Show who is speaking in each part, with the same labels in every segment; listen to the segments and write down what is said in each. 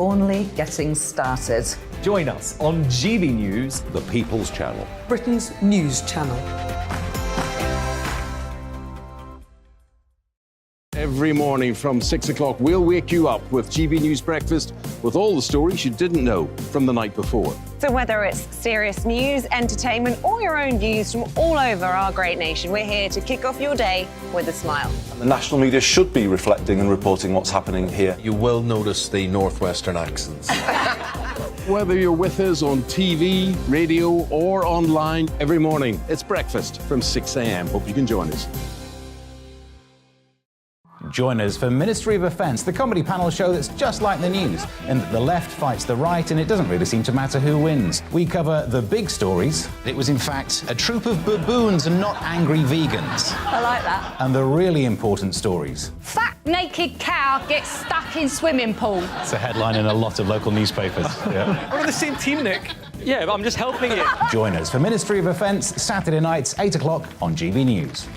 Speaker 1: Only getting started.
Speaker 2: Join us on GB News,
Speaker 3: the People's Channel,
Speaker 4: Britain's news channel.
Speaker 3: Every morning from 6 o'clock, we'll wake you up with GB News Breakfast with all the stories you didn't know from the night before.
Speaker 5: So whether it's serious news, entertainment, or your own views from all over our great nation, we're here to kick off your day with a smile.
Speaker 6: The national media should be reflecting and reporting what's happening here.
Speaker 7: You will notice the northwestern accents.
Speaker 3: Whether you're with us on TV, radio, or online, every morning it's breakfast from 6 a.m. Hope you can join us.
Speaker 8: Join us for Ministry of Offence, the comedy panel show that's just like the news, in that the left fights the right and it doesn't really seem to matter who wins. We cover the big stories. It was in fact a troop of baboons and not angry vegans.
Speaker 5: I like that.
Speaker 8: And the really important stories.
Speaker 9: Fat naked cow gets stuck in swimming pool.
Speaker 8: It's a headline in a lot of local newspapers. Yeah.
Speaker 2: We're on the same team, Nick. Yeah, but I'm just helping you.
Speaker 8: Join us for Ministry of Offence, Saturday nights, 8 o'clock on GB News.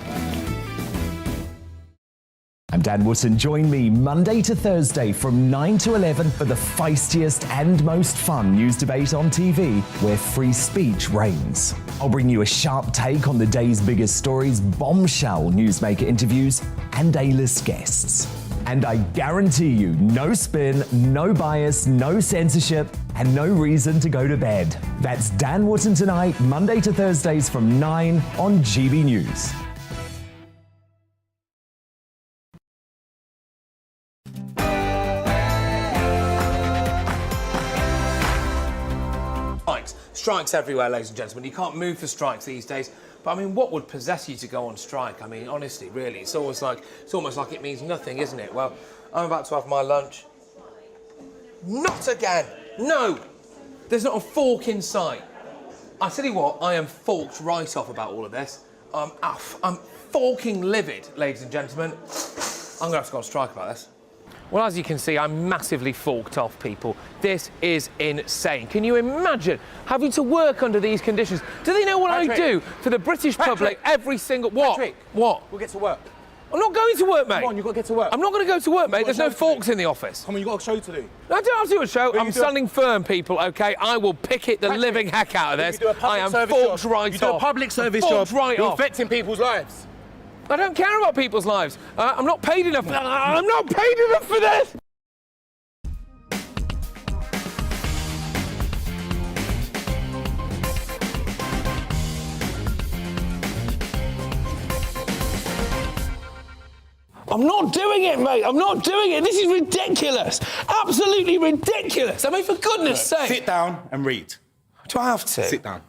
Speaker 10: I'm Dan Wootton. Join me Monday to Thursday from 9 to 11 for the feistiest and most fun news debate on TV, where free speech reigns. I'll bring you a sharp take on the day's biggest stories, bombshell newsmaker interviews, and A-list guests. And I guarantee you, no spin, no bias, no censorship, and no reason to go to bed. That's Dan Wootton tonight, Monday to Thursdays from 9 on GB News.
Speaker 11: Strikes everywhere, ladies and gentlemen. You can't move for strikes these days. But I mean, what would possess you to go on strike? I mean, honestly, really, it's almost like it means nothing, isn't it? Well, I'm about to have my lunch. Not again! No! There's not a fork in sight. I tell you what, I am forked right off about all of this. I'm forking livid, ladies and gentlemen. I'm gonna have to go on strike about this. Well, as you can see, I'm massively forked off, people. This is insane. Can you imagine having to work under these conditions? Do they know what I do for the British public every single... What?
Speaker 12: Patrick,
Speaker 11: what?
Speaker 12: We'll get to work.
Speaker 11: I'm not going to work, mate.
Speaker 12: Come on, you've got to get to work.
Speaker 11: I'm not going to go to work, mate. There's no forks in the office.
Speaker 12: Come on, you've got a show to do.
Speaker 11: I don't have to do a show. I'm standing firm, people, OK? I will pick it the living heck out of this. I am forked right off.
Speaker 12: You do a public service job.
Speaker 11: Right
Speaker 12: You're
Speaker 11: off.
Speaker 12: affecting people's lives.
Speaker 11: I don't care about people's lives. I'm not paid enough. I'm not paid enough for this. I'm not doing it, mate. I'm not doing it. This is ridiculous. Absolutely ridiculous. I mean, for goodness sake.
Speaker 12: Sit down and read.
Speaker 11: Do I have to?
Speaker 12: Sit down.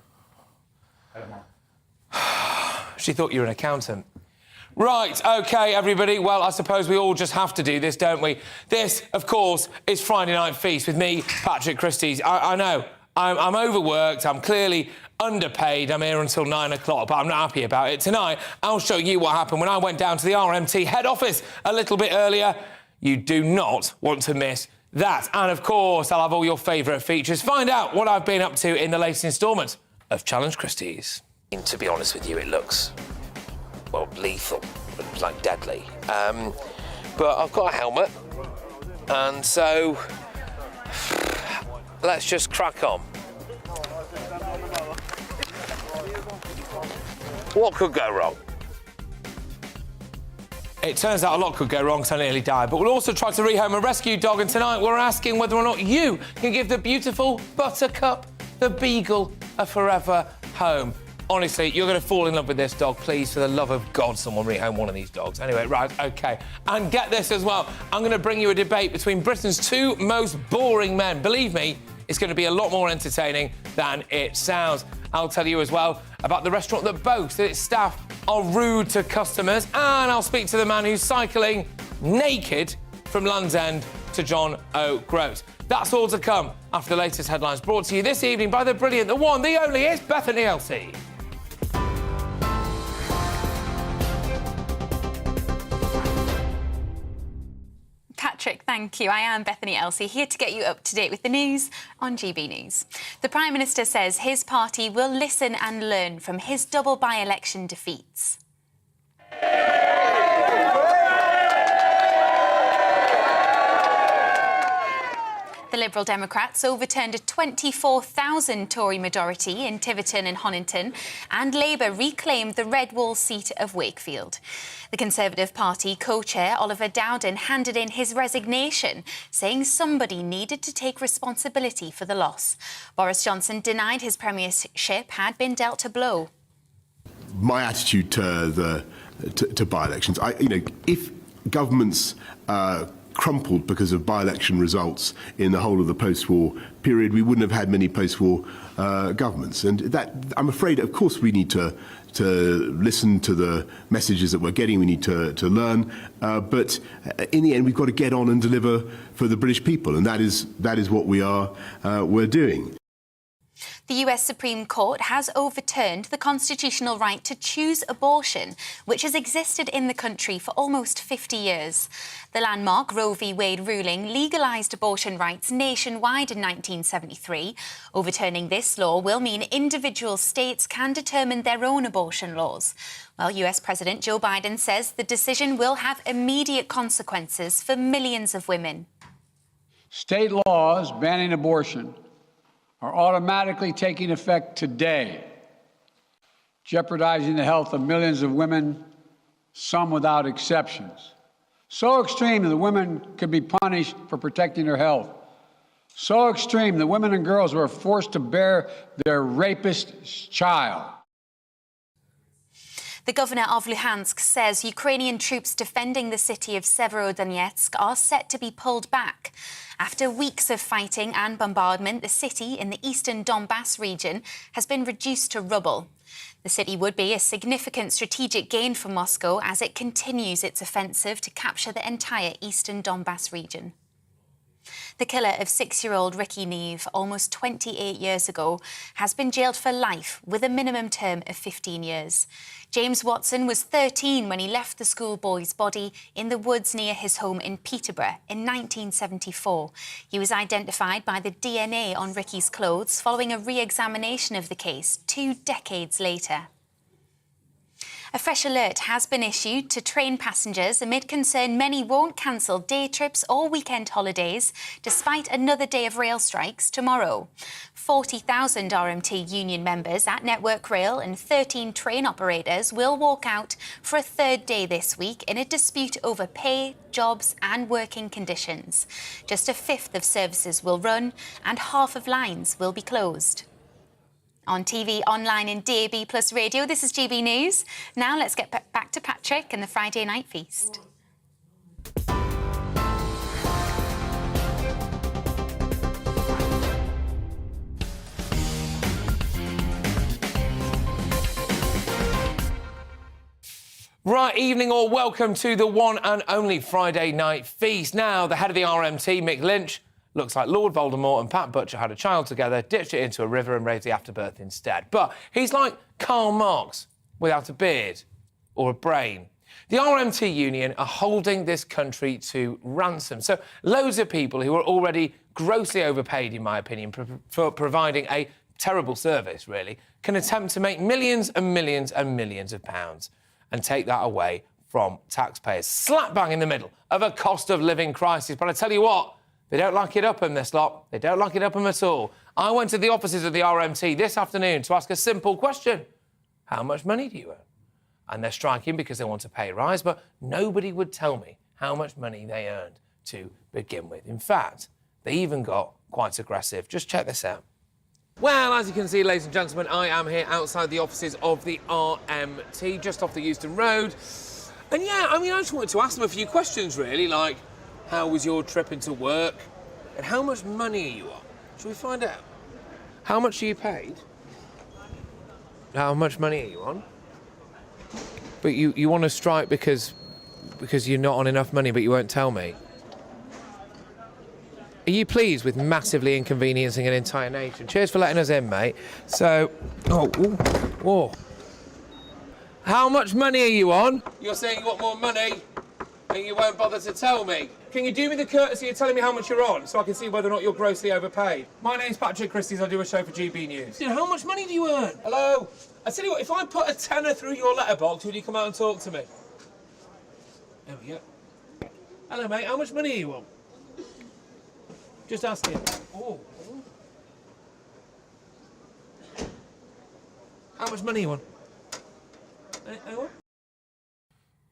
Speaker 11: She thought you were an accountant. Right, OK, everybody. Well, I suppose we all just have to do this, don't we? This, of course, is Friday Night Feast with me, Patrick Christys. I know. I'm overworked. I'm clearly underpaid. I'm here until 9 o'clock, but I'm not happy about it. Tonight, I'll show you what happened when I went down to the RMT head office a little bit earlier. You do not want to miss that. And, of course, I'll have all your favourite features. Find out what I've been up to in the latest instalment of Challenge Christys. To be honest with you, it looks, well, lethal. It looks like deadly. But I've got a helmet, and so let's just crack on. What could go wrong? It turns out a lot could go wrong because I nearly died, but we'll also try to rehome a rescue dog, and tonight we're asking whether or not you can give the beautiful Buttercup, the beagle, a forever home. Honestly, you're going to fall in love with this dog. Please, for the love of God, someone rehome one of these dogs. Anyway, right, OK. And get this as well. I'm going to bring you a debate between Britain's two most boring men. Believe me, it's going to be a lot more entertaining than it sounds. I'll tell you as well about the restaurant that boasts that its staff are rude to customers. And I'll speak to the man who's cycling naked from Land's End to John O'Groats. That's all to come after the latest headlines brought to you this evening by the brilliant, the one, the only, it's Bethany Elsey.
Speaker 9: Patrick, thank you. I am Bethany Elsey, here to get you up to date with the news on GB News. The Prime Minister says his party will listen and learn from his double by-election defeats. The Liberal Democrats overturned a 24,000 Tory majority in Tiverton and Honiton, and Labour reclaimed the Red Wall seat of Wakefield. The Conservative Party co-chair Oliver Dowden handed in his resignation, saying somebody needed to take responsibility for the loss. Boris Johnson denied his premiership had been dealt a blow.
Speaker 13: My attitude to by-elections, if governments crumpled because of by-election results in the whole of the post-war period, we wouldn't have had many post-war governments. And that, I'm afraid, of course, we need to listen to the messages that we're getting. We need to learn. But in the end, we've got to get on and deliver for the British people, and that is what we're doing.
Speaker 9: The US Supreme Court has overturned the constitutional right to choose abortion, which has existed in the country for almost 50 years. The landmark Roe v. Wade ruling legalised abortion rights nationwide in 1973. Overturning this law will mean individual states can determine their own abortion laws. Well, US President Joe Biden says the decision will have immediate consequences for millions of women.
Speaker 14: State laws banning abortion are automatically taking effect today, jeopardizing the health of millions of women, some without exceptions. So extreme that women could be punished for protecting their health. So extreme that women and girls were forced to bear their rapist's child.
Speaker 9: The governor of Luhansk says Ukrainian troops defending the city of Severodonetsk are set to be pulled back. After weeks of fighting and bombardment, the city in the eastern Donbass region has been reduced to rubble. The city would be a significant strategic gain for Moscow as it continues its offensive to capture the entire eastern Donbass region. The killer of 6-year-old Ricky Neve almost 28 years ago has been jailed for life with a minimum term of 15 years. James Watson was 13 when he left the schoolboy's body in the woods near his home in Peterborough in 1974. He was identified by the DNA on Ricky's clothes following a re-examination of the case 2 decades later. A fresh alert has been issued to train passengers amid concern many won't cancel day trips or weekend holidays despite another day of rail strikes tomorrow. 40,000 RMT union members at Network Rail and 13 train operators will walk out for a 3rd day this week in a dispute over pay, jobs and working conditions. Just a 1/5 of services will run and half of lines will be closed. On TV, online and DAB plus radio, this is GB News. Now let's get back to Patrick and the Friday Night Feast.
Speaker 11: Right, evening or welcome to the one and only Friday Night Feast. Now, the head of the RMT, Mick Lynch, looks like Lord Voldemort and Pat Butcher had a child together, ditched it into a river and raised the afterbirth instead. But he's like Karl Marx without a beard or a brain. The RMT union are holding this country to ransom. So loads of people who are already grossly overpaid, in my opinion, for providing a terrible service, really, can attempt to make millions and millions and millions of pounds and take that away from taxpayers. Slap bang in the middle of a cost of living crisis. But I tell you what, they don't like it up in this lot. They don't like it up at all. I went to the offices of the RMT this afternoon to ask a simple question. How much money do you earn? And they're striking because they want a pay rise, but nobody would tell me how much money they earned to begin with. In fact, they even got quite aggressive. Just check this out. Well, as you can see, ladies and gentlemen, I am here outside the offices of the RMT, just off the Euston Road. And yeah, I just wanted to ask them a few questions, really, like, how was your trip into work? And how much money are you on? Shall we find out? How much are you paid? How much money are you on? But you want to strike because you're not on enough money, but you won't tell me. Are you pleased with massively inconveniencing an entire nation? Cheers for letting us in, mate. So, whoa. How much money are you on? You're saying you want more money, and you won't bother to tell me. Can you do me the courtesy of telling me how much you're on, so I can see whether or not you're grossly overpaid? My name's Patrick Christys. I do a show for GB News. How much money do you earn? Hello? I tell you what, if I put a tenner through your letterbox, would you come out and talk to me? There we go. Hello, mate. How much money are you on? Just asking. Oh. How much money you want? Anyone?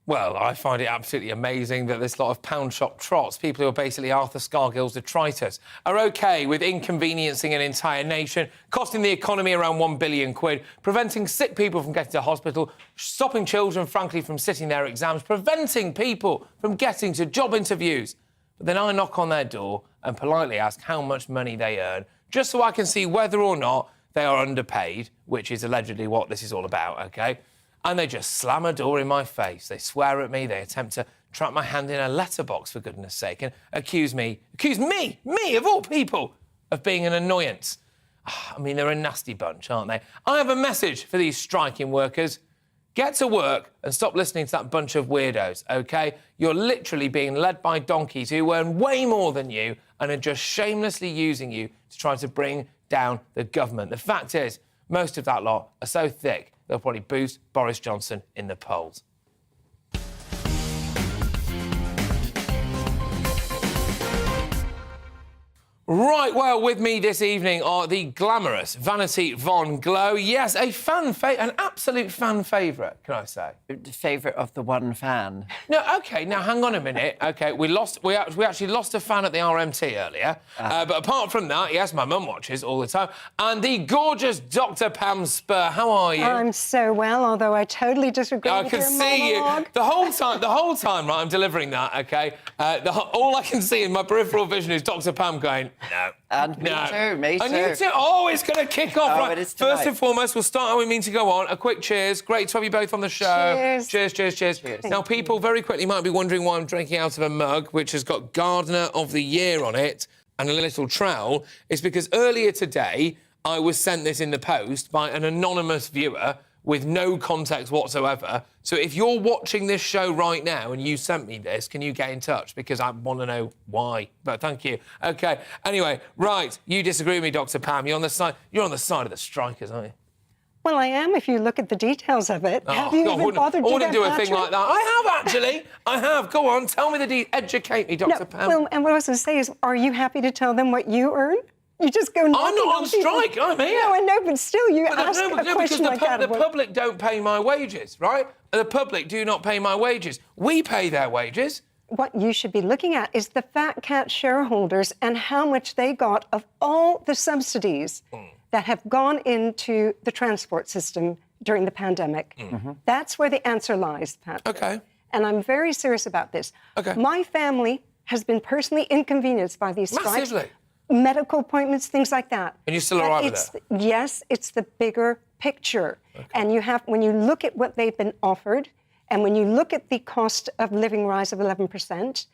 Speaker 11: Well, I find it absolutely amazing that this lot of pound shop trots, people who are basically Arthur Scargill's detritus, are OK with inconveniencing an entire nation, costing the economy around £1 billion, preventing sick people from getting to hospital, stopping children, frankly, from sitting their exams, preventing people from getting to job interviews. But then I knock on their door and politely ask how much money they earn, just so I can see whether or not they are underpaid, which is allegedly what this is all about, OK? And they just slam a door in my face. They swear at me. They attempt to trap my hand in a letterbox, for goodness sake, and accuse me, of all people, of being an annoyance. I mean, they're a nasty bunch, aren't they? I have a message for these striking workers. Get to work and stop listening to that bunch of weirdos, OK? You're literally being led by donkeys who earn way more than you and are just shamelessly using you to try to bring down the government. The fact is, most of that lot are so thick, they'll probably boost Boris Johnson in the polls. Right, well, with me this evening are the glamorous Vanity Von Glow. Yes, an absolute fan favourite, can I say?
Speaker 15: Favourite of the one fan.
Speaker 11: No, OK, now hang on a minute. OK, we actually lost a fan at the RMT earlier. But apart from that, yes, my mum watches all the time. And the gorgeous Dr Pam Spur, how are you?
Speaker 16: I'm so well, although I totally disagree with your
Speaker 11: I can see
Speaker 16: monologue.
Speaker 11: you. The whole time, right, I'm delivering that, OK? All I can see in my peripheral vision is Dr Pam going, no.
Speaker 15: And me too, me too.
Speaker 11: And you too. Oh, it's going to kick off.
Speaker 15: Oh,
Speaker 11: right.
Speaker 15: it is
Speaker 11: First and foremost, we'll start how we mean to go on. A quick cheers. Great to have you both on the show.
Speaker 16: Cheers.
Speaker 11: Cheers, cheers, cheers.
Speaker 15: Cheers.
Speaker 11: Now, people very quickly might be wondering why I'm drinking out of a mug, which has got Gardener of the Year on it and a little trowel. It's because earlier today, I was sent this in the post by an anonymous viewer with no context whatsoever. So if you're watching this show right now and you sent me this, can you get in touch? Because I want to know why. But thank you. OK, anyway, right, you disagree with me, Dr Pam. You're on the side of the strikers, aren't you?
Speaker 16: Well, I am, if you look at the details of it. Have you even bothered to
Speaker 11: I wouldn't do a
Speaker 16: Patrick?
Speaker 11: thing like that. I have, actually. I have. Go on, tell me educate me, Dr Pam.
Speaker 16: Well, and what I was going to say is, are you happy to tell them what you earn? You just go knocking
Speaker 11: I'm not on
Speaker 16: people.
Speaker 11: strike, I'm here.
Speaker 16: No, I know, but still, you ask a question
Speaker 11: because
Speaker 16: like that.
Speaker 11: The public don't pay my wages, right? The public do not pay my wages. We pay their wages.
Speaker 16: What you should be looking at is the fat cat shareholders and how much they got of all the subsidies that have gone into the transport system during the pandemic. That's where the answer lies, Patrick.
Speaker 11: OK.
Speaker 16: And I'm very serious about this.
Speaker 11: OK.
Speaker 16: My family has been personally inconvenienced by these strikes.
Speaker 11: Massively.
Speaker 16: Medical appointments, things like that.
Speaker 11: And you're still all right with that?
Speaker 16: Yes, it's the bigger picture. Okay. And when you look at what they've been offered, and when you look at the cost of living rise of 11%,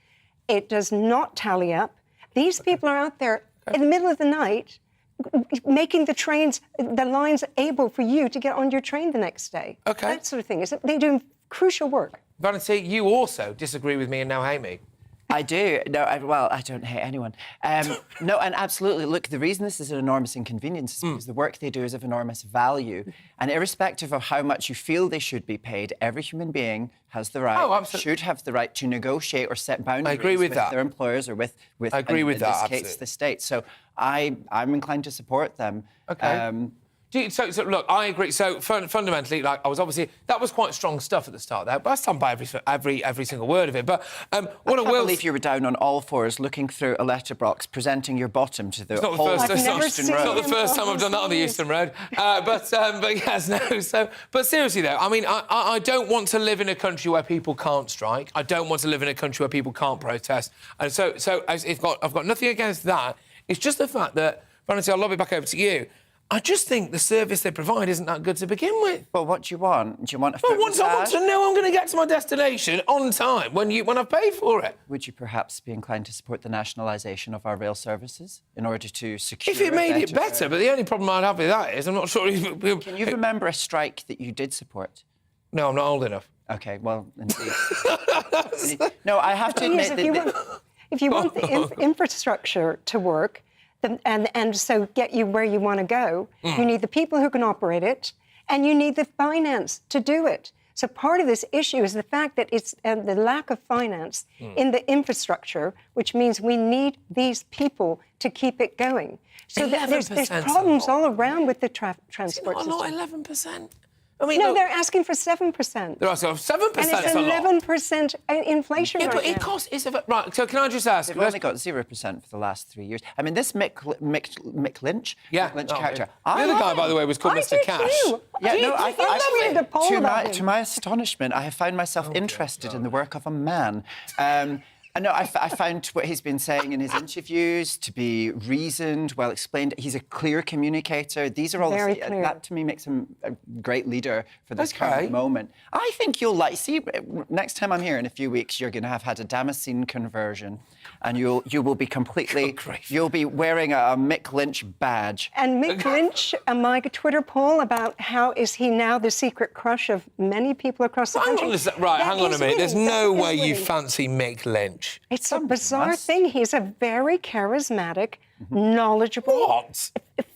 Speaker 16: it does not tally up. These people are out there in the middle of the night making the lines able for you to get on your train the next day.
Speaker 11: OK.
Speaker 16: That sort of thing. They're doing crucial work.
Speaker 11: Vanity, you also disagree with me and now hate me.
Speaker 15: I do. No, I don't hate anyone. No, and absolutely. Look, the reason this is an enormous inconvenience is because the work they do is of enormous value. And irrespective of how much you feel they should be paid, every human being has the right, should have the right to negotiate or set boundaries with their employers or with
Speaker 11: I agree with that,
Speaker 15: in this case, the state. So I'm inclined to support them.
Speaker 11: OK. So look, I agree. So fundamentally, like, that was quite strong stuff at the start there, but I stand by every single word of it. But
Speaker 15: I can't believe you were down on all fours, looking through a letterbox, presenting your bottom to the whole Eastern Road.
Speaker 11: It's not the first time I've done that on the Eastern Road. But yes, no. So, but seriously though, I mean, I don't want to live in a country where people can't strike. I don't want to live in a country where people can't protest. And so I've got nothing against that. It's just the fact that, Vanity, I'll lob it back over to you. I just think the service they provide isn't that good to begin with.
Speaker 15: Well, what do you want? Do you want a foot
Speaker 11: I want to know I'm going to get to my destination on time when I've paid for it.
Speaker 15: Would you perhaps be inclined to support the nationalisation of our rail services in order to secure...
Speaker 11: If it made it better, but the only problem I'd have with that is I'm not sure...
Speaker 15: Can you remember a strike that you did support?
Speaker 11: No, I'm not old enough.
Speaker 15: OK, well, indeed. No, I have to admit that...
Speaker 16: If you want the infrastructure to work... And so get you where you want to go, you need the people who can operate it, and you need the finance to do it. So part of this issue is the fact that it's the lack of finance in the infrastructure, which means we need these people to keep it going. So there's problems all around with the transport system.
Speaker 11: Not 11%. I mean,
Speaker 16: no, they're asking for 7%.
Speaker 11: They're asking for 7%.
Speaker 16: And it's 11% inflation right now.
Speaker 11: Yeah, but it costs... Right, so can I just ask...
Speaker 15: They've only got 0% for the last 3 years. I mean, this Mick Lynch character...
Speaker 11: The other guy, by the way, was called Mr. Cash.
Speaker 15: Yeah, no,
Speaker 16: to
Speaker 15: my astonishment, I have found myself interested in the work of a man. No, I found what he's been saying in his interviews to be reasoned, well explained. He's a clear communicator. These are all that to me makes him a great leader for this current moment. I think you'll see. Next time I'm here in a few weeks, you're going to have had a Damascene conversion, and you will be completely. You'll be wearing a Mick Lynch badge.
Speaker 16: And Mick Lynch, my Twitter poll about how is he now the secret crush of many people across the country.
Speaker 11: Hang on a minute. There's no way you fancy Mick Lynch.
Speaker 16: It's a bizarre thing. He's a very charismatic, knowledgeable,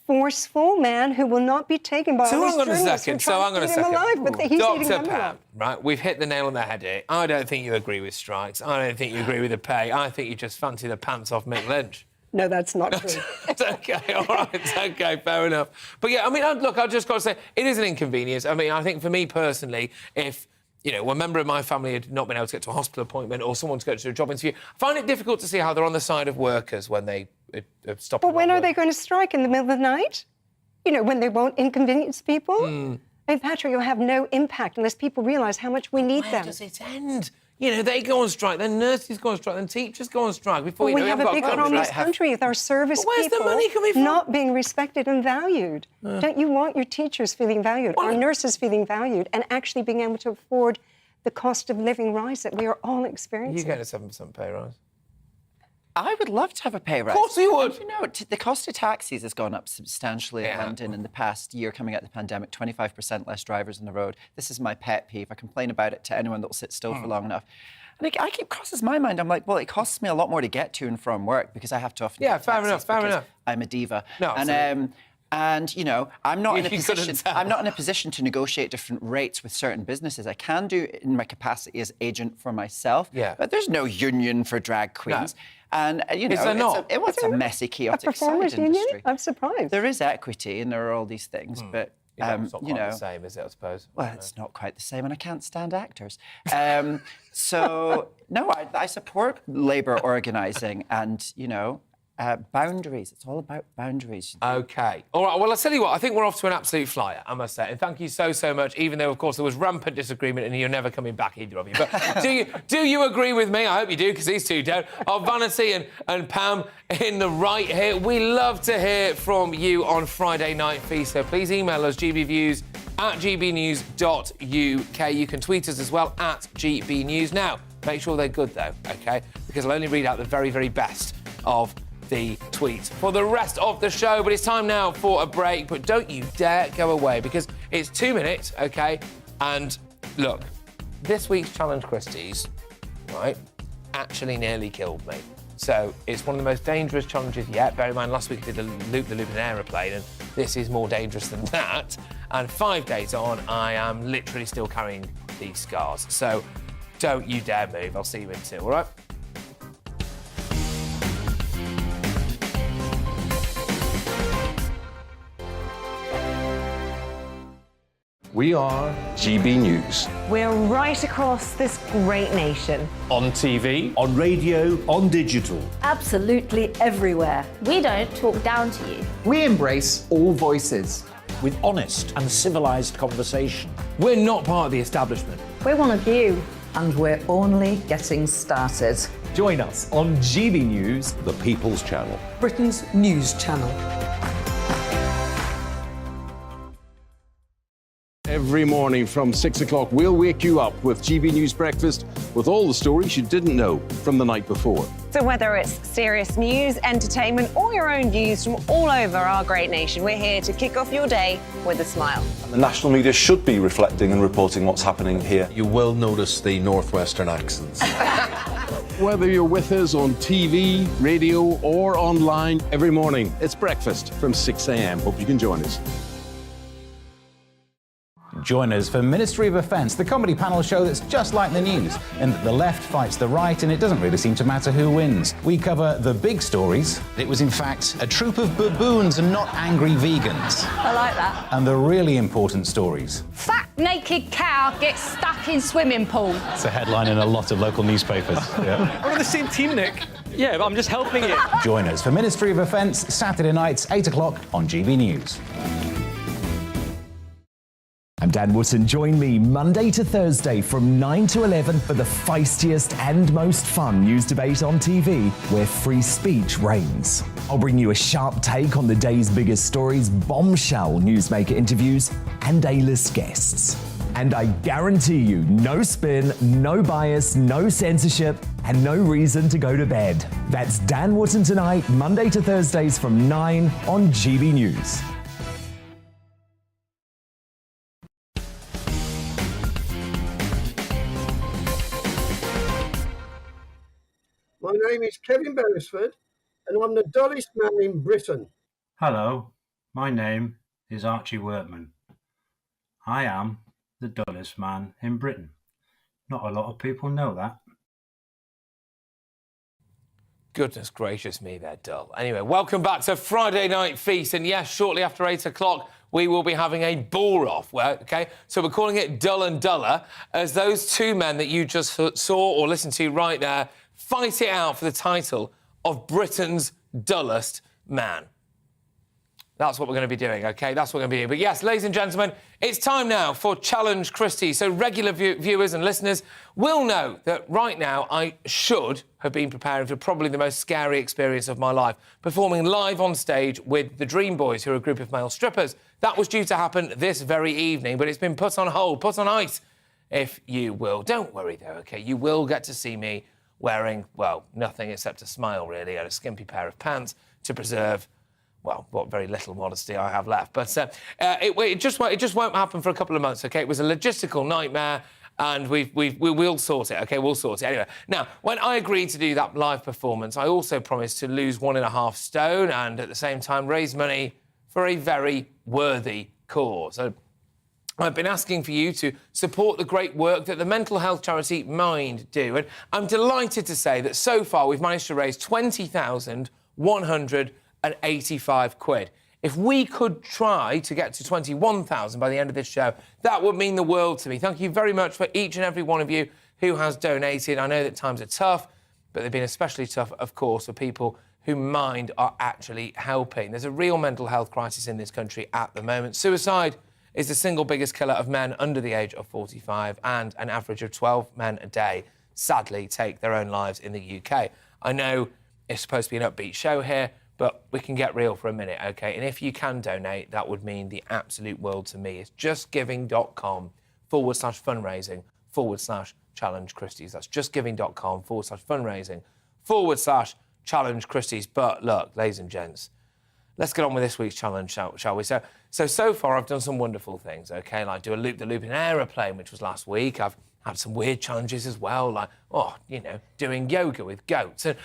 Speaker 16: forceful man who will not be taken by all these journalists who try to keep him alive, but he's eating them alive.
Speaker 11: Right, we've hit the nail on the head here. I don't think you agree with strikes. I don't think you agree with the pay. I think you just fancy the pants off Mick Lynch.
Speaker 16: No, that's not true.
Speaker 11: It's OK, all right, it's OK, fair enough. But, yeah, I mean, look, I've just got to say, it is an inconvenience. I mean, I think for me personally, if... a member of my family had not been able to get to a hospital appointment or someone to go to a job interview, I find it difficult to see how they're on the side of workers when they stop.
Speaker 16: But when are they going to strike? In the middle of the night? When they won't inconvenience people? And Patrick, you'll have no impact unless people realise how much we need them.
Speaker 11: Where does it end? They go on strike, then nurses go on strike, then teachers go on strike. Before
Speaker 16: we have a big problem in this country with our service people not being respected and valued. Don't you want your teachers feeling valued, our nurses feeling valued, and actually being able to afford the cost of living rise that we are all experiencing?
Speaker 11: You get a 7% pay rise.
Speaker 15: I would love to have a pay rise.
Speaker 11: Of course you would.
Speaker 15: The cost of taxis has gone up substantially in London in the past year coming out of the pandemic, 25% less drivers on the road. This is my pet peeve. I complain about it to anyone that will sit still for long enough. And I keep crosses my mind. I'm like, well, it costs me a lot more to get to and from work because I have to often
Speaker 11: fair enough.
Speaker 15: I'm a diva.
Speaker 11: No,
Speaker 15: and I'm not in a position to negotiate different rates with certain businesses. I can do it in my capacity as agent for myself. But there's no union for drag queens. And it's a messy, chaotic side industry.
Speaker 16: I'm surprised.
Speaker 15: There is equity and there are all these things, but
Speaker 11: it's not quite the same, is it? I suppose.
Speaker 15: Well, it's not quite the same, and I can't stand actors. So no, I support labour organising and boundaries. It's all about boundaries.
Speaker 11: OK. All right, well, I'll tell you what, I think we're off to an absolute flyer, I must say. And thank you so much, even though, of course, there was rampant disagreement and you're never coming back, either of you. But do you agree with me? I hope you do, because these two don't. Of Vanity and Pam in the right here. We love to hear from you on Friday Night Feast, so please email us, gbnews@gbnews.uk. You can tweet us as well, @gbnews. Now, make sure they're good, though, OK? Because I'll only read out the very, very best of the tweets for the rest of the show. But it's time now for a break. But don't you dare go away, because it's 2 minutes, OK? And look, this week's Challenge Christys, right, actually nearly killed me. So it's one of the most dangerous challenges yet. Bear in mind, last week I did a loop-the-loop in an aeroplane, and this is more dangerous than that. And 5 days on, I am literally still carrying these scars. So don't you dare move. I'll see you in 2, all right?
Speaker 3: We are GB News.
Speaker 5: We're right across this great nation.
Speaker 2: On TV.
Speaker 10: On radio. On digital.
Speaker 17: Absolutely everywhere.
Speaker 18: We don't talk down to you.
Speaker 19: We embrace all voices.
Speaker 20: With honest and civilised conversation.
Speaker 11: We're not part of the establishment.
Speaker 1: We're one of you. And we're only getting started.
Speaker 2: Join us on GB News,
Speaker 3: the People's Channel.
Speaker 4: Britain's news channel.
Speaker 3: Every morning from 6 o'clock, we'll wake you up with GB News Breakfast with all the stories you didn't know from the night before.
Speaker 5: So whether it's serious news, entertainment, or your own views from all over our great nation, we're here to kick off your day with a smile.
Speaker 6: The national media should be reflecting and reporting what's happening here.
Speaker 7: You will notice the northwestern accents.
Speaker 3: Whether you're with us on TV, radio, or online, every morning, it's breakfast from 6 a.m. Hope you can join us.
Speaker 8: Join us for Ministry of Offence, the comedy panel show that's just like the news, in that the left fights the right and it doesn't really seem to matter who wins. We cover the big stories. It was in fact a troop of baboons and not angry vegans.
Speaker 18: I like that.
Speaker 8: And the really important stories.
Speaker 18: Fat naked cow gets stuck in swimming pool.
Speaker 8: It's a headline in a lot of local newspapers. Yeah.
Speaker 2: We're on the same team, Nick. Yeah, but I'm just helping you.
Speaker 8: Join us for Ministry of Offence, Saturday nights, 8 o'clock on GB News.
Speaker 10: I'm Dan Wootton. Join me Monday to Thursday from 9 to 11 for the feistiest and most fun news debate on TV, where free speech reigns. I'll bring you a sharp take on the day's biggest stories, bombshell newsmaker interviews, and A-list guests. And I guarantee you, no spin, no bias, no censorship, and no reason to go to bed. That's Dan Wootton tonight, Monday to Thursdays from 9 on GB News.
Speaker 21: My name is Kevin Beresford, and I'm the dullest man in Britain.
Speaker 22: Hello, my name is Archie Workman. I am the dullest man in Britain. Not a lot of people know that.
Speaker 11: Goodness gracious me, they're dull. Anyway, welcome back to Friday Night Feast. And yes, shortly after 8 o'clock, we will be having a bore-off, OK? So we're calling it Dull and Duller, as those two men that you just saw or listened to right there fight it out for the title of Britain's dullest man. That's what we're going to be doing, OK? That's what we're going to be doing. But yes, ladies and gentlemen, it's time now for Challenge Christy. So regular viewers and listeners will know that right now I should have been preparing for probably the most scary experience of my life, performing live on stage with the Dream Boys, who are a group of male strippers. That was due to happen this very evening, but it's been put on hold, put on ice, if you will. Don't worry, though, OK? You will get to see me wearing, well, nothing except a smile, really, and a skimpy pair of pants to preserve, well, what very little modesty I have left. But it just won't happen for a couple of months, OK? It was a logistical nightmare, and we'll sort it, OK? We'll sort it. Anyway, now, when I agreed to do that live performance, I also promised to lose 1.5 stone and, at the same time, raise money for a very worthy cause. So I've been asking for you to support the great work that the mental health charity Mind do. And I'm delighted to say that so far we've managed to raise £20,185. If we could try to get to 21,000 by the end of this show, that would mean the world to me. Thank you very much for each and every one of you who has donated. I know that times are tough, but they've been especially tough, of course, for people who Mind are actually helping. There's a real mental health crisis in this country at the moment. Suicide is the single biggest killer of men under the age of 45, and an average of 12 men a day, sadly, take their own lives in the UK. I know it's supposed to be an upbeat show here, but we can get real for a minute, OK? And if you can donate, that would mean the absolute world to me. It's justgiving.com/fundraising/Challenge Christys. That's justgiving.com/fundraising/Challenge Christys. But look, ladies and gents, let's get on with this week's challenge, shall we? So far, I've done some wonderful things, OK? Like do a loop-the-loop in an aeroplane, which was last week. I've had some weird challenges as well, like, doing yoga with goats. And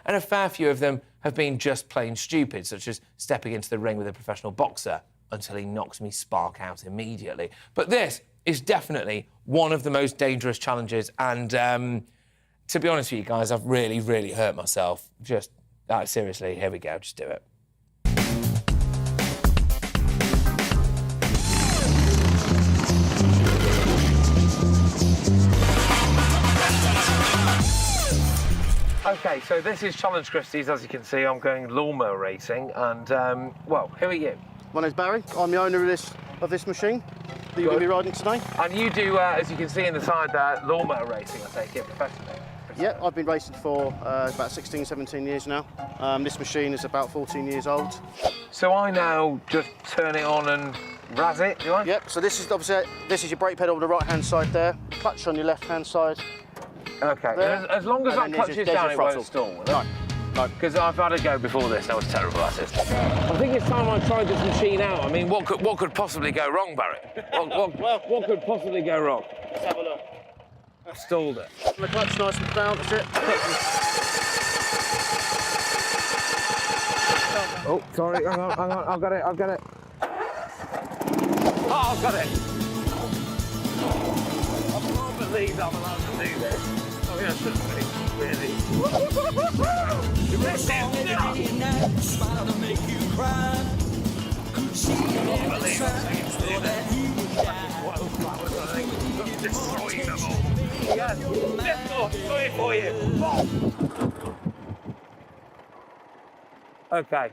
Speaker 11: a fair few of them have been just plain stupid, such as stepping into the ring with a professional boxer until he knocks me spark out immediately. But this is definitely one of the most dangerous challenges. And to be honest with you guys, I've really, really hurt myself. Seriously, here we go, just do it. OK, so this is Challenge Christys. As you can see, I'm going lawnmower racing, and, who are you?
Speaker 23: My name's Barry. I'm the owner of this machine that you're going to be riding today.
Speaker 11: And you do, as you can see in the side there, lawnmower racing, I take it, professionally?
Speaker 23: Yeah, I've been racing for about 16, 17 years now. This machine is about 14 years old.
Speaker 11: So I now just turn it on and razz it, do I?
Speaker 23: Yep, so this is your brake pedal on the right-hand side there, clutch on your left-hand side.
Speaker 11: OK, as long as that clutches down, it won't stall, will it? No. Because I've had a go before this, and I was terrible at it. I think it's time I tried this machine out. I mean, what could possibly go wrong, Barry? What could possibly go wrong?
Speaker 23: Let's have a look.
Speaker 11: I've stalled it.
Speaker 23: The clutch nice and down, that's it.
Speaker 11: Oh, sorry, hang on, I've got it. Oh, I've got it. can't believe I'm allowed to do this. I mean, that's just really. This is nuts! Smile to make you cry. I can't believe I'm doing this. Wildflowers, I think. Destroying them all. Yes, this will do it for you. Okay.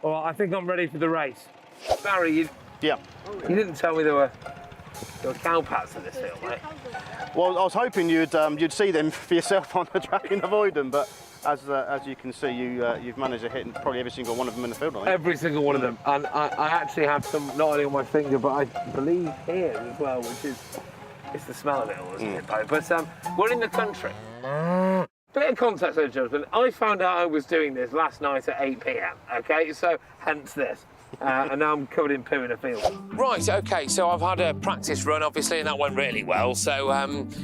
Speaker 11: All right, I think I'm ready for the race. Barry, you didn't tell me there were cow pats in this field, mate.
Speaker 23: Well, I was hoping you'd see them for yourself on the track and avoid them, but as you can see, you've managed to hit probably every single one of them in the field, I think. Every single one of them, and I actually have some not only on my finger, but I believe here as well, which is it's the smell of it all, isn't it? But we're in the country. Bit of context, ladies and gentlemen. I found out I was doing this last night at 8 p.m. Okay, so hence this. And now I'm covered in poo in a field. Right, OK, so I've had a practice run, obviously, and that went really well. So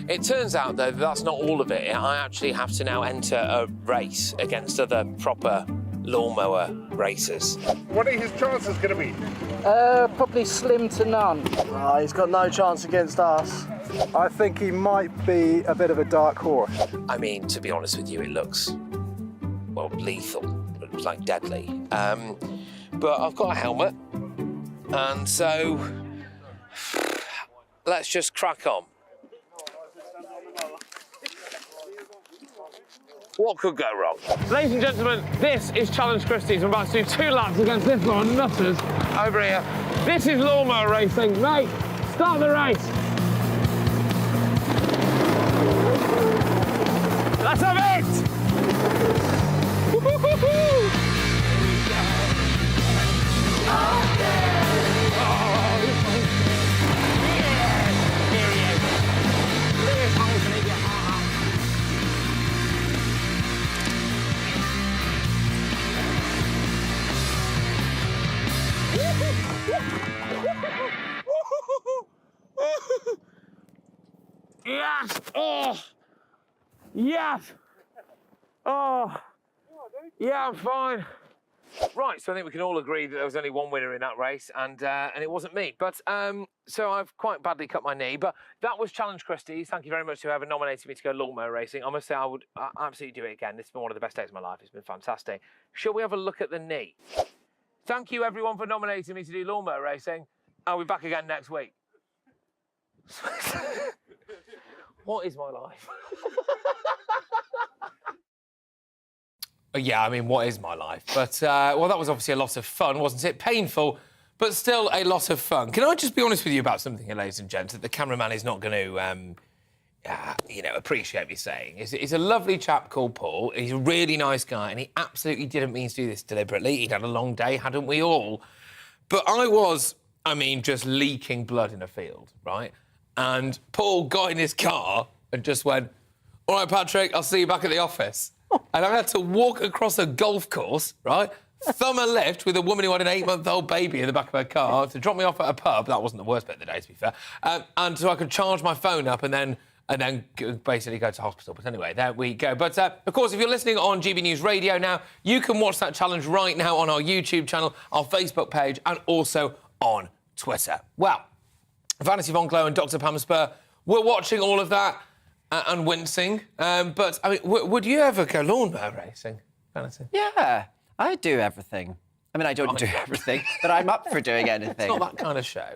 Speaker 23: it turns out, though, that's not all of it. I actually have to now enter a race against other proper lawnmower racers.
Speaker 12: What are his chances going to be?
Speaker 13: Probably slim to none.
Speaker 12: He's got no chance against us. I think he might be a bit of a dark horse.
Speaker 11: I mean, to be honest with you, it looks, well, lethal. It looks like deadly. But I've got a helmet, and so let's just crack on. What could go wrong? Ladies and gentlemen, this is Challenge Christys. I'm about to do 2 laps against this lot of nutters over here. This is lawnmower racing. Mate, start the race. Let's have it! Woo-hoo-hoo-hoo! Yes! Oh! Yes! Oh! Yeah, I'm fine. Right, so I think we can all agree that there was only one winner in that race, and it wasn't me. But so I've quite badly cut my knee. But that was Challenge Christys. Thank you very much to whoever nominated me to go lawnmower racing. I must say I would absolutely do it again. This has been one of the best days of my life. It's been fantastic. Shall we have a look at the knee? Thank you everyone for nominating me to do lawnmower racing. I'll be back again next week. What is my life? Yeah, I mean, what is my life? But, well, that was obviously a lot of fun, wasn't it? Painful, but still a lot of fun. Can I just be honest with you about something here, ladies and gents, that the cameraman is not going to, you know, appreciate me saying? He's a lovely chap called Paul. He's a really nice guy, and he absolutely didn't mean to do this deliberately. He'd had a long day, hadn't we all? But I was, I mean, just leaking blood in a field, right? And Paul got in his car and just went, all right, Patrick, I'll see you back at the office. And I had to walk across a golf course, right, thumb a lift with a woman who had an 8-month-old baby in the back of her car to drop me off at a pub. That wasn't the worst bit of the day, to be fair. And so I could charge my phone up and then basically go to hospital. But anyway, there we go. But, of course, if you're listening on GB News Radio now, you can watch that challenge right now on our YouTube channel, our Facebook page, and also on Twitter. Well, Vanity Von Glow and Dr. Pam Spur, we're watching all of that and wincing. But, I mean, would you ever go lawnmower racing, Vanity?
Speaker 15: Yeah, I do everything. I mean, I don't do everything, but I'm up for doing anything.
Speaker 11: It's not that kind of show.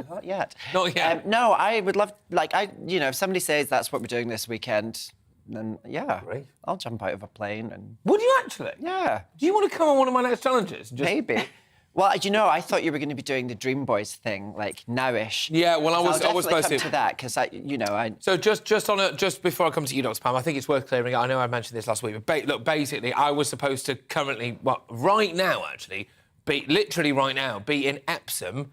Speaker 15: Not yet.
Speaker 11: Not yet.
Speaker 15: No, I would love, like, you know, if somebody says that's what we're doing this weekend, then, yeah,
Speaker 11: Great.
Speaker 15: I'll jump out of a plane and...
Speaker 11: Would you actually?
Speaker 15: Yeah.
Speaker 11: Do you want to come on one of my next challenges? Just...
Speaker 15: Maybe. Well, you know, I thought you were going to be doing the Dream Boys thing, like, nowish.
Speaker 11: Yeah, well, I was supposed
Speaker 15: to that, because,
Speaker 11: So just before I come to you, Dr. Pam, I think it's worth clearing. I know I mentioned this last week, but look, basically, I was supposed to currently, well, right now, actually, literally right now, be in Epsom,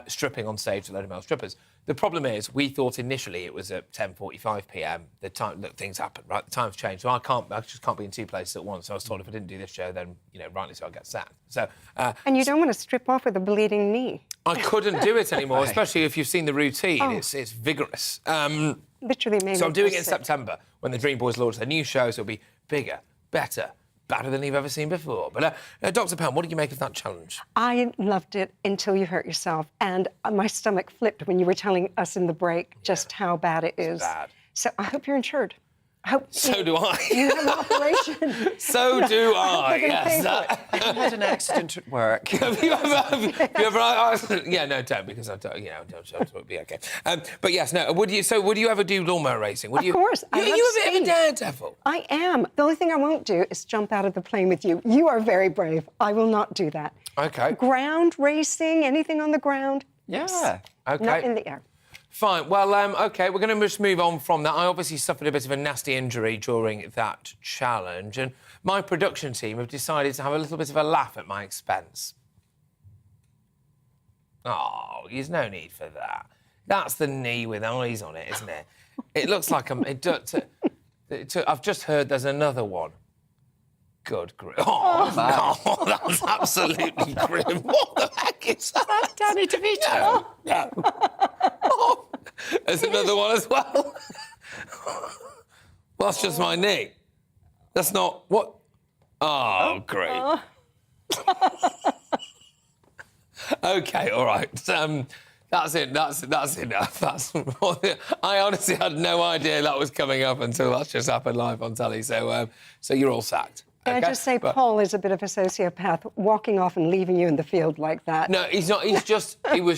Speaker 11: stripping on stage with a load of male strippers. The problem is, we thought initially it was at 10:45 p.m. The time, look, things happen, right? The time's changed, so I just can't be in two places at once. So I was told if I didn't do this show, then, you know, rightly so, I'd get sacked. So,
Speaker 16: and you don't want to strip off with a bleeding knee.
Speaker 11: I couldn't do it anymore, especially if you've seen the routine. Oh. It's vigorous.
Speaker 16: Literally, maybe.
Speaker 11: So I'm doing it in September when the Dream Boys launch their new show. So it'll be bigger, better, badder than you've ever seen before. But Dr. Pam, what did you make of that challenge?
Speaker 16: I loved it until you hurt yourself. And my stomach flipped when you were telling us in the break just how bad it is.
Speaker 11: Bad.
Speaker 16: So I hope you're insured.
Speaker 11: So do I.
Speaker 16: You have an operation.
Speaker 11: So do I.
Speaker 15: Yes. I had an accident at work.
Speaker 11: Have you ever? Yeah, no, don't, because I don't. Don't be okay. But yes, no. Would you ever do lawnmower racing? Of
Speaker 16: course.
Speaker 11: You're a bit of a daredevil.
Speaker 16: I am. The only thing I won't do is jump out of the plane with you. You are very brave. I will not do that.
Speaker 11: Okay.
Speaker 16: Ground racing, anything on the ground?
Speaker 15: Yeah.
Speaker 11: Okay.
Speaker 16: Not in the air.
Speaker 11: Fine. Well, OK, we're going to just move on from that. I obviously suffered a bit of a nasty injury during that challenge, and my production team have decided to have a little bit of a laugh at my expense. Oh, there's no need for that. That's the knee with eyes on it, isn't it? It looks like I've just heard there's another one. Good grief. Oh, no, that was absolutely grim. What the heck is that?
Speaker 15: Danny DeVito.
Speaker 11: No. Oh, there's another one as well. Well, that's just my knee. That's not... What? Oh, great. OK, all right. That's it. That's enough. I honestly had no idea that was coming up until that's just happened live on telly. So you're all sacked.
Speaker 16: Can I just say, Paul is a bit of a sociopath, walking off and leaving you in the field like that.
Speaker 11: No, he's not. He was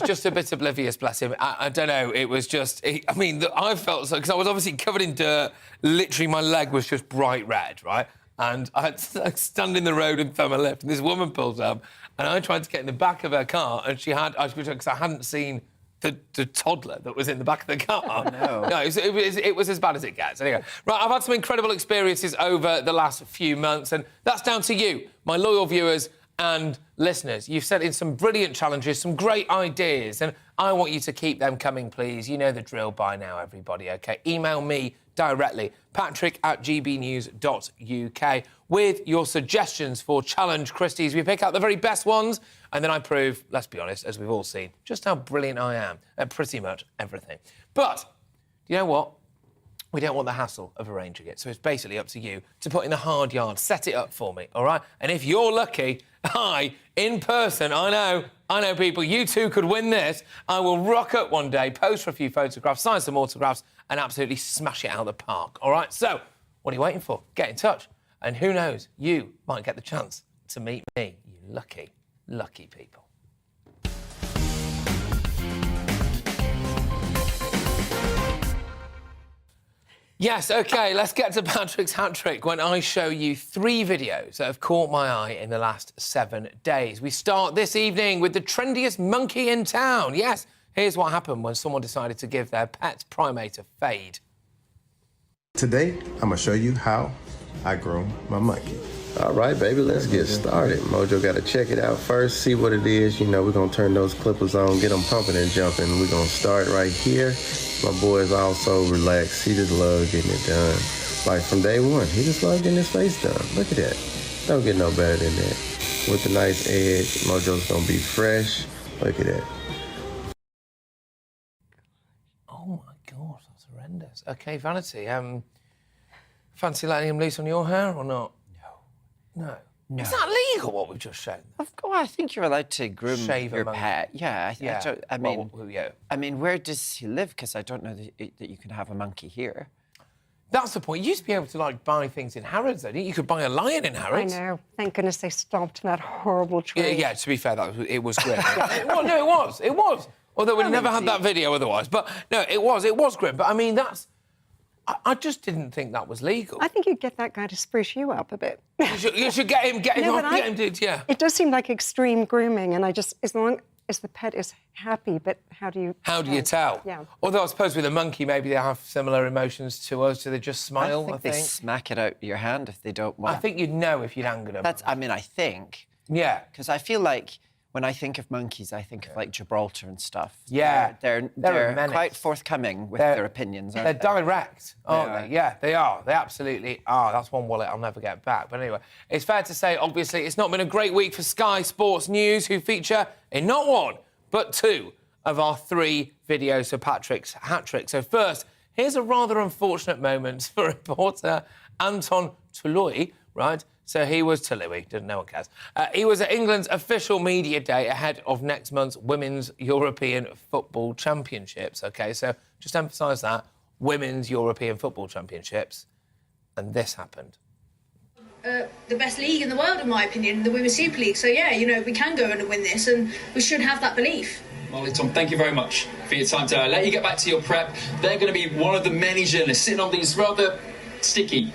Speaker 11: just a bit oblivious, bless him. I don't know. It was just... I felt so... Because I was obviously covered in dirt. Literally, my leg was just bright red, right? And I had to stand in the road and thumb a lift, and this woman pulls up, and I tried to get in the back of her car, and because I hadn't seen the toddler that was in the back of the car.
Speaker 15: Oh, no.
Speaker 11: No, it was as bad as it gets. Anyway, right, I've had some incredible experiences over the last few months, and that's down to you, my loyal viewers and listeners. You've sent in some brilliant challenges, some great ideas, and I want you to keep them coming, please. You know the drill by now, everybody, OK? Email me directly, patrick@gbnews.uk, with your suggestions for Challenge Christys. We pick out the very best ones, and then I prove, let's be honest, as we've all seen, just how brilliant I am at pretty much everything. But, you know what? We don't want the hassle of arranging it, so it's basically up to you to put in the hard yard, set it up for me, all right? And if you're lucky, in person, I know people, you two could win this. I will rock up one day, pose for a few photographs, sign some autographs, and absolutely smash it out of the park, all right? So, what are you waiting for? Get in touch. And who knows, you might get the chance to meet me, you lucky, lucky people. Yes, OK, let's get to Patrick's hat-trick when I show you 3 videos that have caught my eye in the last 7 days. We start this evening with the trendiest monkey in town. Yes, here's what happened when someone decided to give their pet primate a fade.
Speaker 9: Today, I'm going to show you how I groom my monkey. All right, baby, let's get started. Mojo got to check it out first, see what it is. You know, we're going to turn those clippers on, get them pumping and jumping. We're going to start right here. My boy is also relaxed. He just loves getting it done. Like from day one, he just loves getting his face done. Look at that. Don't get no better than that. With the nice edge, Mojo's going to be fresh. Look at that.
Speaker 11: Oh, my God, that's horrendous. OK, Vanity, fancy letting him loose on your hair or not? No. Is that legal, what we've just shown?
Speaker 15: Of course, I think you're allowed to groom your pet. Yeah, I mean, where does he live? Because I don't know that you can have a monkey here.
Speaker 11: That's the point. You used to be able to, buy things in Harrods, though, didn't you? You could buy a lion in Harrods.
Speaker 16: I know. Thank goodness they stopped that horrible trade.
Speaker 11: Yeah, to be fair, it was grim. It was. Although we never had that video otherwise. But, no, it was grim. But, I mean, that's... I just didn't think that was legal.
Speaker 16: I think you'd get that guy to spruce you up a bit.
Speaker 11: You should get him yeah.
Speaker 16: It does seem like extreme grooming, and as long as the pet is happy, but how do you
Speaker 11: tell?
Speaker 16: Yeah.
Speaker 11: Although I suppose with a monkey, maybe they have similar emotions to us. Do they just smile?
Speaker 15: I think they smack it out your hand if they don't want.
Speaker 11: I think you'd know if you'd angered them.
Speaker 15: I think.
Speaker 11: Yeah.
Speaker 15: Because I feel like when I think of monkeys, I think of Gibraltar and stuff.
Speaker 11: Yeah.
Speaker 15: They're quite forthcoming with their opinions, aren't
Speaker 11: they?
Speaker 15: They're
Speaker 11: direct, aren't they? Yeah, they are. They absolutely are. That's one wallet I'll never get back. But anyway, it's fair to say, obviously, it's not been a great week for Sky Sports News, who feature in not 1, but 2 of our 3 videos for Patrick's hat-trick. So first, here's a rather unfortunate moment for reporter Anton Toloi, right? So he was to Louis, no one cares. He was at England's official media day ahead of next month's Women's European Football Championships. OK, so just emphasise that, Women's European Football Championships. And this happened.
Speaker 14: The best league in the world, in my opinion, the Women's Super League. So, yeah, you know, we can go and win this, and we should have that belief.
Speaker 17: Molly, Tom, thank you very much for your time today. I'll let you get back to your prep. They're going to be one of the many journalists sitting on these rather sticky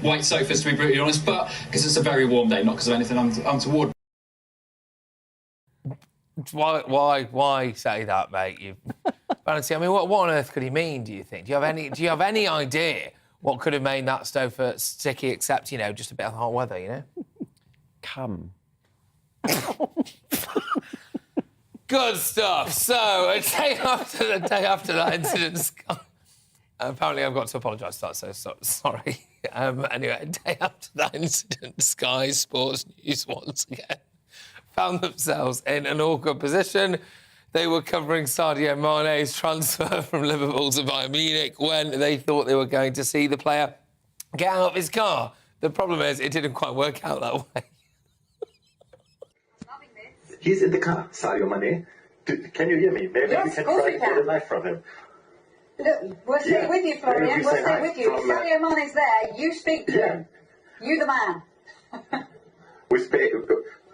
Speaker 17: white sofas, to be brutally honest, but because it's a very warm day, not because of anything untoward.
Speaker 11: Why say that, mate? Vanity, I mean, what on earth could he mean, do you think? Do you have any idea what could have made that sofa sticky, except, you know, just a bit of hot weather, you know?
Speaker 15: Come.
Speaker 11: Good stuff. So, a day after that incident, apparently I've got to apologise for that, so sorry. Anyway, a day after that incident, Sky Sports News once again found themselves in an awkward position. They were covering Sadio Mane's transfer from Liverpool to Bayern Munich when they thought they were going to see the player get out of his car. The problem is, it didn't quite work out that way.
Speaker 19: He's in the car, Sadio Mane. Can you hear me? Maybe we can try to get a knife from him.
Speaker 24: Look, we'll stay with you, Florian. We'll stay with you. If Sadio Mane's there, you speak to him. You the man.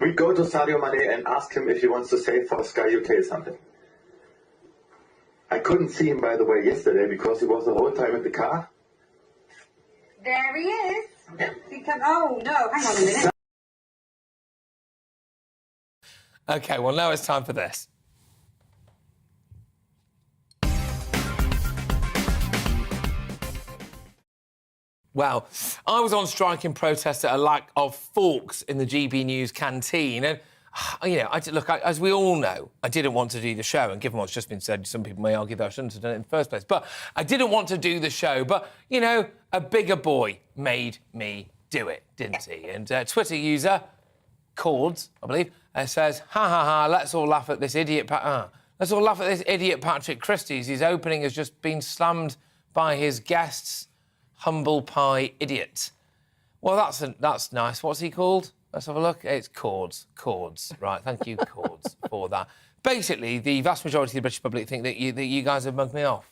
Speaker 19: We go to Sadio Mane and ask him if he wants to say for Sky UK something. I couldn't see him, by the way, yesterday because he was the whole time in the car.
Speaker 24: There he is. Oh, no, hang on a minute.
Speaker 11: OK, well, now it's time for this. Well, I was on strike in protest at a lack of forks in the GBNews canteen. And, you know, as we all know, I didn't want to do the show. And given what's just been said, some people may argue that I shouldn't have done it in the first place. But I didn't want to do the show. But, you know, a bigger boy made me do it, didn't he? And Twitter user, Cords, I believe, says, ha, ha, ha, let's all laugh at this idiot... Let's all laugh at this idiot Patrick Christys. His opening has just been slammed by his guests... humble pie idiot. Well, that's nice. What's he called? Let's have a look. It's Cords. Cords. Right, thank you, Cords, for that. Basically, the vast majority of the British public think that you guys have mugged me off.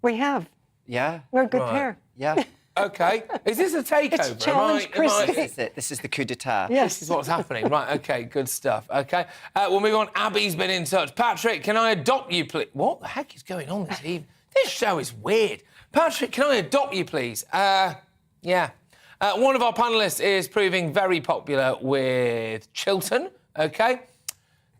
Speaker 16: We have.
Speaker 15: Yeah.
Speaker 16: We're a good pair.
Speaker 15: Yeah.
Speaker 11: OK. Is this a takeover?
Speaker 16: It's challenge Christy.
Speaker 15: This is the coup d'etat.
Speaker 16: Yes.
Speaker 11: This is what's happening. Right, OK, good stuff. OK. We'll move on. Abby's been in touch. Patrick, can I adopt you, please? What the heck is going on this evening? This show is weird. Patrick, can I adopt you, please? Yeah. One of our panellists is proving very popular with Chiltern, OK?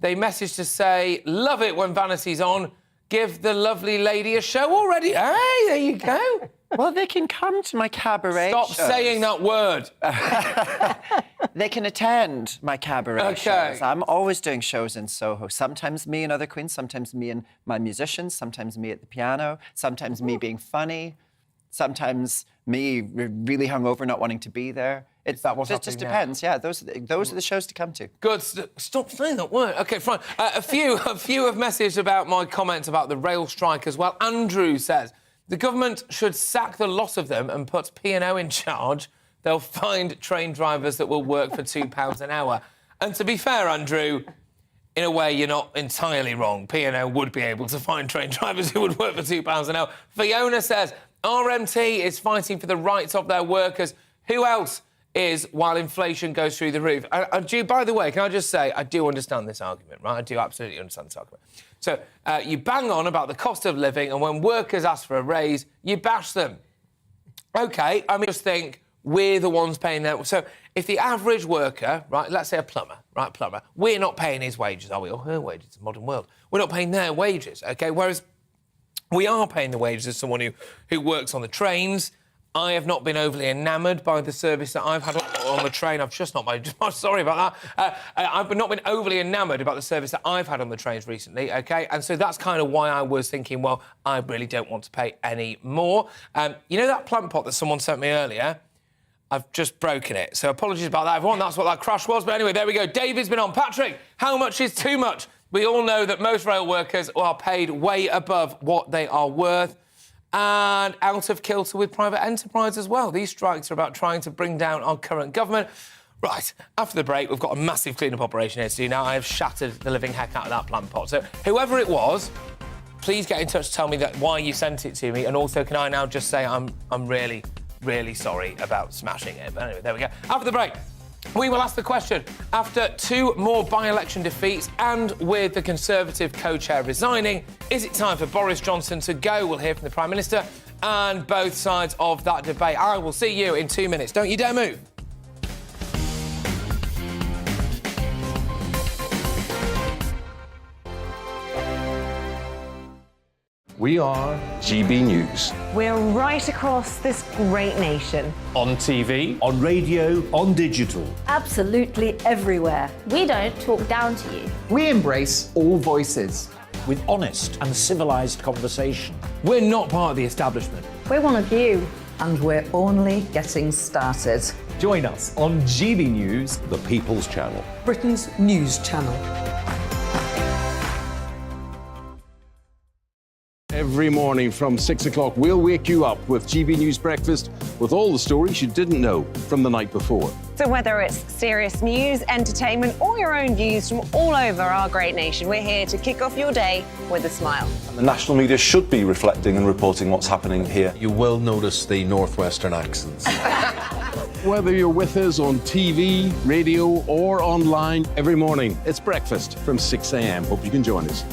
Speaker 11: They messaged to say, love it when Vanity's on. Give the lovely lady a show already. Hey, there you go.
Speaker 15: Well, they can come to my cabaret
Speaker 11: Stop
Speaker 15: shows.
Speaker 11: saying that word.
Speaker 15: They can attend my cabaret
Speaker 11: Okay.
Speaker 15: shows. I'm always doing shows in Soho. Sometimes me and other queens, sometimes me and my musicians, sometimes me at the piano, sometimes me being funny, sometimes me really hungover, not wanting to be there. It just depends. Yeah, those are the shows to come to.
Speaker 11: Good. Stop saying that word. OK, fine. A few have messaged about my comments about the rail strike as well. Andrew says, the government should sack the lot of them and put P&O in charge. They'll find train drivers that will work for £2 an hour. And to be fair, Andrew, in a way, you're not entirely wrong. P&O would be able to find train drivers who would work for £2 an hour. Fiona says, RMT is fighting for the rights of their workers. Who else is, while inflation goes through the roof? By the way, can I just say, I do understand this argument, right? I do absolutely understand this argument. So you bang on about the cost of living, and when workers ask for a raise, you bash them. OK, I mean, just think we're the ones paying their... So if the average worker, right, let's say a plumber, right, plumber, we're not paying his wages, are we? Or her wages, it's a modern world. We're not paying their wages, OK? Whereas we are paying the wages of someone who works on the trains. I have not been overly enamoured by the service that I've had on the train. I've just not been... Sorry about that. I've not been overly enamoured about the service that I've had on the trains recently, OK? And so that's kind of why I was thinking, well, I really don't want to pay any more. You know that plant pot that someone sent me earlier? I've just broken it. So apologies about that, everyone. That's what that crash was. But anyway, there we go. David's been on. Patrick, how much is too much? We all know that most rail workers are paid way above what they are worth, and out of kilter with private enterprise as well. These strikes are about trying to bring down our current government Right, after the break, we've got a massive clean-up operation here to do now. I have shattered the living heck out of that plant pot. So whoever it was, please get in touch to tell me why you sent it to me. And also, can I now just say I'm really, really sorry about smashing it. But anyway, there we go. After the break, we will ask the question, after 2 more by-election defeats and with the Conservative co-chair resigning, is it time for Boris Johnson to go? We'll hear from the Prime Minister and both sides of that debate. I will see you in 2 minutes. Don't you dare move.
Speaker 3: We are GB News.
Speaker 1: We're right across this great nation.
Speaker 2: On TV.
Speaker 4: On radio. On digital.
Speaker 1: Absolutely everywhere.
Speaker 18: We don't talk down to you.
Speaker 5: We embrace all voices.
Speaker 4: With honest and civilised conversation.
Speaker 2: We're not part of the establishment.
Speaker 1: We're one of you.
Speaker 13: And we're only getting started.
Speaker 5: Join us on GB News,
Speaker 7: The People's Channel.
Speaker 13: Britain's news channel.
Speaker 3: Every morning from 6 o'clock, we'll wake you up with GB News Breakfast with all the stories you didn't know from the night before.
Speaker 1: So whether it's serious news, entertainment, or your own views from all over our great nation, we're here to kick off your day with a smile.
Speaker 6: And the national media should be reflecting and reporting what's happening here.
Speaker 7: You will notice the northwestern accents.
Speaker 3: Whether you're with us on TV, radio, or online, every morning, it's breakfast from 6 a.m. Hope you can join us.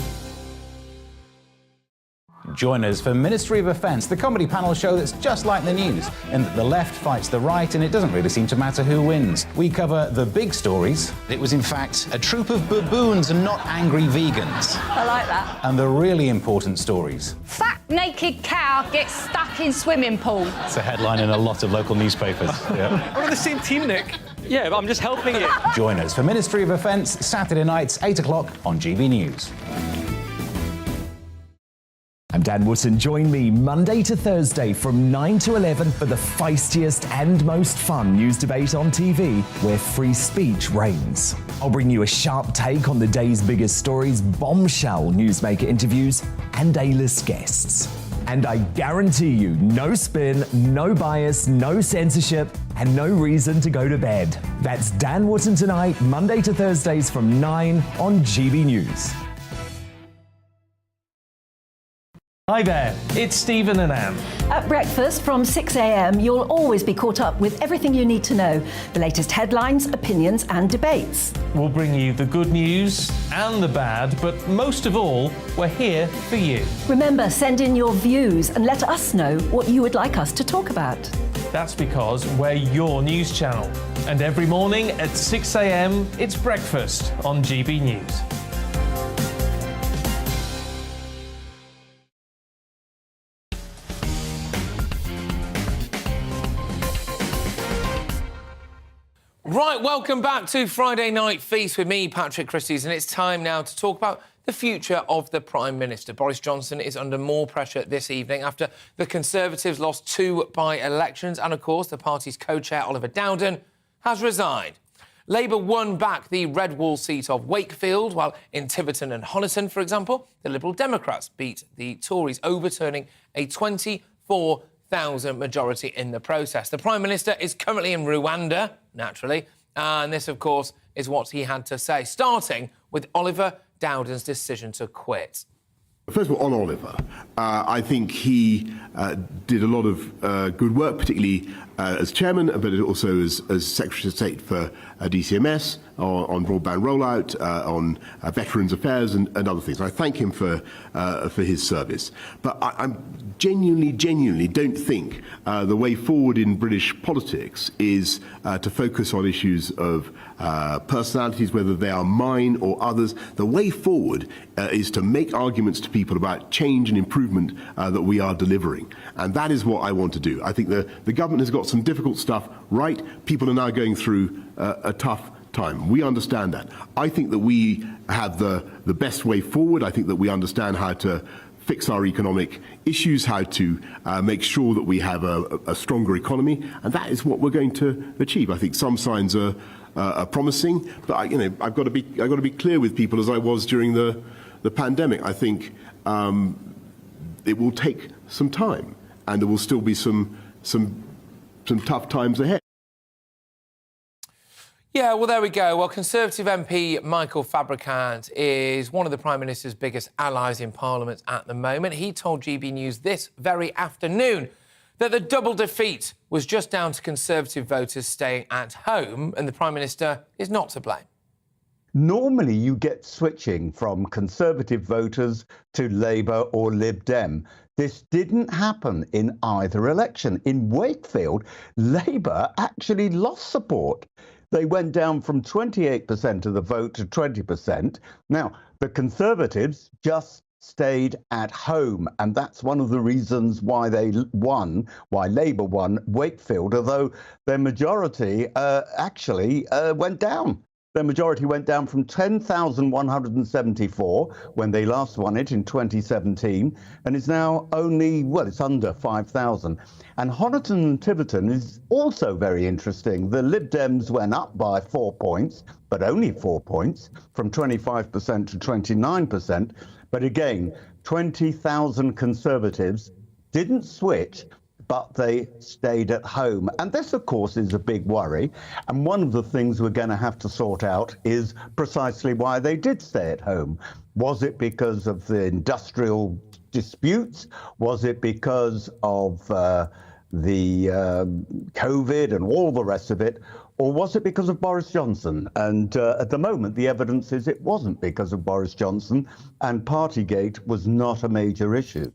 Speaker 8: Join us for Ministry of Offence, the comedy panel show that's just like the news, in that the left fights the right and it doesn't really seem to matter who wins. We cover the big stories. It was, in fact, a troop of baboons and not angry vegans.
Speaker 18: I like that.
Speaker 8: And the really important stories.
Speaker 18: Fat naked cow gets stuck in swimming pool.
Speaker 2: It's a headline in a lot of local newspapers. Yeah. We're on the same team, Nick. Yeah, but I'm just helping you.
Speaker 8: Join us for Ministry of Offence, Saturday nights, 8 o'clock on GB News.
Speaker 10: I'm Dan Wootton. Join me Monday to Thursday from 9 to 11 for the feistiest and most fun news debate on TV, where free speech reigns. I'll bring you a sharp take on the day's biggest stories, bombshell newsmaker interviews, and A-list guests. And I guarantee you, no spin, no bias, no censorship, and no reason to go to bed. That's Dan Wootton tonight, Monday to Thursdays from 9 on GB News.
Speaker 4: Hi there, it's Stephen and Anne.
Speaker 1: At breakfast from 6 a.m, you'll always be caught up with everything you need to know, the latest headlines, opinions, and debates.
Speaker 4: We'll bring you the good news and the bad, but most of all, we're here for you.
Speaker 1: Remember, send in your views and let us know what you would like us to talk about.
Speaker 4: That's because we're your news channel. And every morning at 6 a.m, it's breakfast on GB News.
Speaker 11: Right, welcome back to Friday Night Feast with me, Patrick Christys, and it's time now to talk about the future of the Prime Minister. Boris Johnson is under more pressure this evening after the Conservatives lost 2 by-elections and, of course, the party's co-chair, Oliver Dowden, has resigned. Labour won back the red wall seat of Wakefield, while in Tiverton and Honiton, for example, the Liberal Democrats beat the Tories, overturning a 24,000 majority in the process. The Prime Minister is currently in Rwanda, naturally, and this, of course, is what he had to say, starting with Oliver Dowden's decision to quit.
Speaker 20: First of all, on Oliver, I think he did a lot of good work, particularly as chairman, but also as Secretary of State for DCMS, on broadband rollout, on veterans affairs and other things. I thank him for his service. But I genuinely don't think the way forward in British politics is to focus on issues of personalities, whether they are mine or others. The way forward is to make arguments to people about change and improvement that we are delivering. And that is what I want to do. I think the government has got some difficult stuff right. People are now going through a tough time. We understand that. I think that we have the best way forward. I think that we understand how to fix our economic issues, how to make sure that we have a stronger economy, and that is what we're going to achieve. I think some signs are promising, but I've got to be clear with people, as I was during the pandemic. I think it will take some time, and there will still be some tough times ahead.
Speaker 11: Yeah, well, there we go. Well, Conservative MP Michael Fabricant is one of the Prime Minister's biggest allies in Parliament at the moment. He told GB News this very afternoon that the double defeat was just down to Conservative voters staying at home, and the Prime Minister is not to blame.
Speaker 12: Normally, you get switching from Conservative voters to Labour or Lib Dem. This didn't happen in either election. In Wakefield, Labour actually lost support. They went down from 28% of the vote to 20%. Now, the Conservatives just stayed at home, and that's one of the reasons why they won, why Labour won Wakefield, although their majority actually went down. Their majority went down from 10,174 when they last won it in 2017, and it's now only, well, it's under 5,000. And Honiton and Tiverton is also very interesting. The Lib Dems went up by 4 points, but only 4 points, from 25% to 29%. But again, 20,000 Conservatives didn't switch, but they stayed at home. And this, of course, is a big worry. And one of the things we're going to have to sort out is precisely why they did stay at home. Was it because of the industrial disputes? Was it because of the COVID and all the rest of it? Or was it because of Boris Johnson? And at the moment, the evidence is it wasn't because of Boris Johnson, and Partygate was not a major issue.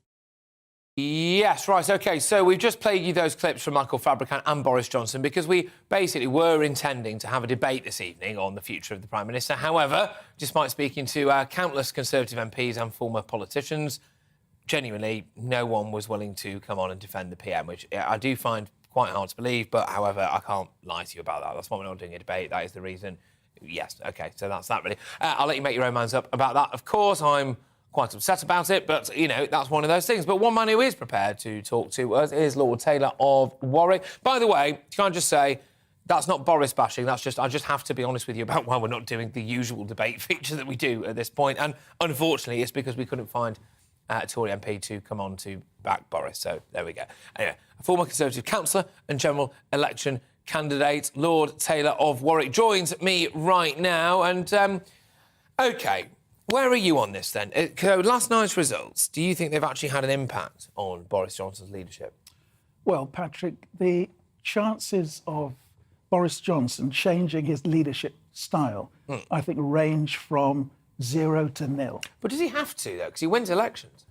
Speaker 11: Yes, right, OK, so we've just played you those clips from Michael Fabricant and Boris Johnson because we basically were intending to have a debate this evening on the future of the Prime Minister. However, despite speaking to countless Conservative MPs and former politicians, genuinely, no one was willing to come on and defend the PM, which I do find quite hard to believe, but, however, I can't lie to you about that. That's why we're not doing a debate. That is the reason. Yes, OK, so that's that, really. I'll let you make your own minds up about that. Of course, I'm quite upset about it, but, you know, that's one of those things. But one man who is prepared to talk to us is Lord Taylor of Warwick. By the way, can I just say, that's not Boris bashing, that's just, I just have to be honest with you about why we're not doing the usual debate feature that we do at this point. And unfortunately, it's because we couldn't find a Tory MP to come on to back Boris. So there we go. Anyway, a former Conservative councillor and general election candidate, Lord Taylor of Warwick, joins me right now. And, OK, where are you on this, then? Last night's results, do you think they've actually had an impact on Boris Johnson's leadership?
Speaker 21: Well, Patrick, the chances of Boris Johnson changing his leadership style, I think, range from 0 to 0.
Speaker 11: But does he have to, though? Because he wins elections.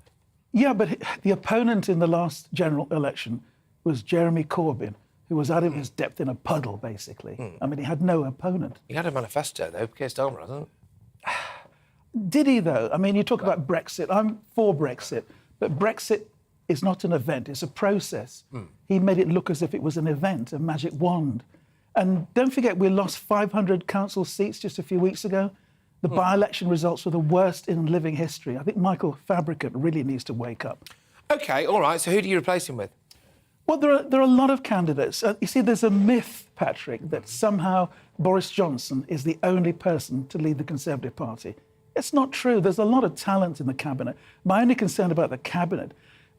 Speaker 21: Yeah, but the opponent in the last general election was Jeremy Corbyn, who was out of his depth in a puddle, basically. I mean, he had no opponent.
Speaker 11: He had a manifesto, though, Keir Starmer, hasn't he?
Speaker 21: Did he, though? I mean, you talk about Brexit. I'm for Brexit, but Brexit is not an event, it's a process. He made it look as if it was an event, a magic wand. And don't forget, we lost 500 council seats just a few weeks ago. The by-election results were the worst in living history. I think Michael Fabricant really needs to wake up.
Speaker 11: OK, all right, so who do you replace him with?
Speaker 21: Well, there are a lot of candidates. You see, there's a myth, Patrick, that somehow Boris Johnson is the only person to lead the Conservative Party. It's not true. There's a lot of talent in the Cabinet. My only concern about the Cabinet,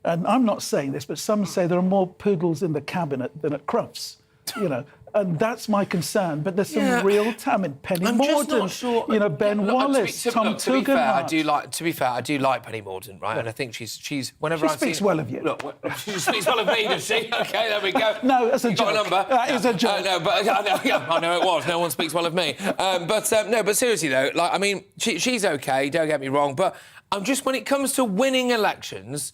Speaker 21: and I'm not saying this, but some say there are more poodles in the Cabinet than at Crufts, you know, and that's my concern. But there's some real talent. Penny Mordaunt, you know, Ben Wallace, Tom Tugendhat.
Speaker 11: To be fair, I do like Penny Mordaunt, right? And I think she's whenever
Speaker 21: she speaks well of you.
Speaker 11: Look, she speaks well of me, does she? OK, there we go.
Speaker 21: No, that's a joke.
Speaker 11: Got a number.
Speaker 21: That is a joke.
Speaker 11: No, but I know it was. No one speaks well of me. But seriously though, like, I mean, she's OK. Don't get me wrong, but I'm just, when it comes to winning elections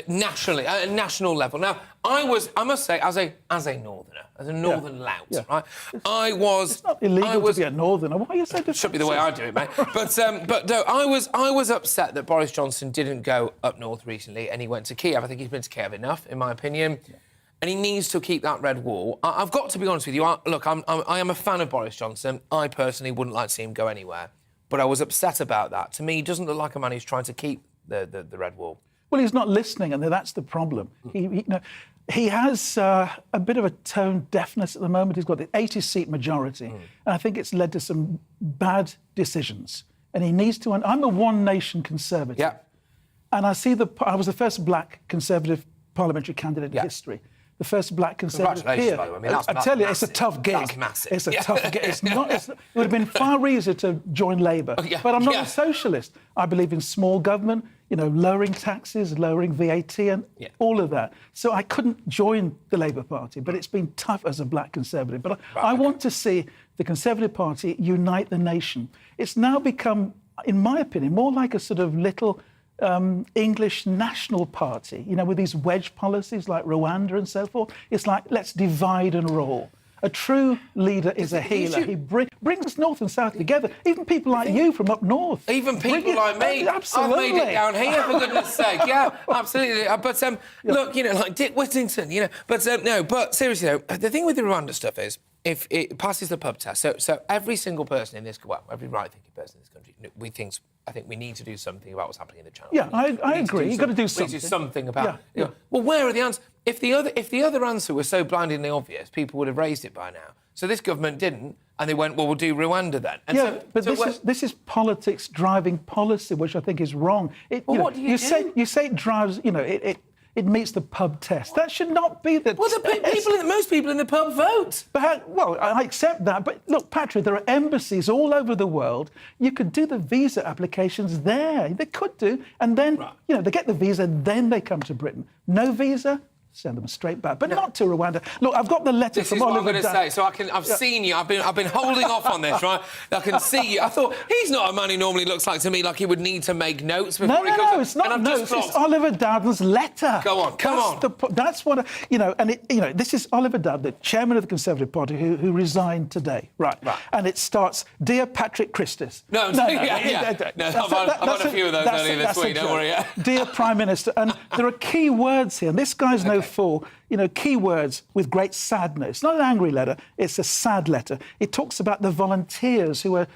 Speaker 11: nationally, at a national level. Now, I must say, as a northerner, as a northern lout, right?
Speaker 21: It's not illegal to be a northerner. Why are you so defensive?
Speaker 11: Should be the way I do it, mate. But no, I was upset that Boris Johnson didn't go up north recently, and he went to Kiev. I think he's been to Kiev enough, in my opinion. And he needs to keep that red wall. I've got to be honest with you. I am a fan of Boris Johnson. I personally wouldn't like to see him go anywhere. But I was upset about that. To me, he doesn't look like a man who's trying to keep the red wall.
Speaker 21: Well, he's not listening, and that's the problem. He has a bit of a tone deafness at the moment. He's got the 80-seat majority, and I think it's led to some bad decisions. And he needs to... I'm a one-nation Conservative. And I was the first black Conservative parliamentary candidate in history. the first black Conservative
Speaker 11: Congratulations,
Speaker 21: peer.
Speaker 11: by the way. I mean,
Speaker 21: I tell you, it's a tough gig.
Speaker 11: That's massive.
Speaker 21: It's a tough gig. It would have been far easier to join Labour. But I'm not a socialist. I believe in small government, lowering taxes, lowering VAT and all of that. So I couldn't join the Labour Party, but it's been tough as a black Conservative. But I want to see the Conservative Party unite the nation. It's now become, in my opinion, more like a sort of little English national party, with these wedge policies like Rwanda and so forth. It's like, let's divide and rule. A true leader is a healer. He brings us north and south together. Even people like you from up north.
Speaker 11: Even people like me.
Speaker 21: Absolutely.
Speaker 11: I've made it down here, for goodness sake. Yeah, absolutely. But look, like Dick Whittington, But no, but seriously though, the thing with the Rwanda stuff is, if it passes the pub test, so every single person in this, every right-thinking person in this country, I think we need to do something about what's happening in the Channel.
Speaker 21: Yeah, I agree. You've got to do something.
Speaker 11: We need to do something about. Well, where are the answers? If the other answer was so blindingly obvious, people would have raised it by now. So this government didn't, and they went, well, we'll do Rwanda then. And
Speaker 21: but this is politics driving policy, which I think is wrong.
Speaker 11: What do you do?
Speaker 21: You say it drives. It meets the pub test. That should not be the.
Speaker 11: Well, most people in the pub vote.
Speaker 21: But I accept that. But look, Patrick, there are embassies all over the world. You could do the visa applications there. They could do, and then they get the visa, then they come to Britain. No visa. Send them straight back, but not to Rwanda. Look, I've got the letter from Oliver.
Speaker 11: This is what I'm going to say. So I've seen you. I've been holding off on this, right? I can see you. I thought he's not a man who normally looks like to me like he would need to make notes before he comes.
Speaker 21: No, it's not notes. It's Oliver Dowden's letter.
Speaker 11: Go on, come on.
Speaker 21: That's what this is Oliver Dowden, the chairman of the Conservative Party, who resigned today, right? And it starts, "Dear Patrick Christys."
Speaker 11: No, I've had a few of those earlier this week. Don't worry.
Speaker 21: Dear Prime Minister, and there are key words here. And this guy's no fool. Key words with great sadness. It's not an angry letter, it's a sad letter. It talks about the volunteers who are,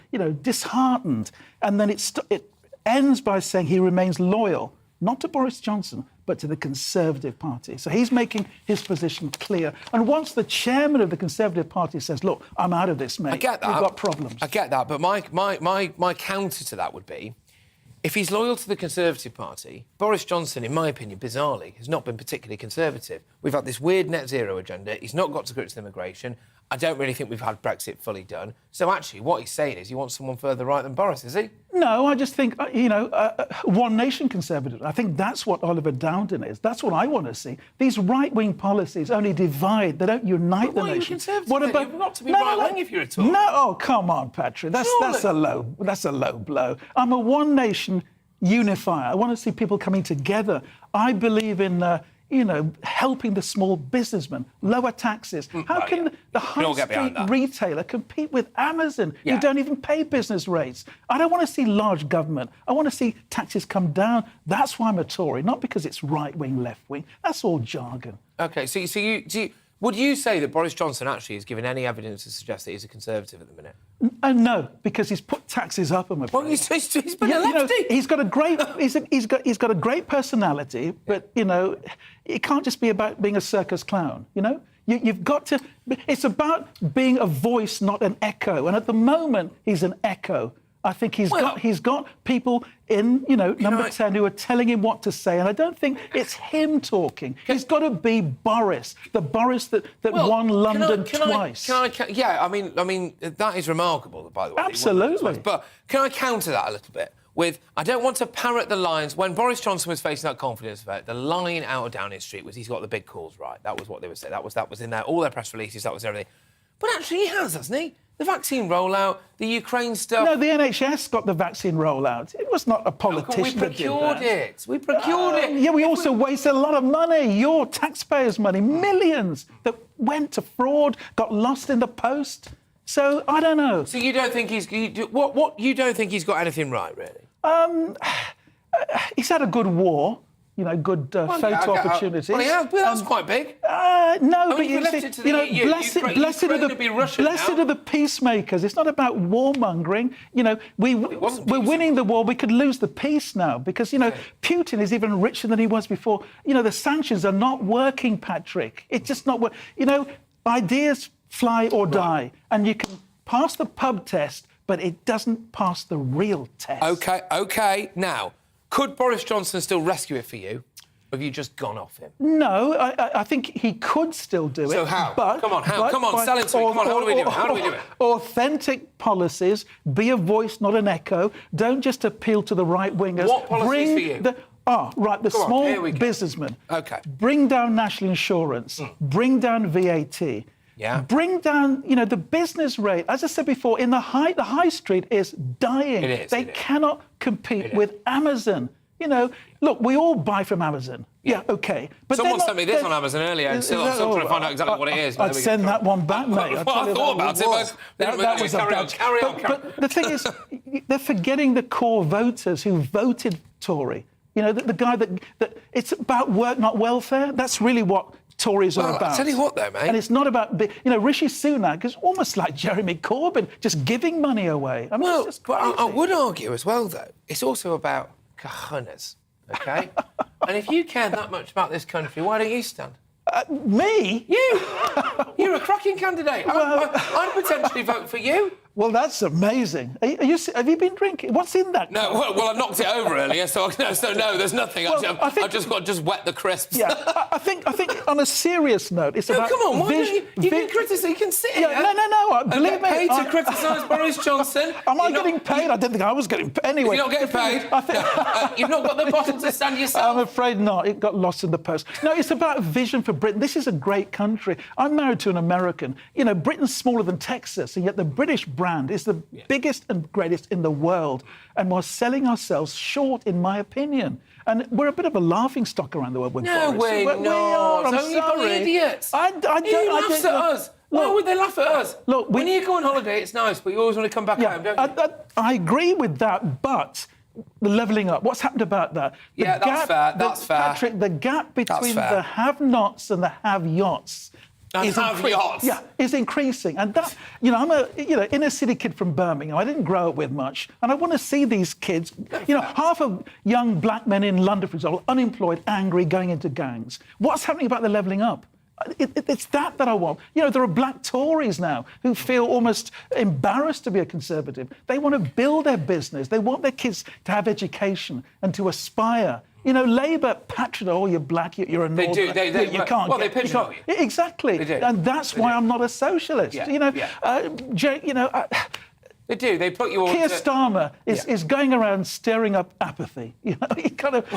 Speaker 21: disheartened. And then it ends by saying he remains loyal, not to Boris Johnson, but to the Conservative Party. So he's making his position clear. And once the chairman of the Conservative Party says, look, I'm out of this, mate,
Speaker 11: I get that.
Speaker 21: We've got problems.
Speaker 11: I get that, but my counter to that would be, if he's loyal to the Conservative Party, Boris Johnson, in my opinion, bizarrely, has not been particularly conservative. We've had this weird net zero agenda. He's not got to grips with immigration. I don't really think we've had Brexit fully done. So actually, what he's saying is he wants someone further right than Boris, is he?
Speaker 21: No, I just think, one nation Conservative. I think that's what Oliver Dowden is. That's what I want to see. These right-wing policies only divide. They don't unite the nation.
Speaker 11: Why are you Conservative? You've got to be right-wing if you're a Tory.
Speaker 21: No, oh, come on, Patrick. That's a low blow. I'm a one-nation unifier. I want to see people coming together. I believe in... helping the small businessman, lower taxes. How can the high street retailer compete with Amazon? You don't even pay business rates. I don't want to see large government. I want to see taxes come down. That's why I'm a Tory, not because it's right-wing, left-wing. That's all jargon.
Speaker 11: OK, so would you say that Boris Johnson actually has given any evidence to suggest that he's a Conservative at the minute?
Speaker 21: No, because he's put taxes up, I'm afraid.
Speaker 11: Well, he's been a lefty.
Speaker 21: He's got a great, he's got a great personality, but it can't just be about being a circus clown. You've got to. It's about being a voice, not an echo. And at the moment, he's an echo. I think he's got people in, number 10 who are telling him what to say, and I don't think it's him talking. He's got to be Boris, the Boris that won London twice.
Speaker 11: I mean, that is remarkable, by the way.
Speaker 21: Absolutely.
Speaker 11: But can I counter that a little bit with, I don't want to parrot the lines. When Boris Johnson was facing that confidence vote, the line out of Downing Street was he's got the big calls right. That was what they would say. That was in there. All their press releases, that was everything. But actually he hasn't he? The vaccine rollout, the Ukraine stuff...
Speaker 21: No, the NHS got the vaccine rollout. It was not a politician that did that.
Speaker 11: We procured it.
Speaker 21: Yeah, we also wasted a lot of money, your taxpayers' money, millions that went to fraud, got lost in the post. So, I don't know.
Speaker 11: So you don't think you don't think he's got anything right, really?
Speaker 21: He's had a good war. Good photo opportunities.
Speaker 11: Well, that's quite big.
Speaker 21: No, but you see, blessed are the peacemakers. It's not about warmongering. We're winning the war. We could lose the peace now because, Putin is even richer than he was before. The sanctions are not working, Patrick. It's just not working. Ideas fly or die, and you can pass the pub test, but it doesn't pass the real test.
Speaker 11: OK. Now, could Boris Johnson still rescue it for you? Have you just gone off him?
Speaker 21: No, I think he could still do it.
Speaker 11: So how?
Speaker 21: But,
Speaker 11: Come on, how? Come on, sell it to me. Come on, how do we do it? How do we do it?
Speaker 21: Authentic policies, be a voice, not an echo. Don't just appeal to the right-wingers.
Speaker 11: What policies for you?
Speaker 21: The
Speaker 11: Go on,
Speaker 21: small
Speaker 11: here we go.
Speaker 21: businessman.
Speaker 11: OK.
Speaker 21: Bring down national insurance. Bring down VAT.
Speaker 11: Yeah.
Speaker 21: Bring down, the business rate. As I said before, the high street is dying.
Speaker 11: It is.
Speaker 21: They cannot compete with Amazon. Look, we all buy from Amazon. Yeah, OK. But
Speaker 11: someone sent me this on Amazon earlier, and I'm still trying to find out exactly what it is.
Speaker 21: I'd send that one back, mate.
Speaker 11: Well, I thought about it, but
Speaker 21: that was
Speaker 11: carry on.
Speaker 21: But the thing is, they're forgetting the core voters who voted Tory. The guy that it's about work, not welfare. That's really what Tories are about.
Speaker 11: I'll tell you what, though, mate.
Speaker 21: And it's not about... Rishi Sunak is almost like Jeremy Corbyn, just giving money away. I mean, it's just crazy.
Speaker 11: I would argue as well, though, it's also about cojones, OK? And if you care that much about this country, why don't you stand?
Speaker 21: Me?
Speaker 11: You! You're a cracking candidate. I'd potentially vote for you.
Speaker 21: Well, that's amazing. Have you been drinking? What's in that?
Speaker 11: No, well, I knocked it over earlier, so no, there's nothing.
Speaker 21: Well,
Speaker 11: I've just got to wet the crisps.
Speaker 21: Yeah, I think on a serious note, it's about...
Speaker 11: come on, why don't you can criticise, you can sit here.
Speaker 21: No, believe me.
Speaker 11: Paid to criticise Boris Johnson.
Speaker 21: Am I getting paid? I didn't think I was getting paid. Anyway...
Speaker 11: You're not getting paid? You've not got the bottle to stand yourself?
Speaker 21: I'm afraid not. It got lost in the post. No, it's about vision for Britain. This is a great country. I'm married to an American. Britain's smaller than Texas, and yet the British brand is the biggest and greatest in the world, and we're selling ourselves short, in my opinion. And we're a bit of a laughing stock around the world with
Speaker 11: No,
Speaker 21: Boris.
Speaker 11: we're not.
Speaker 21: We are. I'm
Speaker 11: Only by
Speaker 21: sorry.
Speaker 11: idiots.
Speaker 21: I don't.
Speaker 11: He laughs at us. Why would they laugh at us?
Speaker 21: Look,
Speaker 11: when you go on holiday, it's nice, but you always want to come back home, don't you?
Speaker 21: I agree with that, but the levelling up. What's happened about that?
Speaker 11: That's fair. That's fair.
Speaker 21: Patrick, the gap between the have-nots and the have-yots. Is increasing, and that I'm a inner city kid from Birmingham. I didn't grow up with much, and I want to see these kids. Half of young black men in London, for example, unemployed, angry, going into gangs. What's happening about the levelling up? It's that I want. There are black Tories now who feel almost embarrassed to be a Conservative. They want to build their business. They want their kids to have education and to aspire. Labour patronize, you're black, you're a Northerner.
Speaker 11: They do.
Speaker 21: You can't.
Speaker 11: Well, they pigeonhole you.
Speaker 21: Exactly.
Speaker 11: They do.
Speaker 21: And that's why I'm not a socialist.
Speaker 11: They do. They put you all...
Speaker 21: Keir Starmer is going around stirring up apathy. He kind of...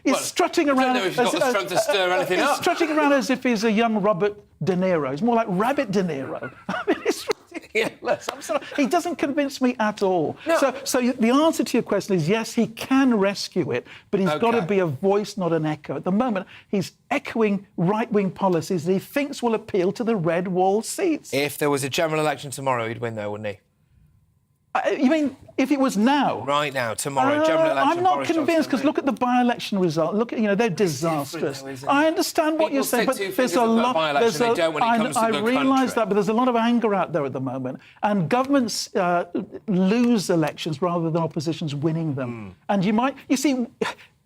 Speaker 21: He's strutting around...
Speaker 11: I don't know if he's got the strength to stir anything up.
Speaker 21: He's strutting around as if he's a young Robert De Niro. He's more like Rabbit De Niro. I mean, it's ridiculous. I'm sorry. He doesn't convince me at all. No. So the answer to your question is yes, he can rescue it, but he's got to be a voice, not an echo. At the moment, he's echoing right-wing policies that he thinks will appeal to the red wall seats.
Speaker 11: If there was a general election tomorrow, he'd win, though, wouldn't he?
Speaker 21: You mean if it was now?
Speaker 11: Right now, tomorrow, general election.
Speaker 21: I'm not convinced, because look at the by-election result. Look at, they're disastrous. I understand what you're saying, but there's a lot... I realise that, but there's a lot of anger out there at the moment, and governments lose elections rather than oppositions winning them. And you see,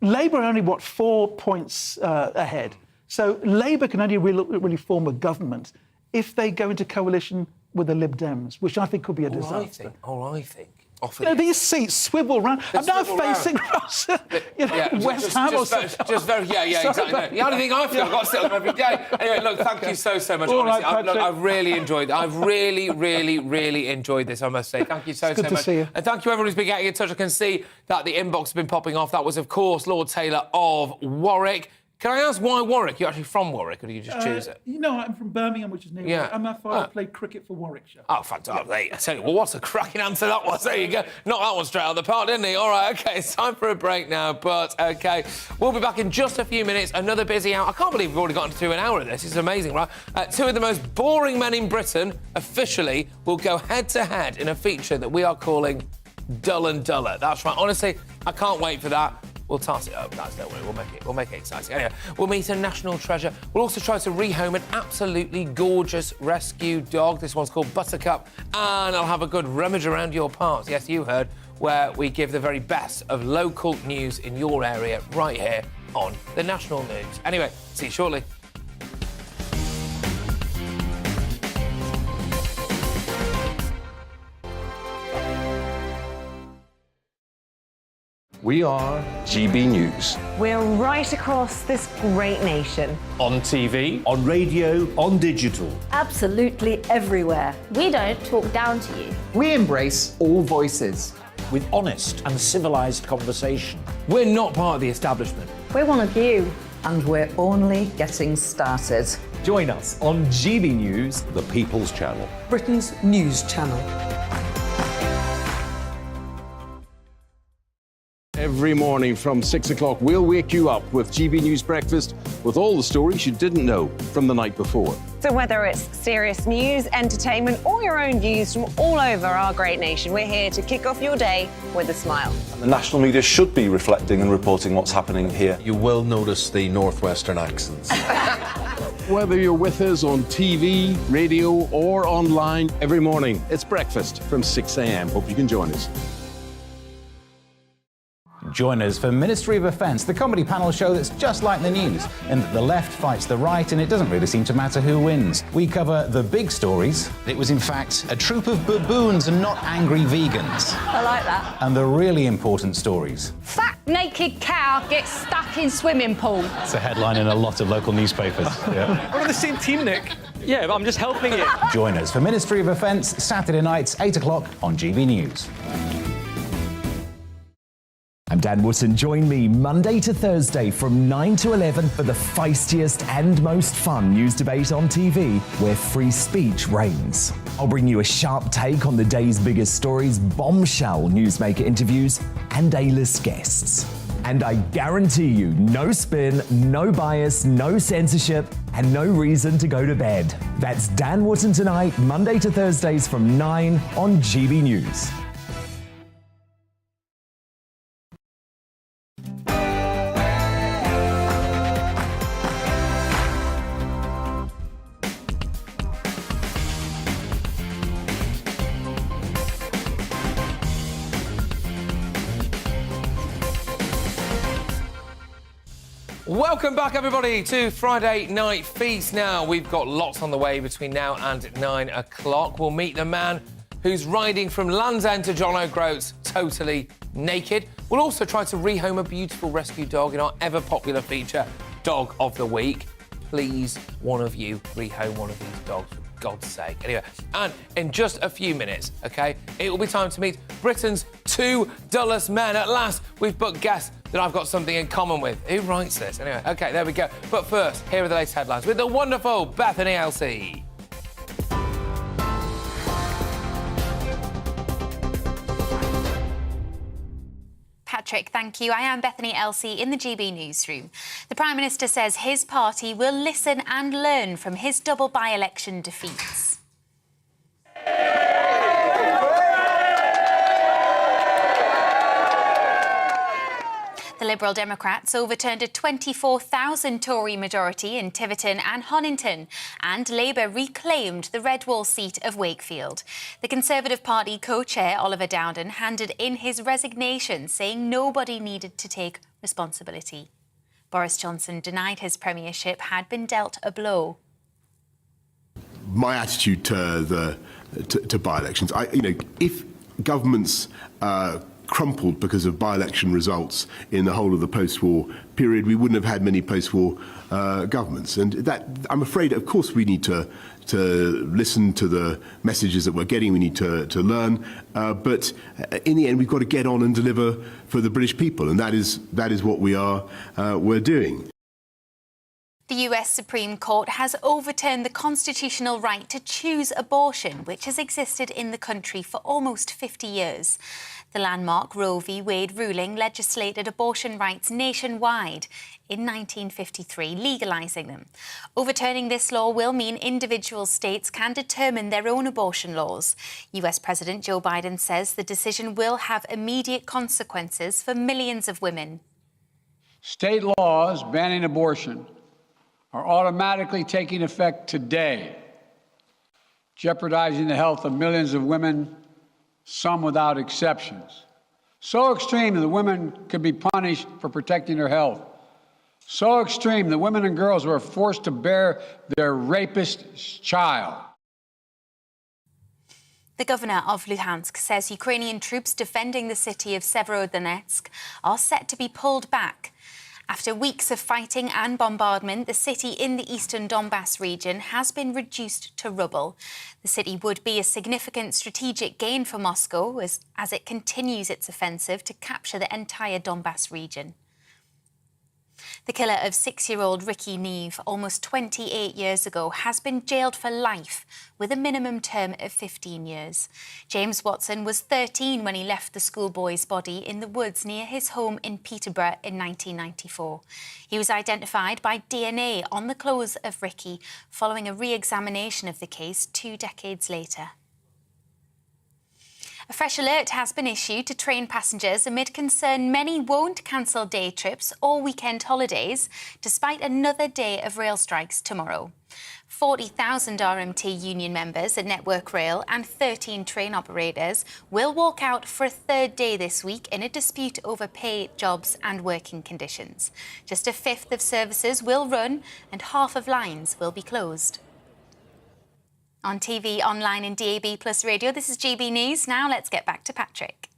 Speaker 21: Labour are only, 4 points ahead. So Labour can only really form a government if they go into coalition with the Lib Dems, which I think could be a disaster.
Speaker 11: I think.
Speaker 21: These seats swivel round. I'm now facing West Ham or something.
Speaker 11: Exactly. The only thing I feel, I've got to sit on them every day. Anyway, look, thank you so much. Honestly, I've really enjoyed it. I've really enjoyed this, I must say. Thank you so much.
Speaker 21: Good to see you.
Speaker 11: And thank you, everyone who's been getting in touch. I can see that the inbox has been popping off. That was, of course, Lord Taylor of Warwick. Can I ask why Warwick? You're actually from Warwick, or do you just choose it?
Speaker 21: I'm from Birmingham, which is near Warwick, and my father played cricket for Warwickshire.
Speaker 11: Oh, fantastic. I tell you, well, what a cracking answer that was. There you go. Knocked that one straight out of the park, didn't he? All right, OK, it's time for a break now, but OK. We'll be back in just a few minutes. Another busy hour. I can't believe we've already gotten to an hour of this. It's amazing, right? Two of the most boring men in Britain, officially, will go head-to-head in a feature that we are calling Dull and Duller. That's right. Honestly, I can't wait for that. We'll toss it up, guys, don't worry. We'll make it exciting. Anyway, we'll meet a national treasure. We'll also try to rehome an absolutely gorgeous rescue dog. This one's called Buttercup. And I'll have a good rummage around your parts. Yes, you heard, where we give the very best of local news in your area right here on the National News. Anyway, see you shortly.
Speaker 3: We are GB News.
Speaker 1: We're right across this great nation.
Speaker 4: On TV,
Speaker 5: on radio, on digital.
Speaker 9: Absolutely everywhere.
Speaker 18: We don't talk down to you.
Speaker 5: We embrace all voices.
Speaker 14: With honest and civilised conversation.
Speaker 11: We're not part of the establishment.
Speaker 13: We're one of you. And we're only getting started.
Speaker 5: Join us on GB News,
Speaker 7: the People's Channel.
Speaker 13: Britain's news channel.
Speaker 3: Every morning from 6 o'clock, we'll wake you up with GB News Breakfast with all the stories you didn't know from the night before.
Speaker 1: So whether it's serious news, entertainment, or your own views from all over our great nation, we're here to kick off your day with a smile.
Speaker 6: The national media should be reflecting and reporting what's happening here.
Speaker 7: You will notice the northwestern accents.
Speaker 3: Whether you're with us on TV, radio, or online, every morning, it's breakfast from 6 a.m. Hope you can join us.
Speaker 8: Join us for Ministry of Defence, the comedy panel show that's just like the news, in that the left fights the right and it doesn't really seem to matter who wins. We cover the big stories. It was in fact a troop of baboons and not angry vegans.
Speaker 18: I like that.
Speaker 8: And the really important stories.
Speaker 18: Fat naked cow gets stuck in swimming pool.
Speaker 2: It's a headline in a lot of local newspapers. Yeah.
Speaker 4: We're on the same team, Nick. Yeah, but I'm just helping you.
Speaker 8: Join us for Ministry of Defence, Saturday nights, 8 o'clock on GB News.
Speaker 10: I'm Dan Wootton. Join me Monday to Thursday from 9 to 11 for the feistiest and most fun news debate on TV, where free speech reigns. I'll bring you a sharp take on the day's biggest stories, bombshell newsmaker interviews, and A-list guests. And I guarantee you, no spin, no bias, no censorship, and no reason to go to bed. That's Dan Wootton tonight, Monday to Thursdays from 9 on GB News.
Speaker 11: Welcome back, everybody, to Friday Night Feast. Now, we've got lots on the way between now and 9 o'clock. We'll meet the man who's riding from Land's End to John O'Groats totally naked. We'll also try to rehome a beautiful rescue dog in our ever-popular feature, Dog of the Week. Please, one of you, rehome one of these dogs, for God's sake. Anyway, and in just a few minutes, OK, it will be time to meet Britain's two dullest men. At last, we've booked guests that I've got something in common with. Who writes this? Anyway, OK, there we go. But first, here are the latest headlines with the wonderful Bethany Elsey.
Speaker 22: Patrick, thank you. I am Bethany Elsey in the GB newsroom. The Prime Minister says his party will listen and learn from his double by-election defeats. The Liberal Democrats overturned a 24,000 Tory majority in Tiverton and Honington, and Labour reclaimed the Redwall seat of Wakefield. The Conservative Party co-chair, Oliver Dowden, handed in his resignation, saying nobody needed to take responsibility. Boris Johnson denied his premiership had been dealt a blow.
Speaker 20: My attitude to by-elections, if governments crumpled because of by-election results in the whole of the post-war period, we wouldn't have had many post-war governments. And that, I'm afraid, of course, we need to listen to the messages that we're getting. We need to learn. But in the end, we've got to get on and deliver for the British people, and that is what we're doing.
Speaker 22: The US Supreme Court has overturned the constitutional right to choose abortion, which has existed in the country for almost 50 years. The landmark Roe v. Wade ruling legislated abortion rights nationwide in 1953, legalising them. Overturning this law will mean individual states can determine their own abortion laws. US President Joe Biden says the decision will have immediate consequences for millions of women.
Speaker 23: State laws banning abortion are automatically taking effect today, jeopardizing the health of millions of women, some without exceptions. So extreme that women could be punished for protecting their health. So extreme that women and girls were forced to bear their rapist's child.
Speaker 22: The governor of Luhansk says Ukrainian troops defending the city of Severodonetsk are set to be pulled back. After weeks of fighting and bombardment, the city in the eastern Donbass region has been reduced to rubble. The city would be a significant strategic gain for Moscow as it continues its offensive to capture the entire Donbass region. The killer of 6-year-old Ricky Neve almost 28 years ago has been jailed for life with a minimum term of 15 years. James Watson was 13 when he left the schoolboy's body in the woods near his home in Peterborough in 1994. He was identified by DNA on the clothes of Ricky following a re-examination of the case 2 decades later. A fresh alert has been issued to train passengers amid concern many won't cancel day trips or weekend holidays, despite another day of rail strikes tomorrow. 40,000 RMT union members at Network Rail and 13 train operators will walk out for a third day this week in a dispute over pay, jobs and working conditions. Just a fifth of services will run and half of lines will be closed. On TV, online and DAB Plus radio, this is GB News. Now let's get back to Patrick.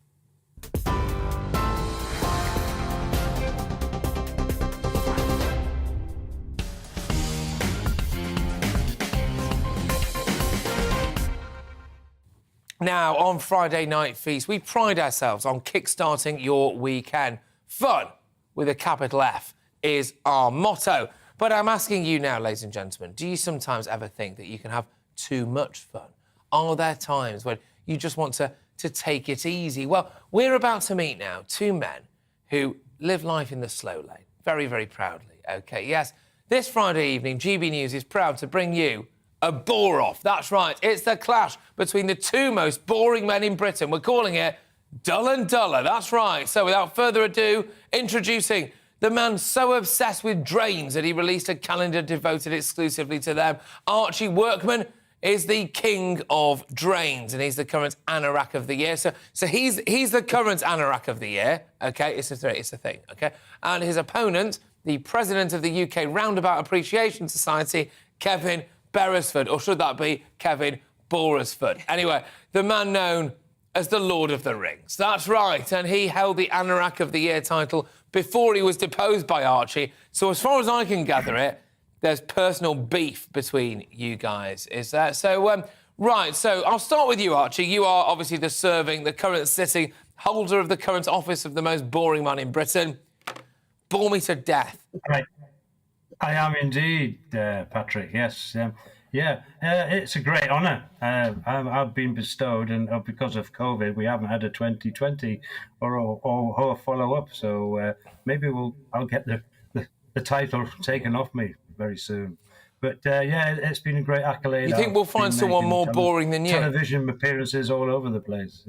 Speaker 11: Now, on Friday Night Feast, we pride ourselves on kickstarting your weekend. Fun, with a capital F, is our motto. But I'm asking you now, ladies and gentlemen, do you sometimes ever think that you can have too much fun? Are there times when you just want to take it easy? Well, we're about to meet now 2 men who live life in the slow lane, very, very proudly, OK? Yes, this Friday evening, GB News is proud to bring you a bore-off. That's right, it's the clash between the 2 most boring men in Britain. We're calling it Dull and Duller, that's right. So without further ado, introducing the man so obsessed with drains that he released a calendar devoted exclusively to them. Archie Workman is the king of drains, and he's the current anorak of the year. So he's the current anorak of the year, OK? It's a thing, OK? And his opponent, the president of the UK Roundabout Appreciation Society, Kevin Beresford, or should that be Kevin Boresford? Anyway, the man known as the Lord of the Rings. That's right, and he held the anorak of the year title before he was deposed by Archie. So as far as I can gather it, there's personal beef between you guys, is there? So, right, so I'll start with you, Archie. You are obviously the current sitting holder of the current office of the most boring man in Britain. Bore me to death.
Speaker 16: Right. I am indeed, Patrick, yes. It's a great honour. I've been bestowed, and because of COVID, we haven't had a 2020 or a follow-up, so maybe I'll get the title taken off me very soon. But it's been a great accolade.
Speaker 11: You think we'll find someone more boring than you?
Speaker 16: Television appearances all over the place.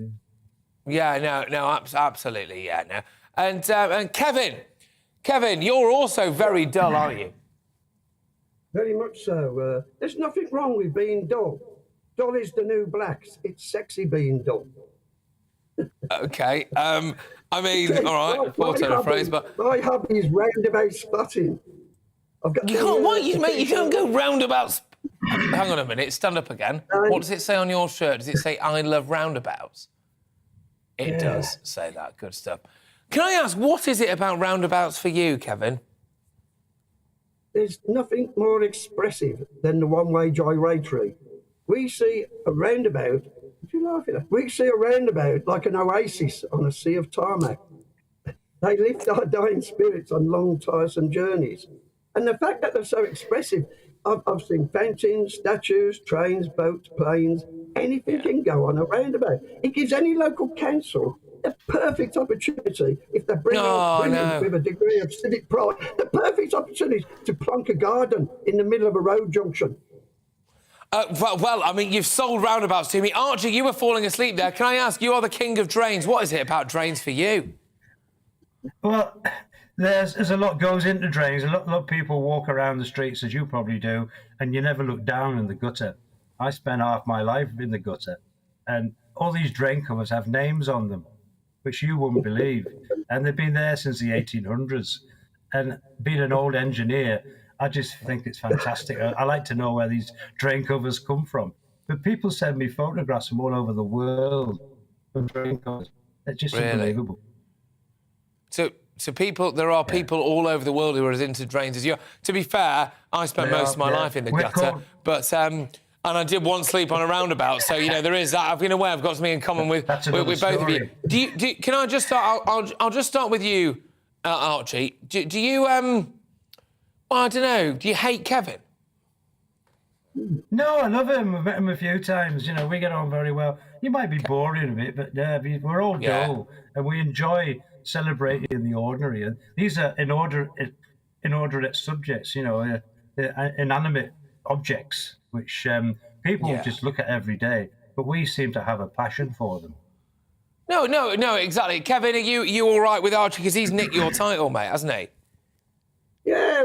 Speaker 11: Yeah, no, absolutely, yeah, no. And Kevin, you're also very dull, aren't you?
Speaker 17: Very much so. There's nothing wrong with being dull. Dull is the new blacks. It's sexy being dull.
Speaker 11: OK. I mean, all right, poor turn of phrase, but...
Speaker 17: My hobby is roundabout spotting.
Speaker 11: You can't go roundabouts... Hang on a minute, stand up again. What does it say on your shirt? Does it say, I love roundabouts? It does say that. Good stuff. Can I ask, what is it about roundabouts for you, Kevin?
Speaker 17: There's nothing more expressive than the one-way gyratory. We see a roundabout... What are you laughing at? We see a roundabout like an oasis on a sea of tarmac. They lift our dying spirits on long, tiresome journeys. And the fact that they're so expressive, I've seen fountains, statues, trains, boats, planes, anything can go on a roundabout. It gives any local council the perfect opportunity, if they're brilliant with a degree of civic pride, the perfect opportunity to plonk a garden in the middle of a road junction.
Speaker 11: Well, I mean, you've sold roundabouts to me. Archie, you were falling asleep there. Can I ask, you are the king of drains. What is it about drains for you?
Speaker 16: Well, there's a lot goes into drains. A lot of people walk around the streets, as you probably do, and you never look down in the gutter. I spent half my life in the gutter, and all these drain covers have names on them, which you wouldn't believe. And they've been there since the 1800s. And being an old engineer, I just think it's fantastic. I like to know where these drain covers come from. But people send me photographs from all over the world of drain covers. It's just unbelievable.
Speaker 11: So people, there are people all over the world who are as into drains as you are. To be fair, I spent most of my life in the gutter, but and I did once sleep on a roundabout. So there is that. I've been aware I've got something in common with both of you. Can I just start? I'll just start with you, Archie. Do you well, I don't know. Do you hate Kevin?
Speaker 16: No, I love him. I've met him a few times. We get on very well. He might be boring a bit, but we're all dull, and we enjoy celebrating the ordinary. And these are inordinate subjects, inanimate objects, which people just look at every day. But we seem to have a passion for them.
Speaker 11: No, exactly. Kevin, are you all right with Archie? Because he's nicked your title, mate, hasn't he?
Speaker 17: Yeah,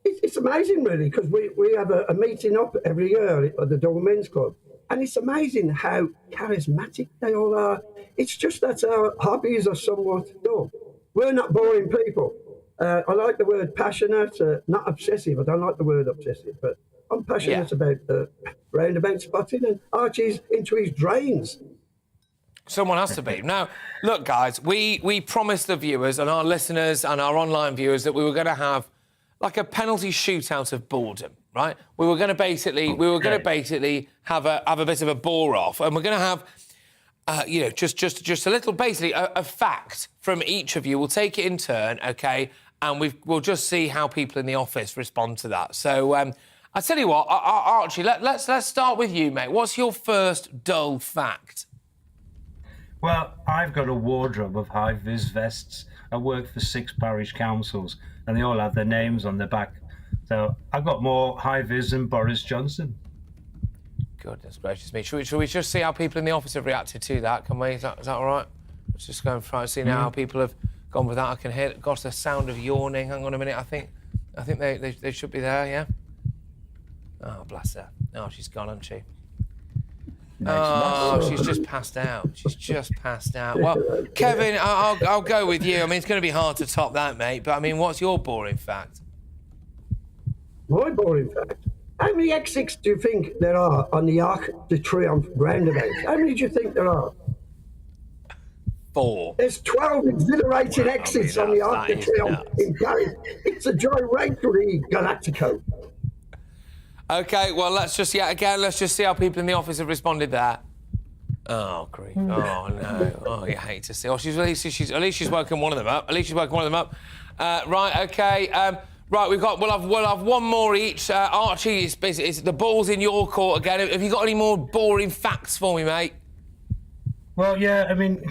Speaker 17: it's amazing, really, because we have a meeting up every year at the Dull Men's Club, and it's amazing how charismatic they all are. It's just that our hobbies are somewhat dull. We're not boring people. I like the word passionate, not obsessive. I don't like the word obsessive, but I'm passionate about roundabout spotting, and Archie's into his drains.
Speaker 11: Someone has to be. Now, look, guys, we promised the viewers and our listeners and our online viewers that we were going to have like a penalty shootout of boredom, right? We were going to basically have a bit of a bore off, and we're going to have just a little, basically a fact from each of you. We'll take it in turn, okay? And we'll just see how people in the office respond to that. So I tell you what, Archie, let's start with you, mate. What's your first dull fact?
Speaker 16: Well, I've got a wardrobe of high-vis vests. I work for 6 parish councils, and they all have their names on the back. So I've got more high-vis than Boris Johnson.
Speaker 11: Goodness gracious me. Should we just see how people in the office have reacted to that? Can we? Is that all right? Let's just go and try and see now how people have gone with that. I can hear, gosh, the sound of yawning. Hang on a minute. I think they should be there, yeah? Oh, bless her. Oh, she's gone, hasn't she? Oh, she's just passed out. She's just passed out. Well, Kevin, I'll go with you. I mean, it's going to be hard to top that, mate. But, I mean, what's your boring fact?
Speaker 17: My boring fact? How many exits do you think there are on the Arc de Triomphe roundabout? How many do you think there are?
Speaker 11: 4.
Speaker 17: There's 12 exhilarating exits on the Arc de Triomphe in Paris. It's a gyratory Galactico.
Speaker 11: OK, well, let's just see how people in the office have responded there. Oh, grief. Oh, no. Oh, you hate to see. Oh, at least she's woken one of them up. Right, OK. Right, we'll have one more each. Archie, it's the ball's in your court again. Have you got any more boring facts for me, mate?
Speaker 16: Well, yeah, I mean,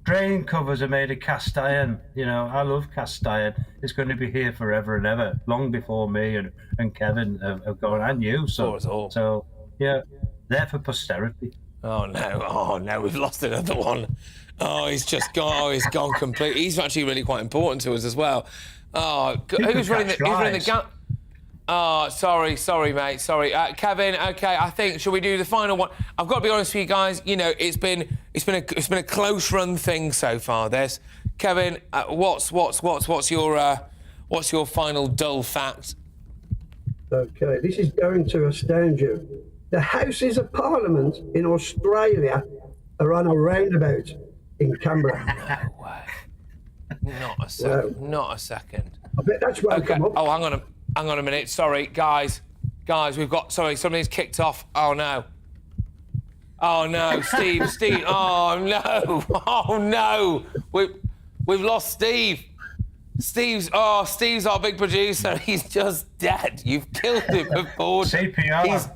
Speaker 16: drain covers are made of cast iron. I love cast iron. It's going to be here forever and ever, long before me and Kevin have gone, and you. So, yeah, there for posterity.
Speaker 11: Oh, no, we've lost another one. Oh, he's just gone. Oh, he's gone completely. He's actually really quite important to us as well. Oh, who's running the gap? Oh, sorry, mate. Sorry, Kevin. Okay, I think should we do the final one? I've got to be honest with you guys. It's been a close run thing so far. This, Kevin. What's your final dull fact?
Speaker 17: Okay, this is going to astound you. The Houses of Parliament in Australia are on a roundabout in Canberra.
Speaker 11: No way. Not a second. Not a second.
Speaker 17: I bet that's where come up.
Speaker 11: Oh, hang on a minute. Sorry, guys, we've got... Sorry, somebody's kicked off. Oh, no. Oh, no, Steve. Oh, no. We've lost Steve. Steve's our big producer. He's just dead. You've killed him before.
Speaker 16: CPR.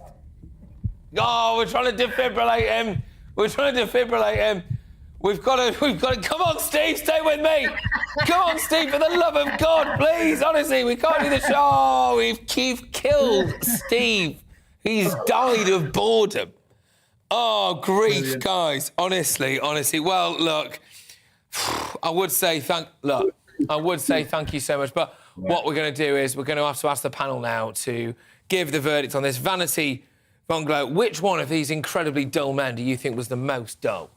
Speaker 11: We're trying to defibrillate him. We've got to. Come on, Steve, stay with me. Come on, Steve, for the love of God, please. Honestly, we can't do the show. Oh, we've killed Steve. He's died of boredom. Oh, grief, brilliant. Guys. Honestly. Well, look, I would say thank you so much. But what we're going to do is we're going to have to ask the panel now to give the verdict on this. Vanity Bungalow, which one of these incredibly dull men do you think was the most dull?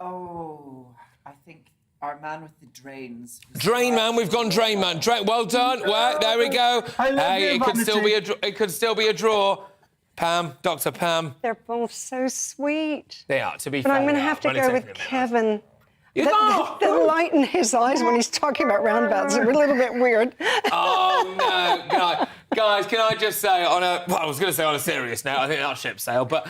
Speaker 12: Oh, I think our man with the drains.
Speaker 11: Drain man, we've gone drain man. Well done. Well, there we go. Hey, it could still be a draw. Pam, Dr. Pam.
Speaker 1: They're both so sweet.
Speaker 11: They are, to be
Speaker 1: But
Speaker 11: fair.
Speaker 1: I'm going to
Speaker 11: they
Speaker 1: have
Speaker 11: are.
Speaker 1: to
Speaker 11: Only
Speaker 1: go
Speaker 11: taking
Speaker 1: with
Speaker 11: a bit.
Speaker 1: Kevin.
Speaker 11: You
Speaker 1: The light in his eyes when he's talking about roundabouts are a little bit weird.
Speaker 11: Oh, no. Guys, can I just say well, I was going to say on a serious note, I think that ship sailed, but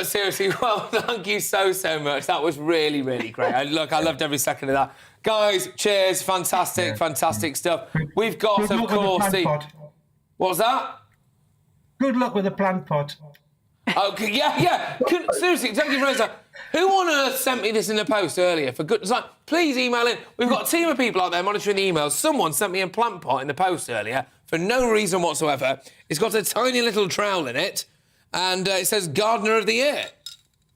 Speaker 11: seriously, well, thank you so much. That was really, really great. I loved every second of that. Guys, cheers. Fantastic stuff. We've got, of course, What was that?
Speaker 16: Good luck with the plant pot.
Speaker 11: Okay, yeah. Seriously, thank you for that. Who on earth sent me this in the post earlier? For goodness sake, please email in. We've got a team of people out there monitoring the emails. Someone sent me a plant pot in the post earlier for no reason whatsoever. It's got a tiny little trowel in it, and it says Gardener of the Year.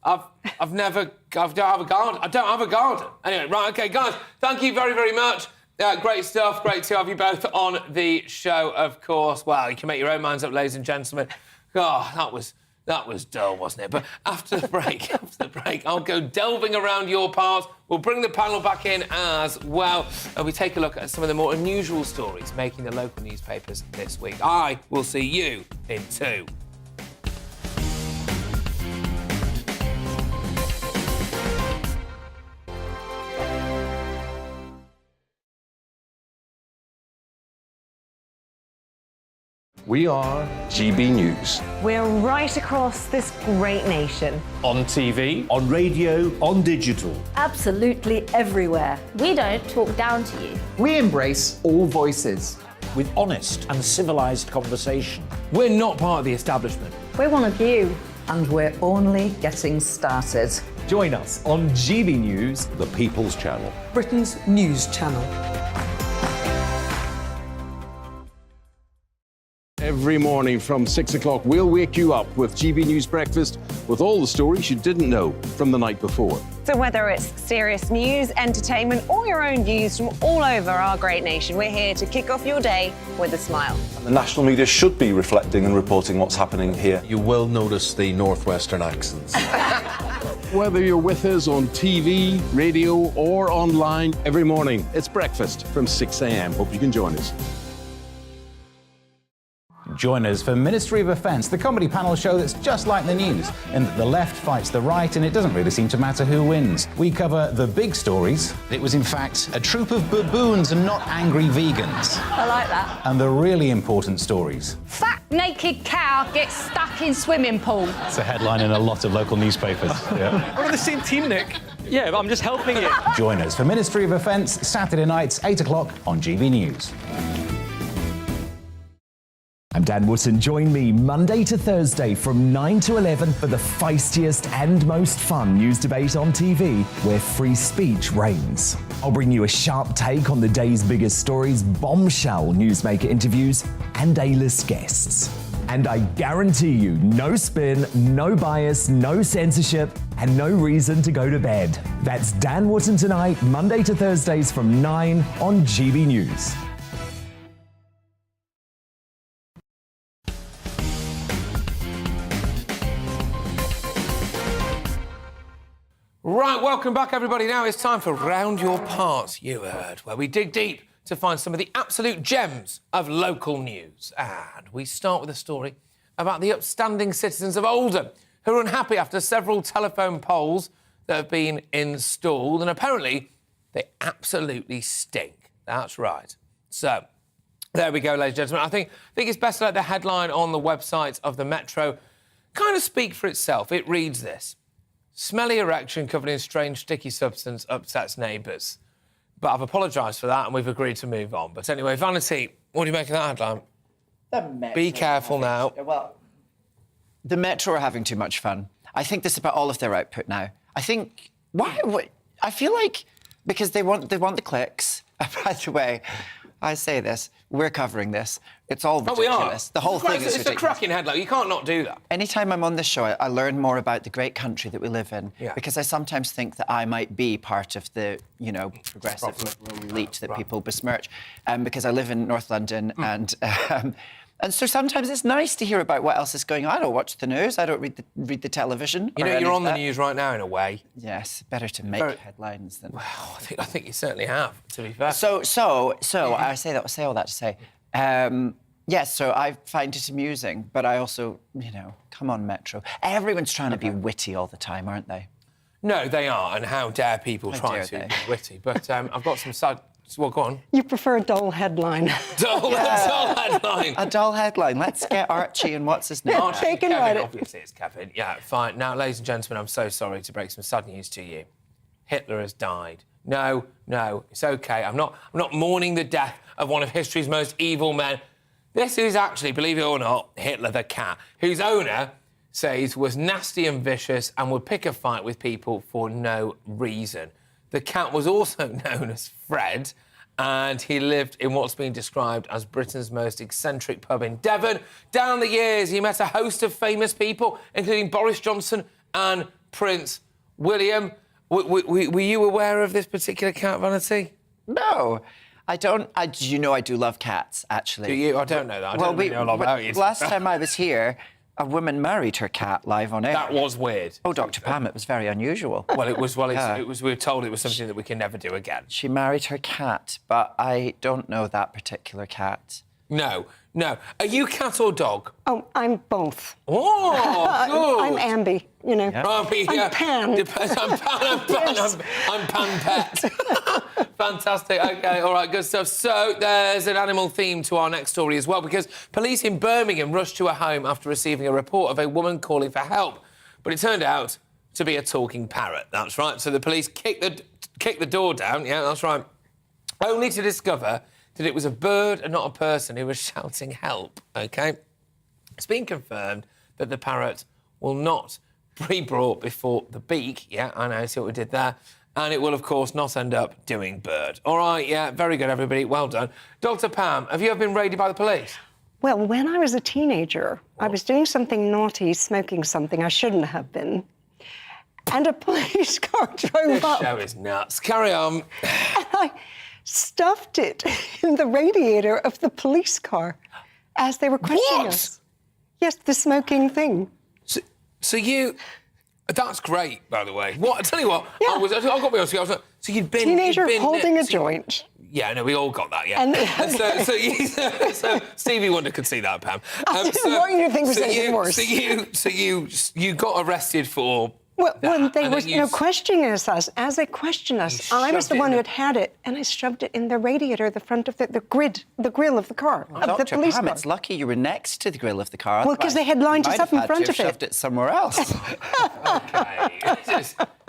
Speaker 11: I don't have a garden. Anyway, right, okay, guys, thank you very much. Great stuff. Great to have you both on the show, of course. Well, you can make your own minds up, ladies and gentlemen. Oh, that was dull, wasn't it? But after the break, I'll go delving around your parts. We'll bring the panel back in as well. And we take a look at some of the more unusual stories making the local newspapers this week. I will see you in 2.
Speaker 3: We are GB News.
Speaker 1: We're right across this great nation.
Speaker 2: On TV,
Speaker 14: on radio, on digital.
Speaker 9: Absolutely everywhere.
Speaker 18: We don't talk down to you.
Speaker 5: We embrace all voices.
Speaker 14: With honest and civilised conversation.
Speaker 11: We're not part of the establishment.
Speaker 13: We're one of you.
Speaker 9: And we're only getting started.
Speaker 5: Join us on GB News,
Speaker 7: The People's Channel.
Speaker 13: Britain's news channel.
Speaker 3: Every morning from 6 o'clock, we'll wake you up with GB News Breakfast with all the stories you didn't know from the night before.
Speaker 1: So whether it's serious news, entertainment, or your own views from all over our great nation, we're here to kick off your day with a smile.
Speaker 6: And the national media should be reflecting and reporting what's happening here.
Speaker 7: You will notice the northwestern accents.
Speaker 3: Whether you're with us on TV, radio, or online, every morning, it's breakfast from 6 a.m. Hope you can join us.
Speaker 8: Join us for Ministry of Defence, the comedy panel show that's just like the news, in that the left fights the right and it doesn't really seem to matter who wins. We cover the big stories. It was in fact a troop of baboons and not angry vegans.
Speaker 18: I like that.
Speaker 8: And the really important stories.
Speaker 18: Fat naked cow gets stuck in swimming pool.
Speaker 2: It's a headline in a lot of local newspapers. Yeah.
Speaker 4: We're on the same team, Nick.
Speaker 2: Yeah, but I'm just helping you.
Speaker 8: Join us for Ministry of Defence, Saturday nights, 8 o'clock on GB News.
Speaker 10: I'm Dan Wootton. Join me Monday to Thursday from 9 to 11 for the feistiest and most fun news debate on TV, where free speech reigns. I'll bring you a sharp take on the day's biggest stories, bombshell newsmaker interviews, and A-list guests. And I guarantee you, no spin, no bias, no censorship, and no reason to go to bed. That's Dan Wootton tonight, Monday to Thursdays from 9 on GB News.
Speaker 11: Right, welcome back, everybody. Now it's time for Round Your Parts, you heard, where we dig deep to find some of the absolute gems of local news. And we start with a story about the upstanding citizens of Oldham who are unhappy after several telephone poles that have been installed, and apparently they absolutely stink. That's right. So, there we go, ladies and gentlemen. I think it's best to let the headline on the website of the Metro kind of speak for itself. It reads this: smelly erection covered in strange sticky substance upsets neighbours. But I've apologised for that and we've agreed to move on. But anyway, Vanity, what do you make of that headline?
Speaker 12: The Metro
Speaker 11: Be careful now.
Speaker 12: Well, the Metro are having too much fun. I think this is about all of their output now. I think... I feel like because they want the clicks. By the way, I say this, we're covering this. It's all ridiculous.
Speaker 11: Oh, we are.
Speaker 12: The whole thing is ridiculous.
Speaker 11: It's a cracking headline. You can't not do that.
Speaker 12: Anytime I'm on this show, I learn more about the great country that we live in. Yeah. Because I sometimes think that I might be part of the, progressive liberal elite that people besmirch. Because I live in North London and so sometimes it's nice to hear about what else is going on. I don't watch the news. I don't read the television.
Speaker 11: You're on the news right now, in a way.
Speaker 12: Yes, better to make headlines than...
Speaker 11: Well, I think you certainly have, to be fair.
Speaker 12: So I say all that to say, Yes, so I find it amusing, but I also, come on, Metro. Everyone's trying to be witty all the time, aren't they?
Speaker 11: No, they are, and how dare people try to be witty. But I've got some sad... Well, go on.
Speaker 15: You prefer a dull headline.
Speaker 11: Dull headline.
Speaker 12: A dull headline. Let's get Archie and what's his name?
Speaker 15: Archie,
Speaker 11: Kevin, obviously it's Kevin. Yeah, fine. Now, ladies and gentlemen, I'm so sorry to break some sad news to you. Hitler has died. No, it's OK. I'm not mourning the death of one of history's most evil men. This is actually, believe it or not, Hitler the cat, whose owner says was nasty and vicious and would pick a fight with people for no reason. The cat was also known as Fred, and he lived in what's been described as Britain's most eccentric pub in Devon. Down the years, he met a host of famous people, including Boris Johnson and Prince William. Were you aware of this particular cat, Vanity?
Speaker 12: No. I don't... I do love cats, actually.
Speaker 11: Do you? I don't know that. I don't really know a lot about you.
Speaker 12: Last time I was here, a woman married her cat live on air.
Speaker 11: That was weird.
Speaker 12: Oh, Dr. Pam, it was very unusual.
Speaker 11: Well, it was. Well, it was. We were told it was something that we can never do again.
Speaker 12: She married her cat, but I don't know that particular cat.
Speaker 11: No. Are you cat or dog?
Speaker 15: Oh, I'm both.
Speaker 11: Oh,
Speaker 15: I'm Ambi,
Speaker 11: Ambi, yeah.
Speaker 15: I'm Pan.
Speaker 11: I'm Pan Pet. Fantastic. OK, all right, good stuff. So there's an animal theme to our next story as well, because police in Birmingham rushed to a home after receiving a report of a woman calling for help. But it turned out to be a talking parrot. That's right. So the police kicked the door down. Yeah, that's right. Only to discover that it was a bird and not a person who was shouting help, OK? It's been confirmed that the parrot will not be brought before the beak. Yeah, I know, see what we did there. And it will, of course, not end up doing bird. All right, yeah, very good, everybody. Well done. Dr. Pam, have you ever been raided by the police?
Speaker 15: Well, when I was a teenager, I was doing something naughty, smoking something I shouldn't have been, and a police car drove up.
Speaker 11: This show is nuts. Carry on.
Speaker 15: And I stuffed it in the radiator of the police car as they were questioning us. Yes, the smoking thing.
Speaker 11: So you... That's great, by the way. What? I tell you what,
Speaker 15: yeah.
Speaker 11: I've got to be honest with you. So you'd been...
Speaker 15: Teenager holding a joint.
Speaker 11: Yeah, no, we all got that, yeah. And so Stevie Wonder could see that, Pam.
Speaker 15: I didn't want you to think it was anything worse.
Speaker 11: So you got arrested for...
Speaker 15: Well, they were questioning us. As they questioned us, I was the one who had it, and I shoved it in the radiator, the front of the grill of the car, of the police car.
Speaker 12: It's lucky you were next to the grill of the car.
Speaker 15: Well, because they had lined us up in front of it.
Speaker 12: Shoved it somewhere else.
Speaker 11: OK.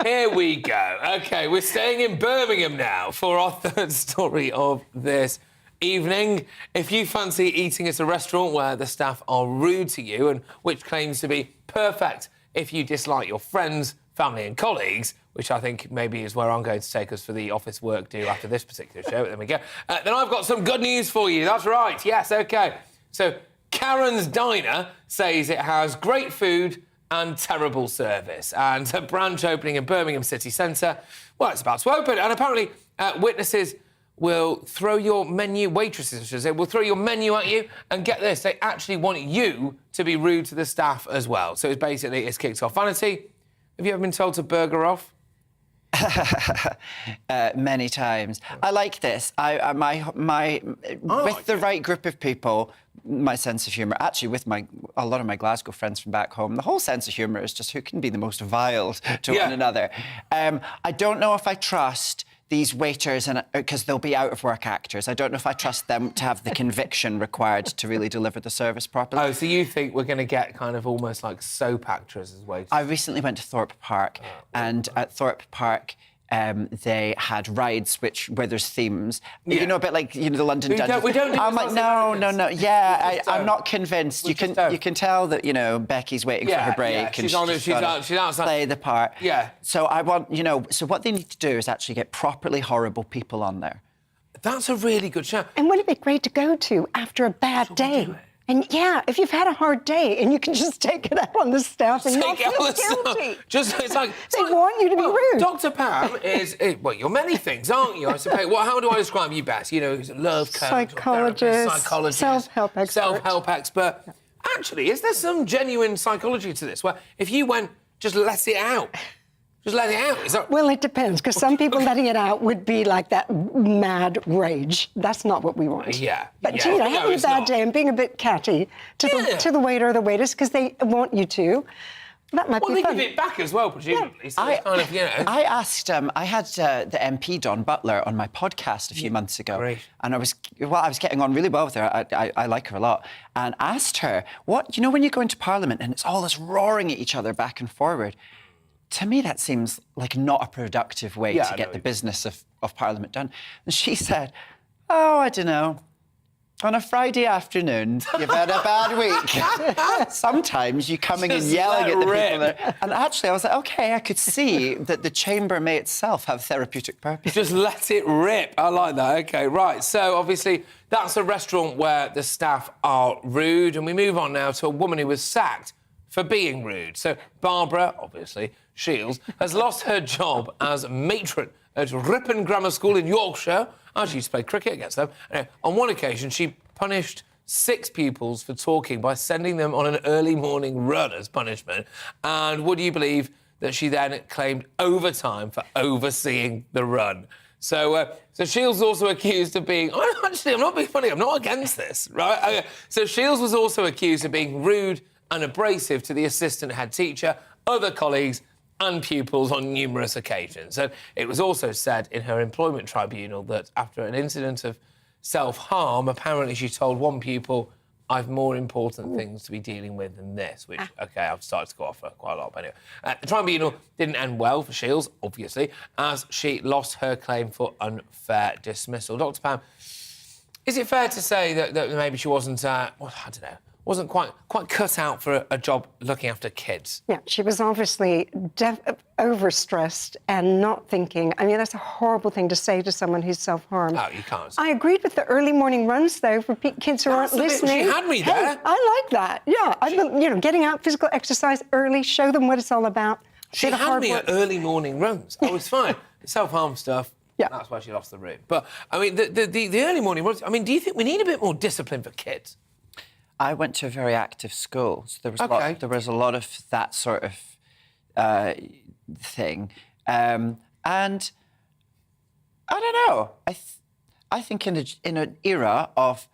Speaker 11: Here we go. OK, we're staying in Birmingham now for our third story of this evening. If you fancy eating at a restaurant where the staff are rude to you and which claims to be perfect if you dislike your friends, family and colleagues, which I think maybe is where I'm going to take us for the office work do after this particular show. There we go. Then I've got some good news for you. That's right. Yes, OK. So Karen's Diner says it has great food and terrible service. And a branch opening in Birmingham city centre, well, it's about to open. And apparently witnesses will throw your menu, waitresses, I should say, will throw your menu at you. And get this, they actually want you to be rude to the staff as well. So it's kicked off. Vanity, have you ever been told to burger off?
Speaker 12: Many times. I like this. With the right group of people, my sense of humour, actually with a lot of my Glasgow friends from back home, the whole sense of humour is just who can be the most vile to one another. I don't know if I trust these waiters, because they'll be out-of-work actors. I don't know if I trust them to have the conviction required to really deliver the service properly.
Speaker 11: Oh, so you think we're going to get kind of almost like soap actors as waiters?
Speaker 12: I recently went to Thorpe Park, and at Thorpe Park, they had rides where there's themes. Yeah. You know, a bit like the London Dungeons.
Speaker 11: We don't
Speaker 12: I'm like, no. Yeah, I'm not convinced. You can tell that Becky's waiting for her break.
Speaker 11: Yeah.
Speaker 12: And
Speaker 11: she's outside.
Speaker 12: Play the part.
Speaker 11: Yeah.
Speaker 12: So I want So what they need to do is actually get properly horrible people on there.
Speaker 11: That's a really good show.
Speaker 15: And wouldn't it be great to go to after a bad day? And if you've had a hard day and you can just take it out on the staff and not feel guilty.
Speaker 11: It's like
Speaker 15: they want you to be rude.
Speaker 11: Dr. Pam is you're many things, aren't you? I suppose. Well, how do I describe you best? Love coach,
Speaker 15: psychologist, self-help expert.
Speaker 11: Actually, is there some genuine psychology to this? Where if you went, just let it out. Just let it out. Is that...
Speaker 15: Well, it depends, because some people letting it out would be like that mad rage. That's not what we want.
Speaker 11: Yeah.
Speaker 15: But,
Speaker 11: yeah.
Speaker 15: you know, having a bad day and being a bit catty to the waiter or the waitress because they want you to, that might be fun.
Speaker 11: They give it back as well, presumably. So
Speaker 12: I,
Speaker 11: it's kind of, you know...
Speaker 12: I asked, I had the MP, Don Butler, on my podcast a few months ago.
Speaker 11: Great.
Speaker 12: And I was getting on really well with her. I like her a lot. And asked her, what, you know, when you go into Parliament and it's all this roaring at each other back and forward, to me, that seems like not a productive way to get the business of Parliament done. And she said, oh, I don't know. On a Friday afternoon, you've had a bad week. Sometimes you coming and yelling at the people there. And actually, I was like, OK, I could see that the chamber may itself have therapeutic purpose.
Speaker 11: Just let it rip. I like that. OK, right. So, obviously, that's a restaurant where the staff are rude. And we move on now to a woman who was sacked for being rude. So, Barbara, obviously, Shields, has lost her job as matron at Ripon Grammar School in Yorkshire. She used to play cricket against them. Anyway, on one occasion, she punished 6 pupils for talking by sending them on an early morning run as punishment. And would you believe that she then claimed overtime for overseeing the run? So Shields was also accused of being... Actually, I'm not being funny. I'm not against this, right? Okay. So Shields was also accused of being rude and abrasive to the assistant head teacher, other colleagues and pupils on numerous occasions. And it was also said in her employment tribunal that after an incident of self-harm, apparently she told one pupil, I've more important things to be dealing with than this, which, OK, I've started to go off for quite a lot. But anyway, the tribunal didn't end well for Shields, obviously, as she lost her claim for unfair dismissal. Dr Pam, is it fair to say that maybe she wasn't, I don't know, wasn't quite cut out for a job looking after kids?
Speaker 15: Yeah, she was obviously overstressed and not thinking. I mean, that's a horrible thing to say to someone who's self-harmed.
Speaker 11: Oh, you can't.
Speaker 15: I agreed with the early morning runs, though, for kids who aren't listening.
Speaker 11: She had me there.
Speaker 15: Hey, I like that. Yeah, I you know, getting out, physical exercise early, show them what it's all about.
Speaker 11: She had me at early morning runs. I was fine. Self-harm stuff. Yeah. That's why she lost the room. But, I mean, the early morning runs, I mean, do you think we need a bit more discipline for kids?
Speaker 12: I went to a very active school, so there was a lot of that sort of thing. And I don't know. I think in an era of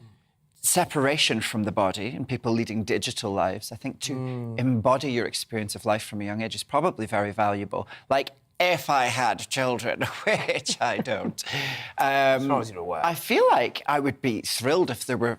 Speaker 12: separation from the body and people leading digital lives, I think to embody your experience of life from a young age is probably very valuable. Like, if I had children, which I don't.
Speaker 11: As far as you're aware.
Speaker 12: I feel like I would be thrilled if there were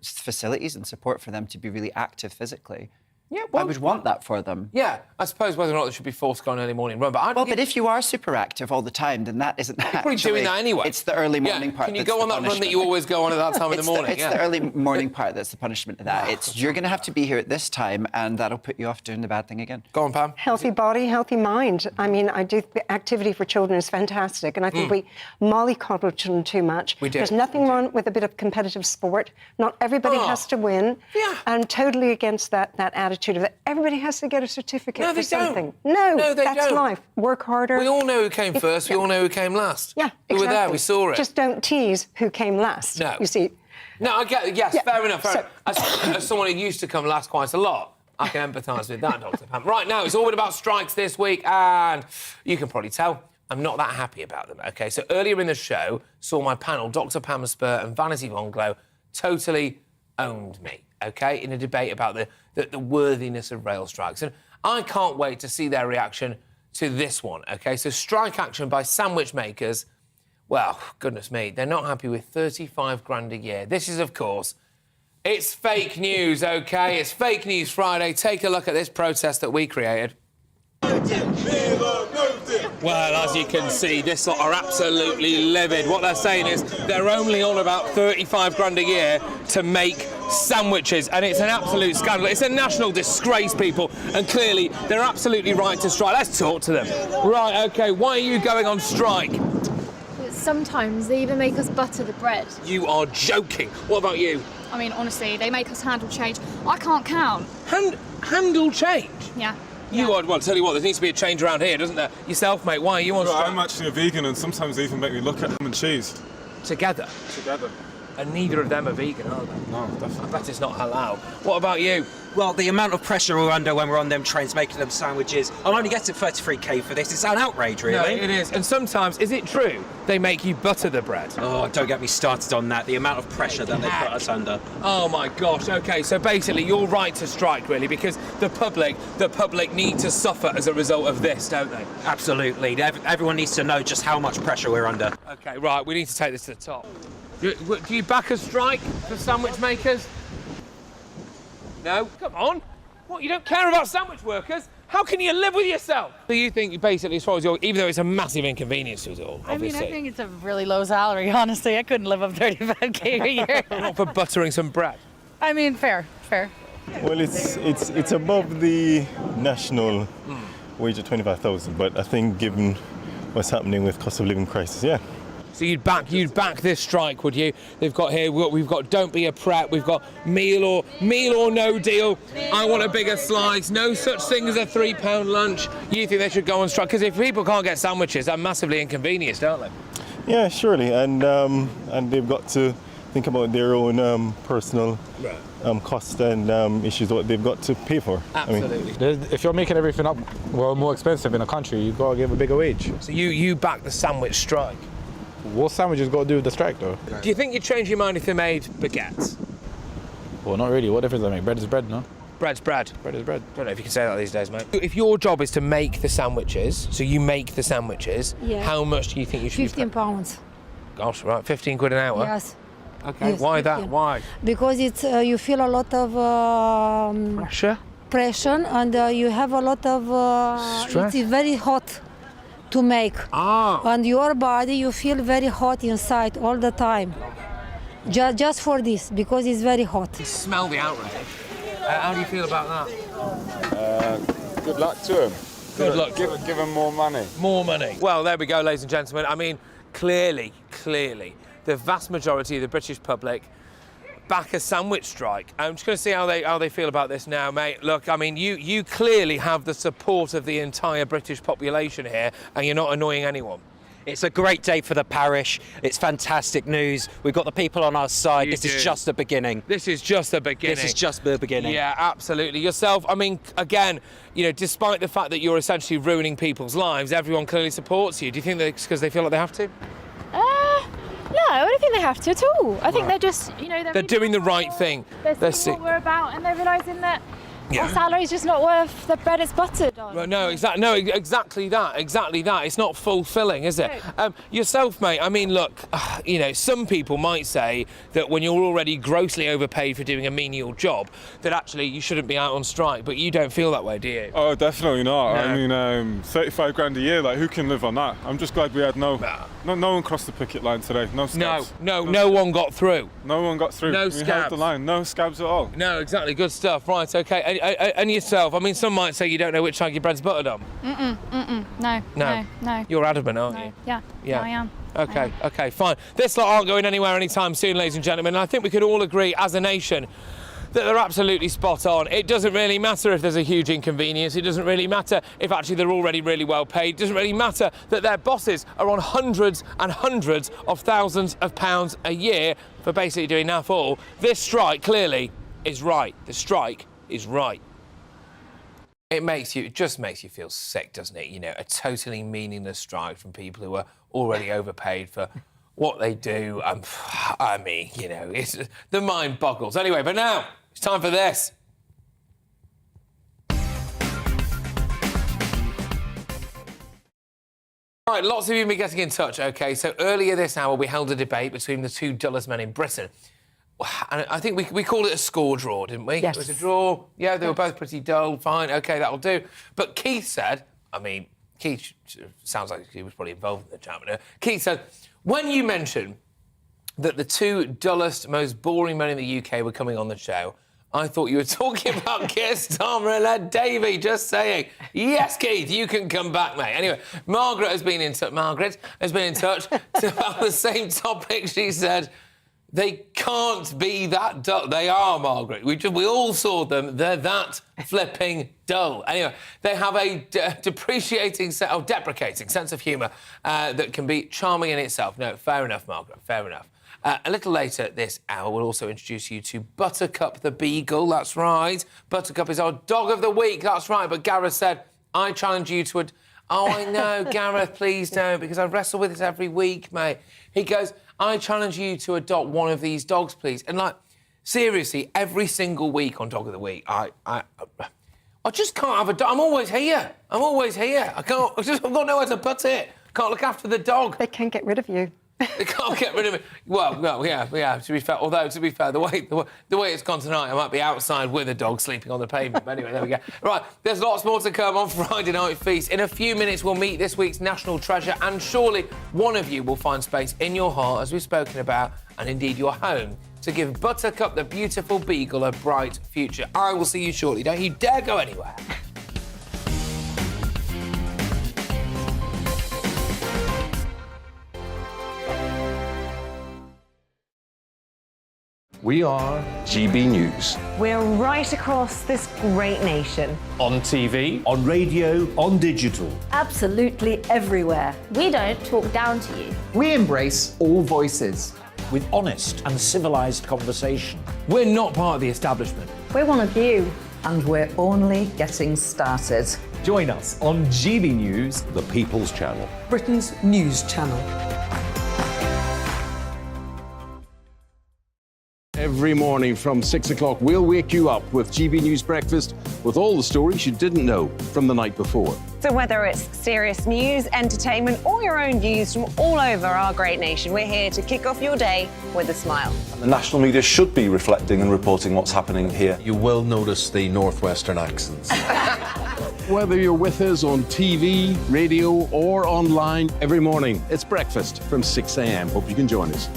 Speaker 12: facilities and support for them to be really active physically. Yeah, well, I would want that for them.
Speaker 11: Yeah, I suppose whether or not they should be forced to go on an early morning run. But
Speaker 12: but if you are super active all the time, then that isn't
Speaker 11: You're probably doing that anyway.
Speaker 12: It's the early morning part.
Speaker 11: Can you go on that run that you always go on at that time in the morning?
Speaker 12: It's the early morning part that's the punishment of that. You're going to have to be here at this time, and that'll put you off doing the bad thing again.
Speaker 11: Go on, Pam.
Speaker 15: Healthy body, healthy mind. I mean, I do activity for children is fantastic, and I think we mollycoddle children too much.
Speaker 11: We do.
Speaker 15: There's nothing wrong with a bit of competitive sport. Not everybody has to win.
Speaker 11: Yeah.
Speaker 15: I'm totally against that attitude of that everybody has to get a certificate for something.
Speaker 11: No, they
Speaker 15: that's
Speaker 11: don't.
Speaker 15: life. Work harder.
Speaker 11: We all know who came first. We all know who came last.
Speaker 15: Yeah, exactly.
Speaker 11: We were there. We saw it.
Speaker 15: Just don't tease who came last.
Speaker 11: No.
Speaker 15: You see.
Speaker 11: No, I get. Yes, fair enough. As someone who used to come last quite a lot, I can empathise with that, Dr. Pam. Right now, it's all been about strikes this week, and you can probably tell I'm not that happy about them. OK, so earlier in the show, saw my panel, Dr. Pam Spur and Vanity Von Glow, totally owned me. OK, in a debate about the worthiness of rail strikes. And I can't wait to see their reaction to this one, OK? So strike action by sandwich makers, well, goodness me, they're not happy with 35 grand a year. This is, of course, it's fake news, OK? It's Fake News Friday. Take a look at this protest that we created. Well, as you can see, this lot are absolutely livid. What they're saying is they're only on about 35 grand a year to make sandwiches, and it's an absolute scandal. It's a national disgrace, people, and clearly they're absolutely right to strike. Let's talk to them. Right, OK, why are you going on strike?
Speaker 19: Sometimes they even make us butter the bread.
Speaker 11: You are joking. What about you?
Speaker 19: I mean, honestly, they make us handle change. I can't count.
Speaker 11: Handle change?
Speaker 19: Yeah.
Speaker 11: You are, well, tell you what, there needs to be a change around here, doesn't there? Yourself, mate, why are you on strike?
Speaker 20: I'm actually a vegan, and sometimes they even make me look at ham and cheese.
Speaker 11: Together?
Speaker 20: Together.
Speaker 11: And neither of them are vegan, are they?
Speaker 20: No, definitely.
Speaker 11: I bet it's not halal. What about you?
Speaker 21: Well, the amount of pressure we're under when we're on them trains making them sandwiches, I'm only getting 33k for this. It's an outrage, really.
Speaker 11: No, it is. And sometimes, is it true they make you butter the bread?
Speaker 21: Oh, don't get me started on that. The amount of pressure that they put us under.
Speaker 11: Oh my gosh. Okay, so basically you're right to strike, really, because the public need to suffer as a result of this, don't they?
Speaker 21: Absolutely. Everyone needs to know just how much pressure we're under.
Speaker 11: Okay, right. We need to take this to the top. Do you back a strike for sandwich makers? No? Come on. What, you don't care about sandwich workers? How can you live with yourself? So you think, basically, as far as even though it's a massive inconvenience to us all, obviously.
Speaker 22: I mean, I think it's a really low salary, honestly. I couldn't live up 35k a year.
Speaker 11: Not for buttering some bread.
Speaker 22: I mean, fair.
Speaker 23: Well, it's above the national wage of 25,000, but I think given what's happening with cost of living crisis, yeah.
Speaker 11: So you'd back this strike, would you? They've got here. We've got don't be a pret. We've got meal or no deal. I want a bigger slice. No such thing as a £3 lunch. You think they should go on strike? Because if people can't get sandwiches, they're massively inconvenienced, aren't they?
Speaker 23: Yeah, surely, and they've got to think about their own personal cost and issues what they've got to pay for.
Speaker 11: Absolutely.
Speaker 2: If you're making everything up more expensive in a country, you've got to give a bigger wage.
Speaker 11: So you back the sandwich strike?
Speaker 2: What sandwiches got to do with the strike, though?
Speaker 11: Do you think you'd change your mind if they made baguettes?
Speaker 2: Well, not really. What difference does that make? Bread is bread, no?
Speaker 11: Bread's bread.
Speaker 2: Bread is bread.
Speaker 11: I don't know if you can say that these days, mate. If your job is to make the sandwiches, so you make the sandwiches, how much do you think you should be
Speaker 24: £15 pounds.
Speaker 11: Gosh, right, 15 quid an hour?
Speaker 24: Yes.
Speaker 11: Okay,
Speaker 24: Yes,
Speaker 11: why
Speaker 24: 15.
Speaker 11: that? Why?
Speaker 24: Because it's you feel a lot of pressure, and you have a lot of
Speaker 11: Stress.
Speaker 24: it's very hot to make. And your body, you feel very hot inside all the time. Just for this, because it's very hot.
Speaker 11: You smell the outrage. How do you feel about that?
Speaker 20: Good luck to him.
Speaker 11: Good luck.
Speaker 20: Give him more money.
Speaker 11: More money. Well, there we go, ladies and gentlemen. I mean, clearly, the vast majority of the British public back a sandwich strike. I'm just going to see how they feel about this now, mate. Look, I mean, you clearly have the support of the entire British population here, and you're not annoying anyone.
Speaker 21: It's a great day for the parish. It's fantastic news. We've got the people on our side. This is just the beginning.
Speaker 11: This is just the beginning.
Speaker 21: This is just the beginning.
Speaker 11: Yeah, absolutely. Yourself, I mean, again, you know, despite the fact that you're essentially ruining people's lives, everyone clearly supports you. Do you think that's because they feel like they have to?
Speaker 19: No, I don't think they have to at all. I think they're just, you know,
Speaker 11: they're doing the right thing.
Speaker 19: They're seeing what we're about, and they're realising that our salary's just not worth the bread it's buttered on.
Speaker 11: Well, exactly that. It's not fulfilling, is it? Yourself, mate, I mean, look, you know, some people might say that when you're already grossly overpaid for doing a menial job, that actually you shouldn't be out on strike, but you don't feel that way, do you?
Speaker 20: Oh, definitely not.
Speaker 11: No.
Speaker 20: I mean, 35 grand a year, like, who can live on that? I'm just glad we had no one crossed the picket line today. No scabs.
Speaker 11: No one got through.
Speaker 20: No one got through.
Speaker 11: No
Speaker 20: we
Speaker 11: scabs.
Speaker 20: held the line. No scabs at all.
Speaker 11: No, exactly. Good stuff. Right, okay. And yourself, I mean, some might say you don't know which side your bread's buttered on.
Speaker 19: No.
Speaker 11: You're adamant, aren't you?
Speaker 19: Yeah, I am.
Speaker 11: Okay, fine. This lot aren't going anywhere anytime soon, ladies and gentlemen, and I think we could all agree as a nation that they're absolutely spot on. It doesn't really matter if there's a huge inconvenience. It doesn't really matter if actually they're already really well paid. It doesn't really matter that their bosses are on hundreds and hundreds of thousands of pounds a year for basically doing naff all. This strike clearly is right. The strike is right. It just makes you feel sick, doesn't it? You know, a totally meaningless strike from people who are already overpaid for what they do. I mean, you know, the mind boggles. Anyway, but now it's time for this. Right, lots of you have been getting in touch, OK? So earlier this hour, we held a debate between the two dullest men in Britain. And I think we called it a score draw, didn't we?
Speaker 22: Yes.
Speaker 11: It was a draw. Yeah, they were both pretty dull. Fine, OK, that'll do. But Keith said, I mean, Keith sounds like he was probably involved in the chat, but Keith said, when you mentioned that the two dullest, most boring men in the UK were coming on the show, I thought you were talking about Keir Starmer and Ed Davey. Just saying. Yes, Keith, you can come back, mate. Anyway, Margaret has been in touch about the same topic. She said, They can't be that dull. They are, Margaret. We all saw them. They're that flipping dull. Anyway, they have a depreciating, deprecating sense of humour that can be charming in itself. No, fair enough, Margaret, fair enough. A little later this hour, we'll also introduce you to Buttercup the Beagle. That's right. Buttercup is our dog of the week. That's right. But Gareth said, I challenge you to... Oh, I know, Gareth, please don't, because I wrestle with it every week, mate. He goes, I challenge you to adopt one of these dogs, please. And, like, seriously, every single week on Dog of the Week, I just can't have a dog. I'm always here. I'm always here. I've got nowhere to put it. Can't look after the dog.
Speaker 15: They can't get rid of you.
Speaker 11: They can't get rid of me. Well, yeah. To be fair, the way it's gone tonight, I might be outside with a dog sleeping on the pavement. But anyway, there we go. Right, there's lots more to come on Friday Night Feast. In a few minutes, we'll meet this week's national treasure, and surely one of you will find space in your heart, as we've spoken about, and indeed your home, to give Buttercup the beautiful beagle a bright future. I will see you shortly. Don't you dare go anywhere.
Speaker 3: We are GB News.
Speaker 1: We're right across this great nation.
Speaker 4: On TV,
Speaker 5: on radio, on digital.
Speaker 9: Absolutely everywhere. We don't talk down to you.
Speaker 5: We embrace all voices.
Speaker 14: With honest and civilised conversation.
Speaker 11: We're not part of the establishment.
Speaker 13: We're one of you. And we're only getting started.
Speaker 5: Join us on GB News,
Speaker 7: the People's Channel.
Speaker 13: Britain's news channel.
Speaker 3: Every morning from 6 o'clock, we'll wake you up with GB News Breakfast with all the stories you didn't know from the night before.
Speaker 1: So whether it's serious news, entertainment, or your own views from all over our great nation, we're here to kick off your day with a smile.
Speaker 6: And the national media should be reflecting and reporting what's happening here.
Speaker 7: You will notice the northwestern accents.
Speaker 3: Whether you're with us on TV, radio, or online, every morning, it's breakfast from 6 a.m. Hope you can join us.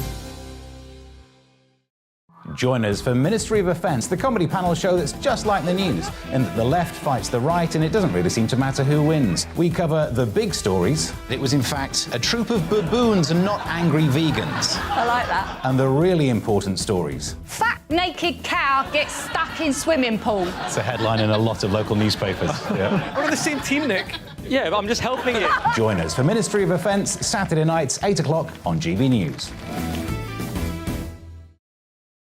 Speaker 8: Join us for Ministry of Defence, the comedy panel show that's just like the news, in that the left fights the right and it doesn't really seem to matter who wins. We cover the big stories. It was in fact a troop of baboons and not angry vegans.
Speaker 18: I like that.
Speaker 8: And the really important stories.
Speaker 18: Fat naked cow gets stuck in swimming pool.
Speaker 2: It's a headline in a lot of local newspapers. Yeah. We're on the same team, Nick. Yeah, but I'm just helping you.
Speaker 8: Join us for Ministry of Defence, Saturday nights, 8 o'clock on GB News.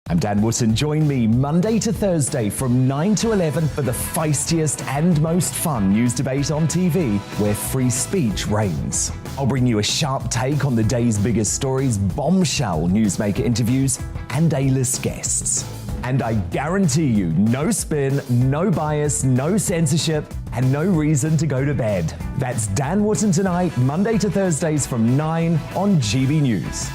Speaker 10: I'm Dan Wootton. Join me Monday to Thursday from 9 to 11 for the feistiest and most fun news debate on TV, where free speech reigns. I'll bring you a sharp take on the day's biggest stories, bombshell newsmaker interviews, and A-list guests. And I guarantee you, no spin, no bias, no censorship, and no reason to go to bed. That's Dan Wootton tonight, Monday to Thursdays from 9 on GB News.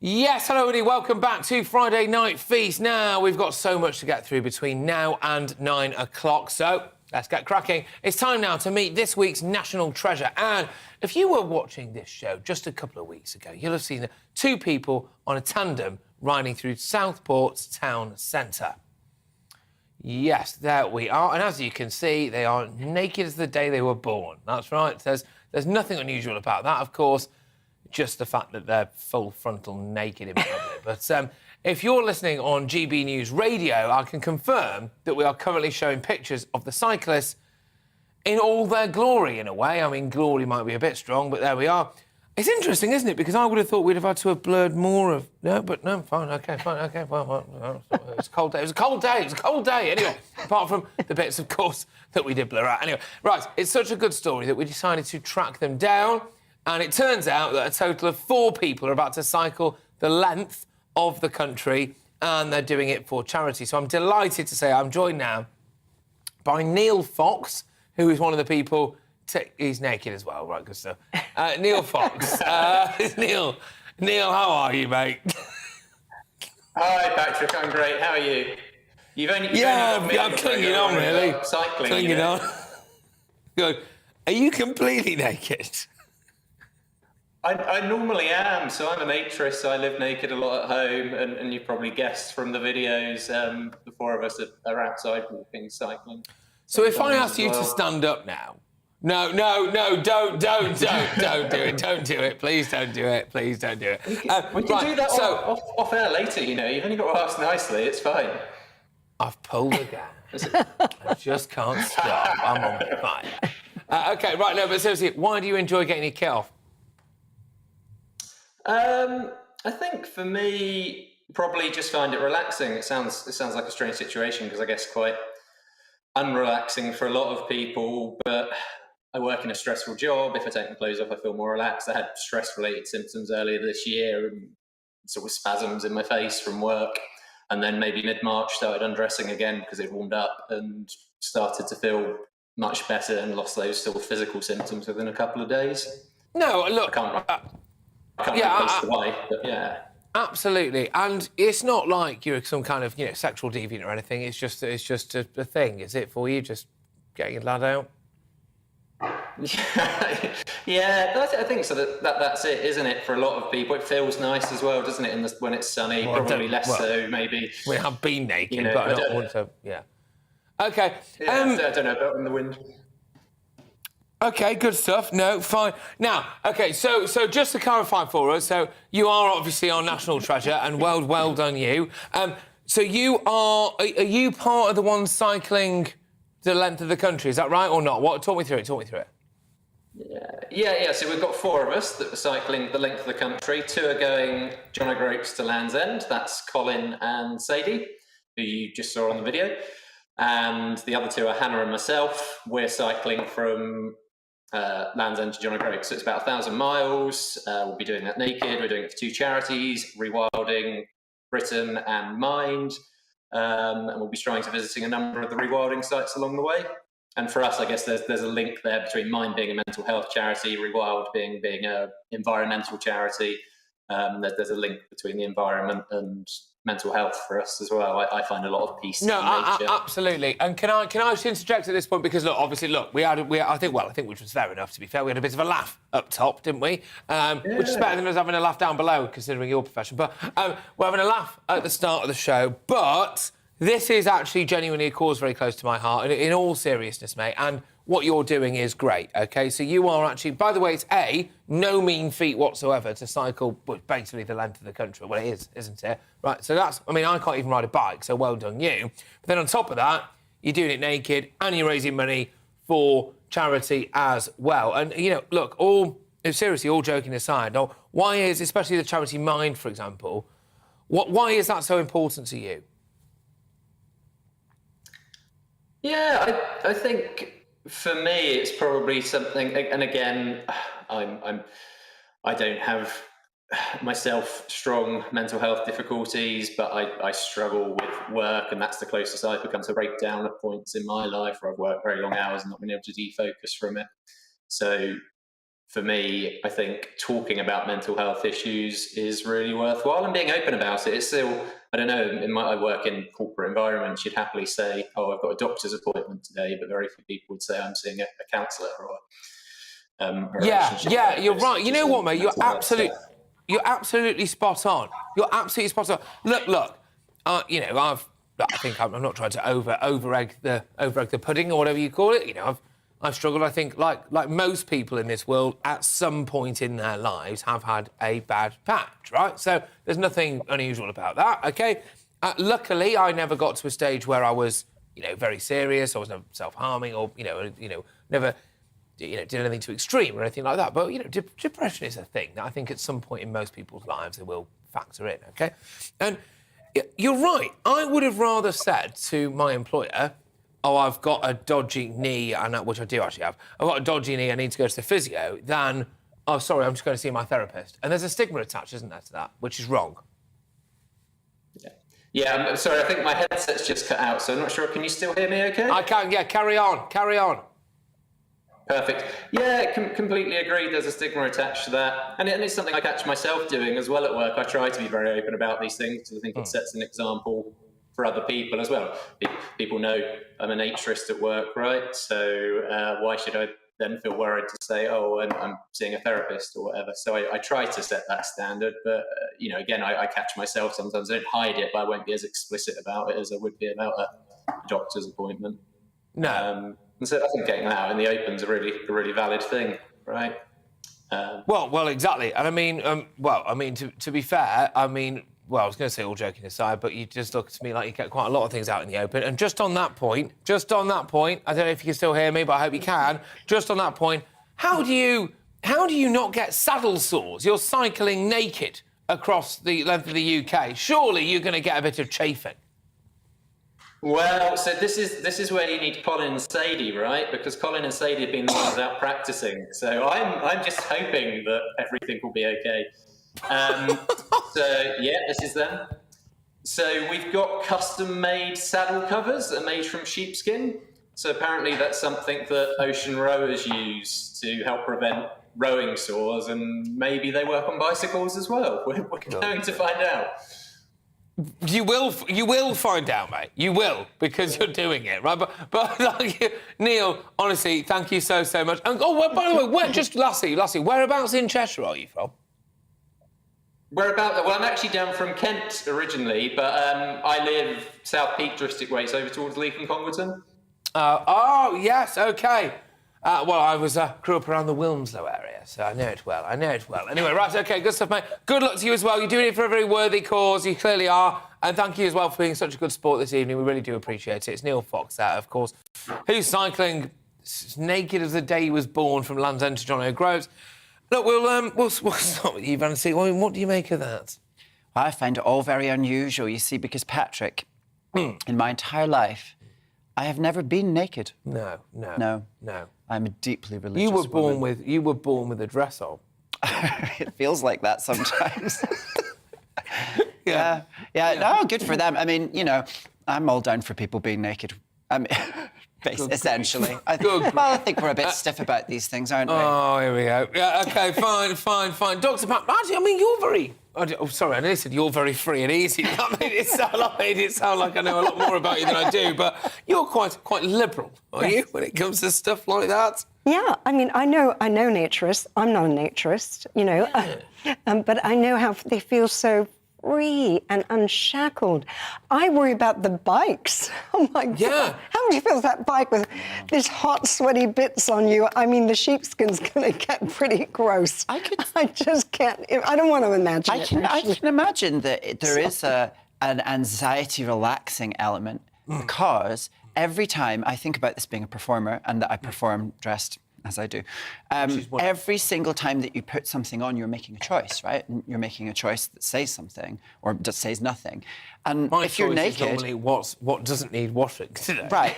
Speaker 11: Yes, hello everybody, welcome back to Friday Night Feast. Now, we've got so much to get through between now and 9 o'clock, so let's get cracking. It's time now to meet this week's national treasure. And if you were watching this show just a couple of weeks ago, you'll have seen two people on a tandem riding through Southport's town centre. Yes, there we are. And as you can see, they are naked as the day they were born. That's right. There's nothing unusual about that, of course. Just the fact that they're full frontal naked in public. But if you're listening on GB News Radio, I can confirm that we are currently showing pictures of the cyclists in all their glory, in a way. I mean, glory might be a bit strong, but there we are. It's interesting, isn't it? Because I would have thought we'd have had to have blurred more of... No, fine, OK, fine. Well, it's a cold day. It was a cold day. Anyway, apart from the bits, of course, that we did blur out. Anyway, right, it's such a good story that we decided to track them down. And it turns out that a total of 4 people are about to cycle the length of the country, and they're doing it for charity. So I'm delighted to say I'm joined now by Neil Fox, who is one of the people... He's naked as well, right, good stuff. Neil Fox. Neil, how are you, mate?
Speaker 16: Hi, Patrick, I'm great. How are you?
Speaker 11: I'm clinging on, really.
Speaker 16: Cycling,
Speaker 11: clinging on. Good. Are you completely naked?
Speaker 16: I normally am, so I'm a matris, so I live naked a lot at home, and you probably guessed from the videos, the 4 of us are outside walking, cycling.
Speaker 11: So if I asked you to stand up now, no, don't do it, don't do it, please don't do it, please don't do it.
Speaker 16: We can do that off air later, you know, you've only got to ask nicely, it's fine.
Speaker 11: I've pulled again. I just can't stop, I'm on fire. Okay, right, no, but seriously, why do you enjoy getting your kit off?
Speaker 16: I think for me, probably just find it relaxing. It sounds like a strange situation because I guess quite unrelaxing for a lot of people, but I work in a stressful job. If I take my clothes off, I feel more relaxed. I had stress-related symptoms earlier this year and sort of spasms in my face from work. And then maybe mid-March started undressing again because it warmed up and started to feel much better and lost those sort of physical symptoms within a couple of days.
Speaker 11: No, look...
Speaker 16: I can't post why, but yeah.
Speaker 11: Absolutely, and it's not like you're some kind of, you know, sexual deviant or anything. It's just a thing, is it, for you? Just getting your lad out?
Speaker 16: Yeah, I think so. That's it, isn't it? For a lot of people, it feels nice as well, doesn't it? When it's sunny, probably less so, maybe.
Speaker 11: We have been naked,
Speaker 16: you know,
Speaker 11: but I don't want to. Yeah. Okay.
Speaker 16: Yeah, I don't know about in the wind.
Speaker 11: Okay, good stuff. No, fine. Now, okay, so just to clarify for us, so you are obviously our national treasure, and well done you. So are you part of the ones cycling the length of the country? Is that right or not? Talk me through it.
Speaker 16: Yeah. So we've got 4 of us that are cycling the length of the country. 2 are going John O'Groats to Land's End. That's Colin and Sadie, who you just saw on the video. And the other 2 are Hannah and myself. We're cycling from Land's End to John O'Groats. So it's about 1,000 miles. We'll be doing that naked. We're doing it for 2 charities, Rewilding Britain and Mind. And we'll be trying to visiting a number of the rewilding sites along the way. And for us, I guess there's a link there between Mind being a mental health charity, Rewild being an environmental charity. There's a link between the environment and mental health for us as well. I find a lot of peace in nature.
Speaker 11: Absolutely. And can I just interject at this point, because I think which was fair enough, to be fair, we had a bit of a laugh up top, didn't we? Which is better than us having a laugh down below, considering your profession. But we're having a laugh at the start of the show, but this is actually genuinely a cause very close to my heart, in all seriousness, mate, and what you're doing is great, OK? So you are actually, by the way, it's no mean feat whatsoever to cycle basically the length of the country. Well, it is, isn't it? Right, so I can't even ride a bike, so well done you. But then on top of that, you're doing it naked and you're raising money for charity as well. And, you know, look, seriously, all joking aside, why is, especially the charity Mind, for example, why is that so important to you?
Speaker 16: Yeah, I think for me it's probably something, and again, I don't have myself strong mental health difficulties, but I struggle with work, and that's the closest I've become to breakdown at points in my life where I've worked very long hours and not been able to defocus from it. So for me, I think talking about mental health issues is really worthwhile, and being open about it. It's still, I don't know, I work in corporate environments, you'd happily say, I've got a doctor's appointment today, but very few people would say I'm seeing a counsellor or
Speaker 11: yeah, you're right. You know what, mate? You're absolutely spot on. You're absolutely spot on. Look. You know, I think I'm not trying to over egg the pudding or whatever you call it. You know, I've struggled. I think, like most people in this world, at some point in their lives, have had a bad patch, right? So there's nothing unusual about that. Okay. Luckily, I never got to a stage where I was, you know, very serious. I was never self-harming or, never. Did anything too extreme or anything like that. But, depression is a thing that I think at some point in most people's lives it will factor in, OK? And you're right. I would have rather said to my employer, I've got a dodgy knee, which I do actually have. I've got a dodgy knee, I need to go to the physio, than, sorry, I'm just going to see my therapist. And there's a stigma attached, isn't there, to that, which is wrong.
Speaker 16: Yeah, I'm sorry, I think my headset's just cut out, so I'm not sure. Can you still hear me OK?
Speaker 11: I can, yeah, carry on.
Speaker 16: Perfect. Yeah, completely agree. There's a stigma attached to that. And it's something I catch myself doing as well at work. I try to be very open about these things because I think it sets an example for other people as well. People know I'm a naturist at work, right? So why should I then feel worried to say, I'm seeing a therapist or whatever? So I try to set that standard. But, again, I catch myself sometimes. I don't hide it, but I won't be as explicit about it as I would be about a doctor's appointment. No. And so I think getting that out in the open is a really valid thing, right?
Speaker 11: Well, exactly. And I mean, to be fair, I mean, well, I was going to say all joking aside, but you just look to me like you get quite a lot of things out in the open. And just on that point, I don't know if you can still hear me, but I hope you can. Just on that point, how do you not get saddle sores? You're cycling naked across the length of the UK. Surely you're going to get a bit of chafing.
Speaker 16: Well, so this is where you need Colin and Sadie, right? Because Colin and Sadie have been the ones out practicing. So I'm just hoping that everything will be okay. So yeah, this is them. So we've got custom-made saddle covers that are made from sheepskin. So apparently that's something that ocean rowers use to help prevent rowing sores, and maybe they work on bicycles as well. We're going to find out.
Speaker 11: You will find out, mate. You will, because you're doing it, right? But like, Neil, honestly, thank you so much. And by the way, just lastly, whereabouts in Cheshire are you from?
Speaker 16: Well, I'm actually down from Kent originally, but I live South Peak District ways over towards Leek and Congleton.
Speaker 11: Oh yes, okay. Well, I grew up around the Wilmslow area, so I know it well. Anyway, right, OK, good stuff, mate. Good luck to you as well. You're doing it for a very worthy cause. You clearly are. And thank you as well for being such a good sport this evening. We really do appreciate it. It's Neil Fox, of course, who's cycling naked as the day he was born from Land's End to John O'Groats. Look, we'll start with you, Van C. What do you make of that?
Speaker 12: I find it all very unusual, you see, because Patrick, in my entire life, I have never been naked.
Speaker 11: No.
Speaker 12: I'm a deeply religious
Speaker 11: You were born with a dress on.
Speaker 12: It feels like that sometimes. Yeah. No, good for them. I mean, you know, I'm all down for people being naked. Essentially. I think we're a bit stiff about these things, aren't we?
Speaker 11: Oh, here we go. Yeah, OK, fine. Dr. Pat, actually, I mean, you're very... Oh, sorry, I nearly said you're very free and easy. That made it sound like I know a lot more about you than I do, but you're quite liberal, are you, when it comes to stuff like that?
Speaker 15: Yeah, I mean, I know naturists. I'm not a naturist, you know, but I know how they feel so free and unshackled. I worry about the bikes. Oh, my God.
Speaker 11: Yeah.
Speaker 15: How would you feel that bike with these hot, sweaty bits on you? I mean, the sheepskin's going to get pretty gross. I just can't. I don't want to imagine it.
Speaker 12: I can imagine that there is an anxiety-relaxing element because every time I think about this being a performer and that I perform dressed as I do, every single time that you put something on, you're making a choice, right? And you're making a choice that says something or just says nothing. And if you're naked,
Speaker 11: is normally what doesn't need washing today.
Speaker 12: Right.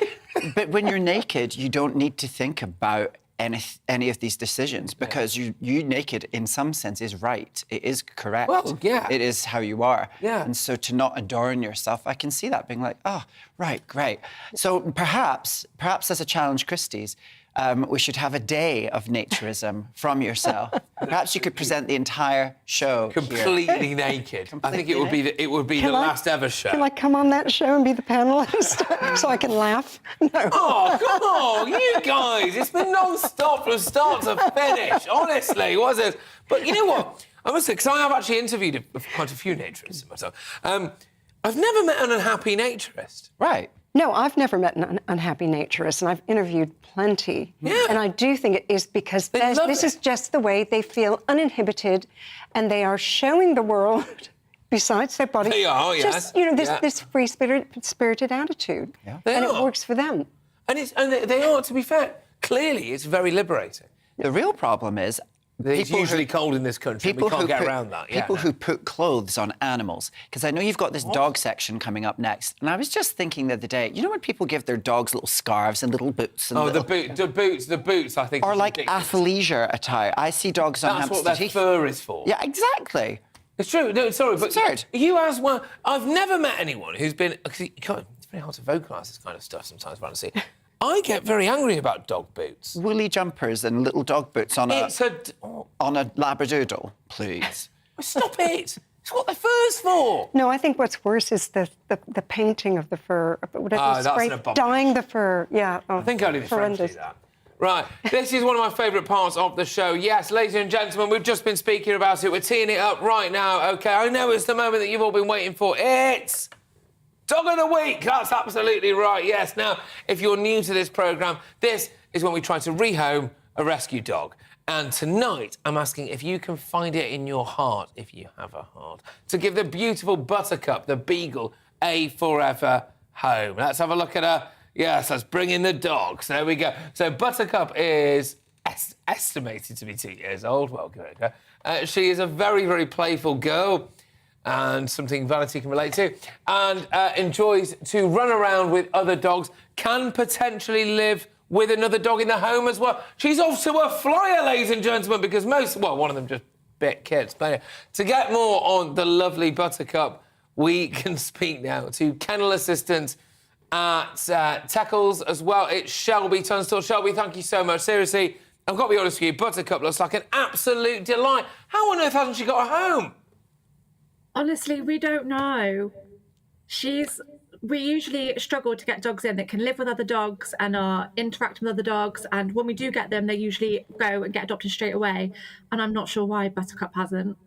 Speaker 12: But when you're naked, you don't need to think about any of these decisions because you naked, in some sense, is right. It is correct.
Speaker 11: Well, yeah.
Speaker 12: It is how you are.
Speaker 11: Yeah.
Speaker 12: And so to not adorn yourself, I can see that being like, oh, right, great. So perhaps as a challenge, Christys, we should have a day of naturism from yourself. Perhaps you could present the entire show
Speaker 11: completely naked. I think it would be the last ever show.
Speaker 15: Can I come on that show and be the panelist so I can laugh? No.
Speaker 11: Oh, come on, you guys! It's been non-stop from start to finish. Honestly, was it? But you know what? I must say, because I have actually interviewed quite a few naturists myself. I've never met an unhappy naturist.
Speaker 12: Right.
Speaker 15: No, I've never met an unhappy naturist, and I've interviewed plenty.
Speaker 11: Yeah.
Speaker 15: And I do think it is because this is just the way they feel uninhibited, and they are showing the world, besides their body,
Speaker 11: they are,
Speaker 15: just, you know, this free-spirited attitude. Yeah. And it works for them.
Speaker 11: And they are, to be fair, clearly it's very liberating.
Speaker 12: The real problem is
Speaker 11: it's usually cold in this country. We can't get around that.
Speaker 12: People who put clothes on animals. Because I know you've got this dog section coming up next. And I was just thinking the other day, you know when people give their dogs little scarves and little boots? And
Speaker 11: the boots, I think.
Speaker 12: Or like athleisure attire. I see dogs on
Speaker 11: That's
Speaker 12: Hampstead
Speaker 11: what their fur is for.
Speaker 12: Yeah, exactly.
Speaker 11: It's true. No, sorry, but
Speaker 12: absurd.
Speaker 11: You as well. I've never met anyone who's been... It's very hard to vocalise this kind of stuff sometimes, honestly. I get very angry about dog boots.
Speaker 12: Woolly jumpers and little dog boots on a labradoodle, please.
Speaker 11: Stop it! It's what the fur's for.
Speaker 15: No, I think what's worse is the painting of the fur. Dyeing the fur. Yeah.
Speaker 11: I think only the French do that. Right, this is one of my favourite parts of the show. Yes, ladies and gentlemen, we've just been speaking about it. We're teeing it up right now, OK? I know it's the moment that you've all been waiting for. It's Dog of the Week, that's absolutely right, yes. Now, if you're new to this programme, this is when we try to rehome a rescue dog. And tonight, I'm asking if you can find it in your heart, if you have a heart, to give the beautiful Buttercup, the beagle, a forever home. Let's have a look at her. Yes, let's bring in the dogs. There we go. So Buttercup is estimated to be 2 years old. Well, give it a go. She is a very, very playful girl and something Vanity can relate to, and enjoys to run around with other dogs, can potentially live with another dog in the home as well. She's off to a flyer, ladies and gentlemen, because one of them just bit kids. But anyway, to get more on the lovely Buttercup, we can speak now to kennel assistant at Tackles as well. It's Shelby Tunstall. Shelby, thank you so much. Seriously, I've got to be honest with you, Buttercup looks like an absolute delight. How on earth hasn't she got a home?
Speaker 17: Honestly, we don't know. We usually struggle to get dogs in that can live with other dogs and are interacting with other dogs. And when we do get them, they usually go and get adopted straight away. And I'm not sure why Buttercup hasn't.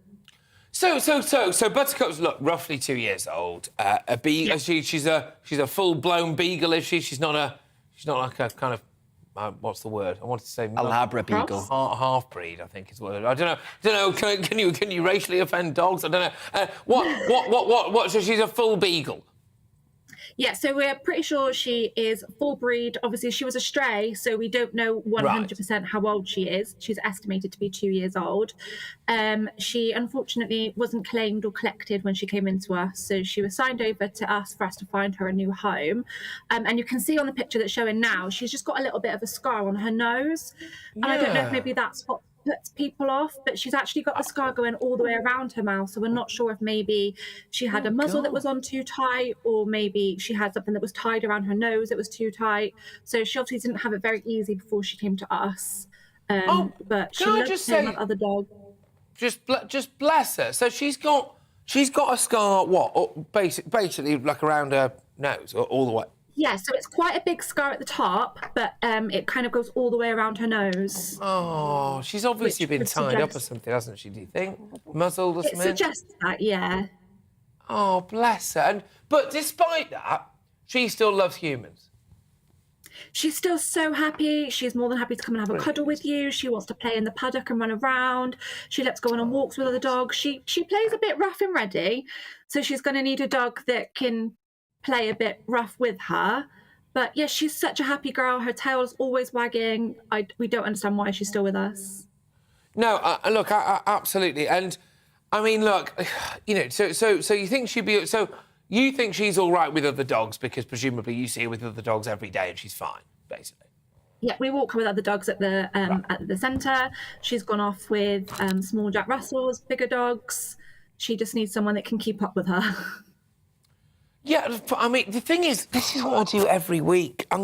Speaker 17: So Buttercup's roughly 2 years old. A beagle. Yeah. She's a full-blown beagle, is she? She's not like a kind of what's the word? I wanted to say
Speaker 12: a Labra beagle.
Speaker 11: Half-breed, I think is the word. I don't know. Can you racially offend dogs? I don't know. What? So she's a full beagle.
Speaker 17: Yeah, so we're pretty sure she is full breed. Obviously, she was a stray, so we don't know 100% how old she is. She's estimated to be 2 years old. She unfortunately wasn't claimed or collected when she came into us, so she was signed over to us for us to find her a new home. And you can see on the picture that's showing now, she's just got a little bit of a scar on her nose. And I don't know if maybe that's what puts people off, but she's actually got the scar going all the way around her mouth, so we're not sure if maybe she had a muzzle that was on too tight, or maybe she had something that was tied around her nose that was too tight. So she obviously didn't have it very easy before she came to us. But she loves playing with other dogs.
Speaker 11: Just bless her. So she's got a scar. What? Basically, like around her nose, or all the way.
Speaker 17: Yeah, so it's quite a big scar at the top, but it kind of goes all the way around her nose.
Speaker 11: Oh, she's obviously been tied up or something, hasn't she, do you think? Muzzled or something?
Speaker 17: It suggests that, yeah.
Speaker 11: Oh, bless her. But despite that, she still loves humans.
Speaker 17: She's still so happy. She's more than happy to come and have a cuddle with you. She wants to play in the paddock and run around. She loves going on walks with other dogs. She plays a bit rough and ready, so she's going to need a dog that can play a bit rough with her. But yeah, she's such a happy girl. Her tail's always wagging. We don't understand why she's still with us.
Speaker 11: No, look, absolutely. And I mean, look, you know, so you think she'd be... So you think she's all right with other dogs because presumably you see her with other dogs every day and she's fine, basically?
Speaker 17: Yeah, we walk her with other dogs at the centre. She's gone off with small Jack Russells, bigger dogs. She just needs someone that can keep up with her.
Speaker 11: Yeah, I mean, the thing is, this is what I do every week. I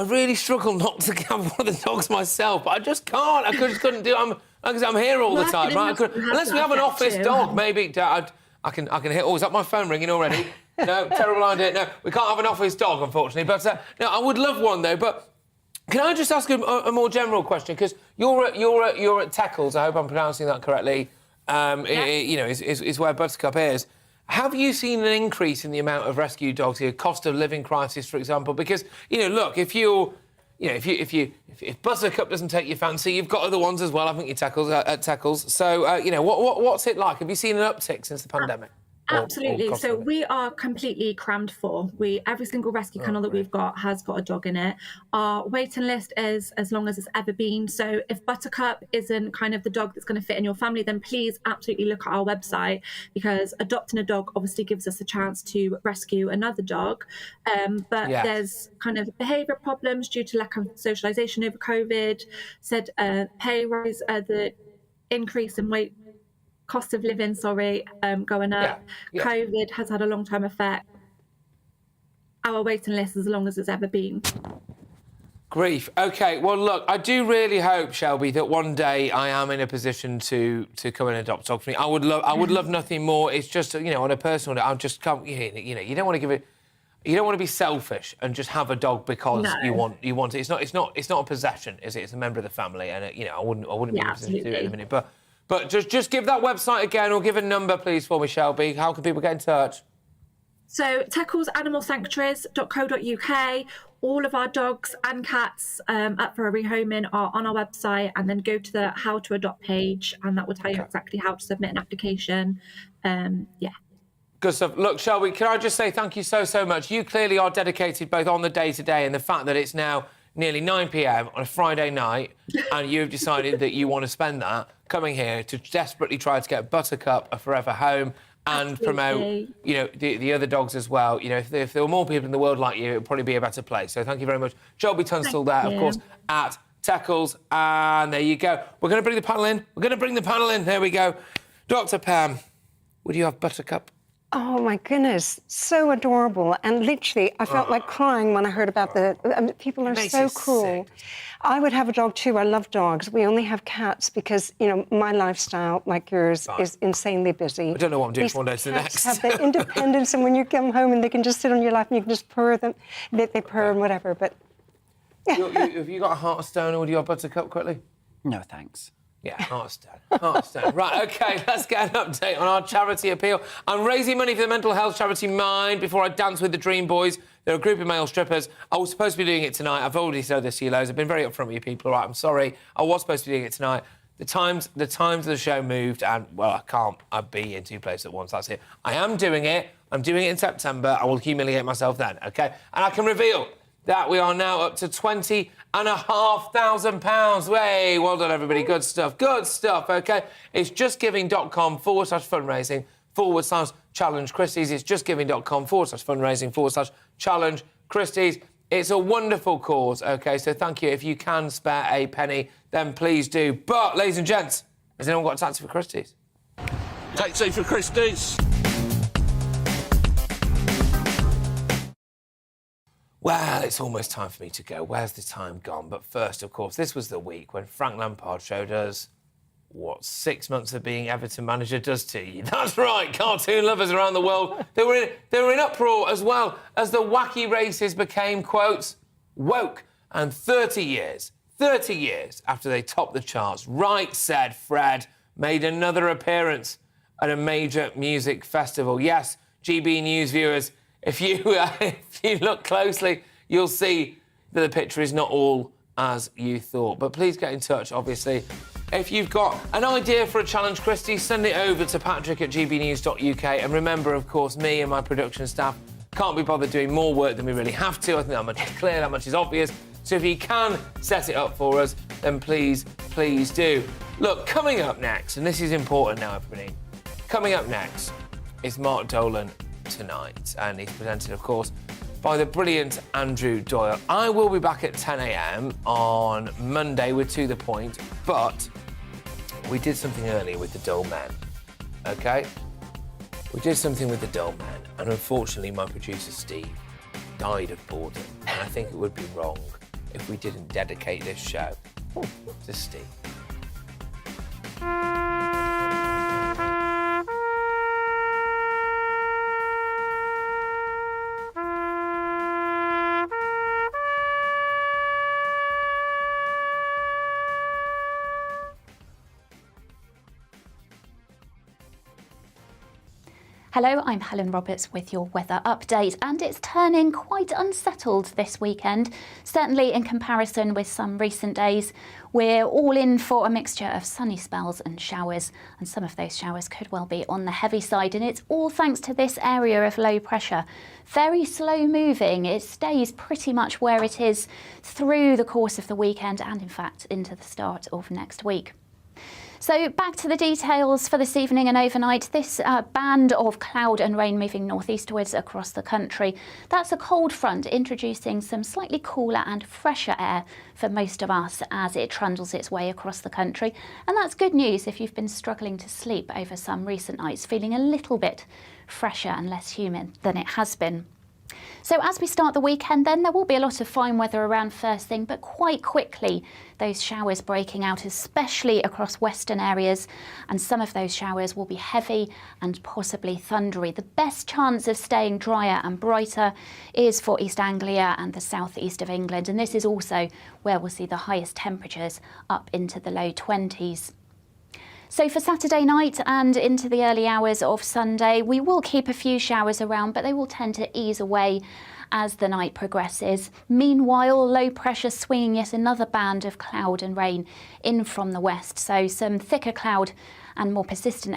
Speaker 11: really struggle not to have one of the dogs myself, but I just can't. I just couldn't do it. I'm here all the time, right? Unless we have an office dog, maybe I can hit. Oh, is that my phone ringing already? No, terrible idea. No, we can't have an office dog, unfortunately. But no, I would love one though. But can I just ask a more general question? Because you're at Tackles. I hope I'm pronouncing that correctly. You know, is where Buttercup is. Have you seen an increase in the amount of rescue dogs here? Cost of living crisis, for example, because you know, look, if Buttercup doesn't take your fancy, you've got other ones as well. I think you at Tackles. So you know, what's it like? Have you seen an uptick since the pandemic?
Speaker 17: Absolutely. So we are completely crammed full. Every single rescue kennel that we've got has got a dog in it. Our waiting list is as long as it's ever been. So if Buttercup isn't kind of the dog that's going to fit in your family, then please absolutely look at our website, because adopting a dog obviously gives us a chance to rescue another dog. But there's kind of behaviour problems due to lack of socialisation over COVID, pay rise, the increase in cost of living, going up. COVID has had a long-term effect. Our waiting list is as long as it's ever been.
Speaker 11: Grief. OK, well, look, I do really hope, Shelby, that one day I am in a position to come and adopt a dog for me. I would love nothing more. It's just, you know, on a personal note, I just can't, you know, you don't want to give it... You don't want to be selfish and just have a dog because you want it. It's not a possession, is it? It's a member of the family, and you know, I wouldn't be in a position to do it in a minute. But just give that website again, or give a number, please, for me, Shelby. How can people get in touch?
Speaker 17: So tecklesanimalsanctuaries.co.uk. All of our dogs and cats up for a rehoming are on our website, and then go to the How to Adopt page, and that will tell you exactly how to submit an application. Yeah.
Speaker 11: Good stuff. Look, Shelby, can I just say thank you so much. You clearly are dedicated both on the day-to-day and the fact that it's now nearly 9 p.m. on a Friday night, and you've decided that you want to spend that coming here to desperately try to get Buttercup a forever home and promote, you know, the other dogs as well. You know, if there were more people in the world like you, it would probably be a better place. So thank you very much. Shelby Tunstall there, of course, at Teckles. And there you go. We're going to bring the panel in. There we go. Dr. Pam, would you have Buttercup?
Speaker 15: Oh, my goodness. So adorable. And literally, I felt like crying when I heard about people are so cruel. I would have a dog too. I love dogs. We only have cats because, you know, my lifestyle, like yours, is insanely busy.
Speaker 11: I don't know what I'm doing from one day to the next.
Speaker 15: Cats have their independence, and when you come home and they can just sit on your lap and you can just purr them. They purr and whatever, but...
Speaker 11: Have you got a Hearthstone, or do you have Buttercup quickly?
Speaker 12: No, thanks.
Speaker 11: Yeah, Hearthstone. Right, OK, let's get an update on our charity appeal. I'm raising money for the mental health charity Mind Before I Dance with the Dream Boys. They're a group of male strippers. I was supposed to be doing it tonight. I've already said this to you loads. I've been very upfront with you people, all right? I'm sorry. I was supposed to be doing it tonight. The times of the show moved, and, well, I can't. I'd be in two places at once, that's it. I am doing it. I'm doing it in September. I will humiliate myself then, OK? And I can reveal that we are now up to £20,500. Way, well done, everybody. Good stuff, OK? It's justgiving.com/fundraising/challenge Christys. It's justgiving.com/fundraising/challenge Christys. It's a wonderful cause, OK? So thank you. If you can spare a penny, then please do. But, ladies and gents, has anyone got a taxi for Christys?
Speaker 3: Taxi for Christys.
Speaker 11: Well, it's almost time for me to go. Where's the time gone? But first, of course, this was the week when Frank Lampard showed us what 6 months of being Everton manager does to you. That's right, cartoon lovers around the world. They were in uproar as well as the wacky races became, quotes, woke. And 30 years after they topped the charts, Right Said Fred made another appearance at a major music festival. Yes, GBNews viewers, if you look closely, you'll see that the picture is not all as you thought. But please get in touch, obviously. If you've got an idea for a challenge, Christy, send it over to patrick@gbnews.uk. And remember, of course, me and my production staff can't be bothered doing more work than we really have to. I think that much is clear, that much is obvious. So if you can set it up for us, then please do. Look, coming up next, and this is important now, everybody. Coming up next is Mark Dolan tonight, and he's presented, of course, by the brilliant Andrew Doyle. I will be back at 10 a.m. on Monday with To The Point, but we did something earlier with the Dull Men, OK? We did something with the Dull Men, and unfortunately my producer, Steve, died of boredom, and I think it would be wrong if we didn't dedicate this show to Steve.
Speaker 20: Hello, I'm Helen Roberts with your weather update, and it's turning quite unsettled this weekend. Certainly in comparison with some recent days, we're all in for a mixture of sunny spells and showers, and some of those showers could well be on the heavy side, and it's all thanks to this area of low pressure. Very slow moving, it stays pretty much where it is through the course of the weekend and in fact into the start of next week. So back to the details for this evening and overnight. This band of cloud and rain moving northeastwards across the country. That's a cold front introducing some slightly cooler and fresher air for most of us as it trundles its way across the country. And that's good news if you've been struggling to sleep over some recent nights, feeling a little bit fresher and less humid than it has been. So as we start the weekend then, there will be a lot of fine weather around first thing, but quite quickly those showers breaking out, especially across western areas, and some of those showers will be heavy and possibly thundery. The best chance of staying drier and brighter is for East Anglia and the southeast of England, and this is also where we'll see the highest temperatures up into the low 20s. So for Saturday night and into the early hours of Sunday, we will keep a few showers around, but they will tend to ease away as the night progresses. Meanwhile, low pressure swinging yet another band of cloud and rain in from the west. So some thicker cloud and more persistent